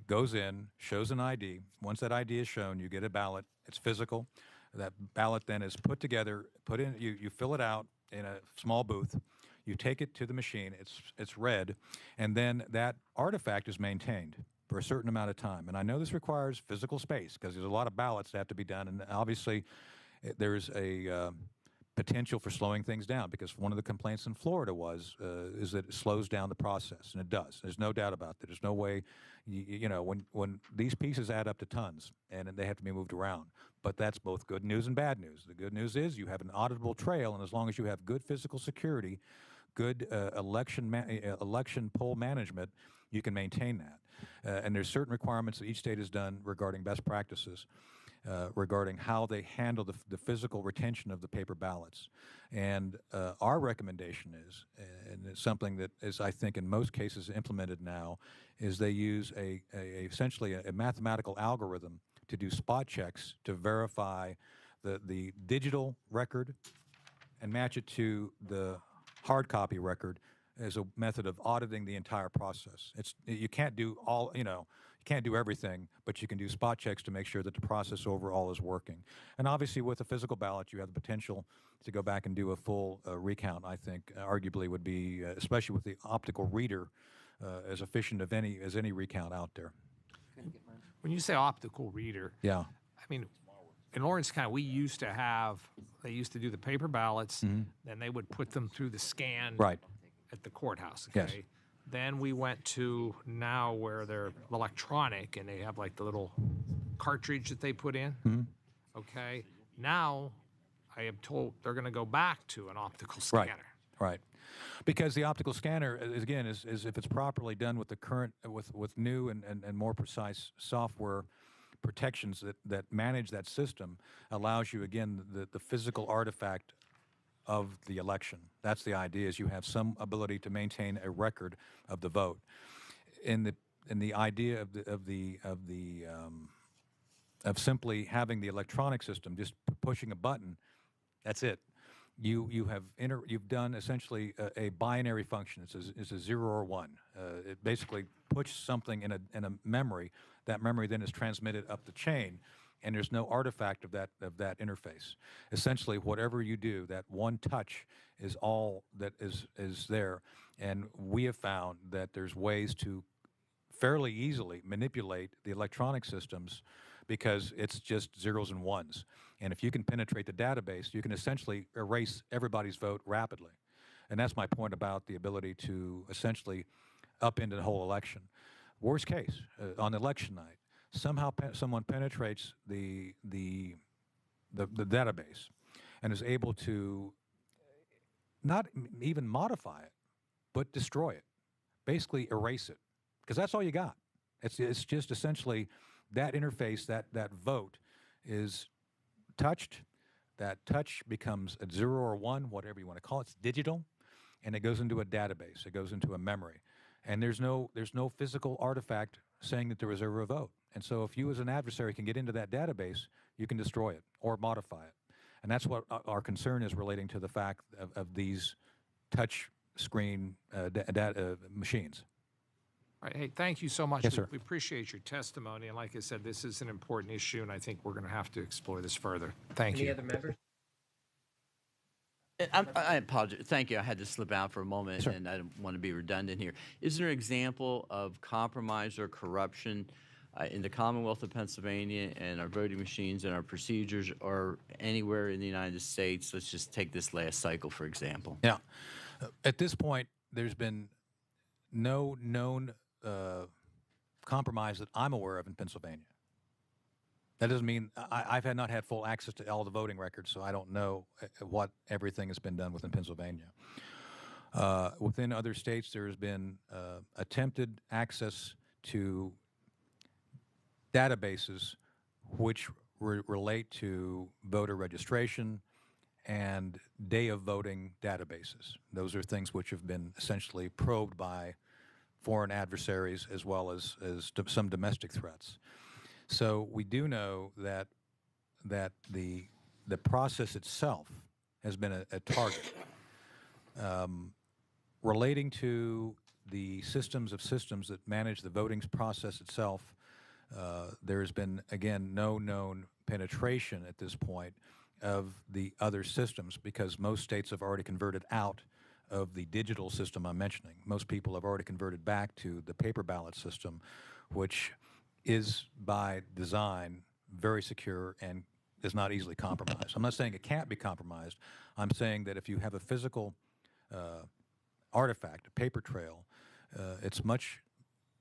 goes in, shows an ID. Once that ID is shown, you get a ballot. It's physical. That ballot then is put together, you fill it out in a small booth. You take it to the machine, it's read, and then that artifact is maintained for a certain amount of time. And I know this requires physical space because there's a lot of ballots that have to be done, and obviously there's a potential for slowing things down because one of the complaints in Florida is that it slows down the process, and it does. There's no doubt about that. There's no way, when these pieces add up to tons and they have to be moved around. But that's both good news and bad news. The good news is you have an auditable trail, and as long as you have good physical security, good election poll management, you can maintain that. And there's certain requirements that each state has done regarding best practices, regarding how they handle the physical retention of the paper ballots. And our recommendation is, and it's something that is, I think, in most cases implemented now, is they use essentially a mathematical algorithm to do spot checks to verify the digital record and match it to the hard copy record as a method of auditing the entire process. You can't do you can't do everything, but you can do spot checks to make sure that the process overall is working. And obviously with a physical ballot, you have the potential to go back and do a full recount, I think, arguably would be, especially with the optical reader, as efficient as any recount out there. When you say optical reader, yeah, I mean, in Lawrence County, they used to do the paper ballots, then they would put them through the scan right at the courthouse. Okay. Yes. Then we went to now where they're electronic and they have like the little cartridge that they put in. Okay. Now I am told they're going to go back to an optical scanner. Right. Because the optical scanner, again, is if it's properly done with the current, with new and more precise software protections that manage that system, allows you, again, the physical artifact of the election. That's the idea, is you have some ability to maintain a record of the vote. In the idea of simply having the electronic system, just pushing a button, that's it. you've done essentially a binary function. It's a 0 or 1. It basically puts something in a memory. That memory then is transmitted up the chain, and there's no artifact of that interface. Essentially, whatever you do, that one touch is all that is there. And we have found that there's ways to fairly easily manipulate the electronic systems because it's just zeros and ones. And if you can penetrate the database, you can essentially erase everybody's vote rapidly. And that's my point about the ability to essentially upend the whole election. Worst case, on election night, somehow someone penetrates the database and is able to not even modify it, but destroy it, basically erase it, because that's all you got. It's just essentially that interface, that vote is touched. That touch becomes a 0 or 1, whatever you want to call it. It's digital, and it goes into a database. It goes into a memory, and there's no physical artifact saying that there was ever a vote. And so, if you as an adversary can get into that database, you can destroy it or modify it. And that's what our concern is relating to the fact of these touch screen machines. All right. Hey, thank you so much. Yes, sir. We appreciate your testimony. And like I said, this is an important issue, and I think we're going to have to explore this further. Thank you. Any other members? I apologize. Thank you. I had to slip out for a moment, and I don't want to be redundant here. Is there an example of compromise or corruption in the Commonwealth of Pennsylvania and our voting machines and our procedures or anywhere in the United States? Let's just take this last cycle, for example. Yeah. At this point, there's been no known compromise that I'm aware of in Pennsylvania. That doesn't mean I've not had full access to all the voting records, so I don't know what everything has been done within Pennsylvania. Within other states, there has been attempted access to databases which relate to voter registration and day of voting databases. Those are things which have been essentially probed by foreign adversaries as well as some domestic threats. So we do know that the process itself has been a target. Relating to the systems that manage the voting process itself, there has been, again, no known penetration at this point of the other systems because most states have already converted out of the digital system I'm mentioning. Most people have already converted back to the paper ballot system, which is by design very secure and is not easily compromised. I'm not saying it can't be compromised. I'm saying that if you have a physical artifact, a paper trail, it's much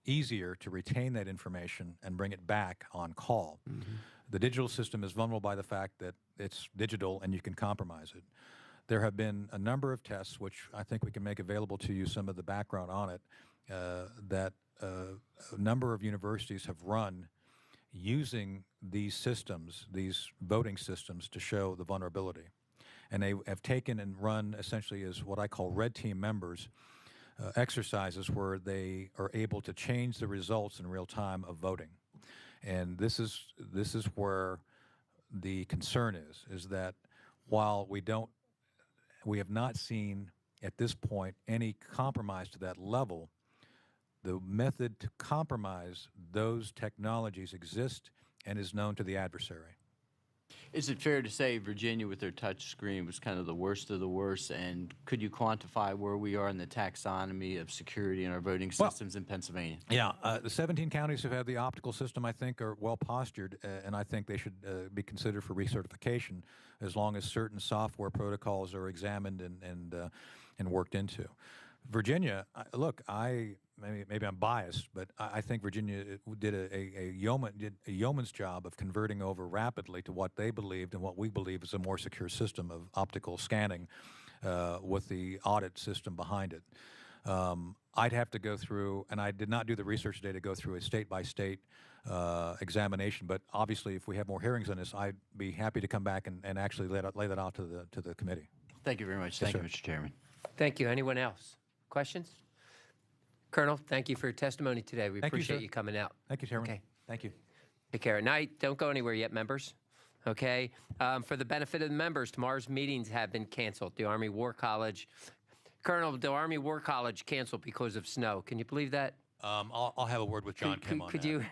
easier to retain that information and bring it back on call. Mm-hmm. The digital system is vulnerable by the fact that it's digital and you can compromise it. There have been a number of tests, which I think we can make available to you some of the background on it, that a number of universities have run using these systems, these voting systems, to show the vulnerability. And they have taken and run essentially as what I call red team members, exercises where they are able to change the results in real time of voting. And this is where the concern is that while we have not seen at this point any compromise to that level, the method to compromise those technologies exists and is known to the adversary. Is it fair to say Virginia with their touch screen was kind of the worst of the worst? And could you quantify where we are in the taxonomy of security in our voting systems in Pennsylvania? Yeah, the 17 counties have had the optical system, I think, are well postured, and I think they should be considered for recertification as long as certain software protocols are examined and worked into. Virginia, look, maybe I'm biased, but I think Virginia did a yeoman's job of converting over rapidly to what they believed and what we believe is a more secure system of optical scanning with the audit system behind it. I'd have to go through, and I did not do the research today to go through a state-by-state examination, but obviously if we have more hearings on this, I'd be happy to come back and actually lay that out to the committee. Thank you very much. Yes, Thank you, sir. Mr. Chairman. Thank you. Anyone else? Questions? Colonel, thank you for your testimony today. We Thank you, appreciate sir. you coming out. Thank you, Chairman. Okay. Thank you. Take care. Night. Don't go anywhere yet, members. Okay. For the benefit of the members, tomorrow's meetings have been canceled. The Army War College, Colonel, the Army War College canceled because of snow. Can you believe that? I'll have a word with John Kim on Could that. you?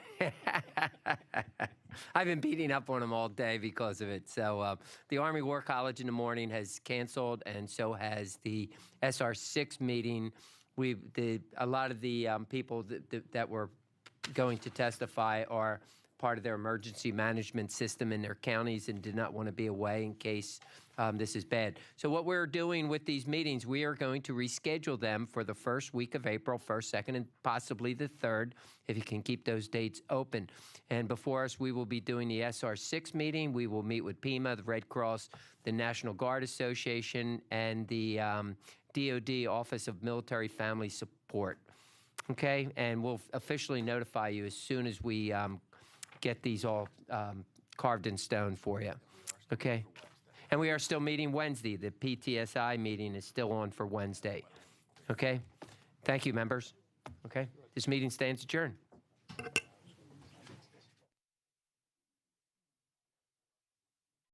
I've been beating up on him all day because of it. So the Army War College in the morning has canceled, and so has the SR6 meeting. A lot of the people that were going to testify are part of their emergency management system in their counties and did not want to be away in case this is bad. So what we're doing with these meetings, we are going to reschedule them for the first week of April, 1st, 2nd, and possibly the 3rd, if you can keep those dates open. And before us, we will be doing the SR6 meeting. We will meet with PEMA, the Red Cross, the National Guard Association, and the DOD Office of Military Family Support. Okay, and we'll officially notify you as soon as we get these all carved in stone for you. Okay, and we are still meeting Wednesday. The PTSI meeting is still on for Wednesday. Okay, thank you, members. Okay, this meeting stands adjourned.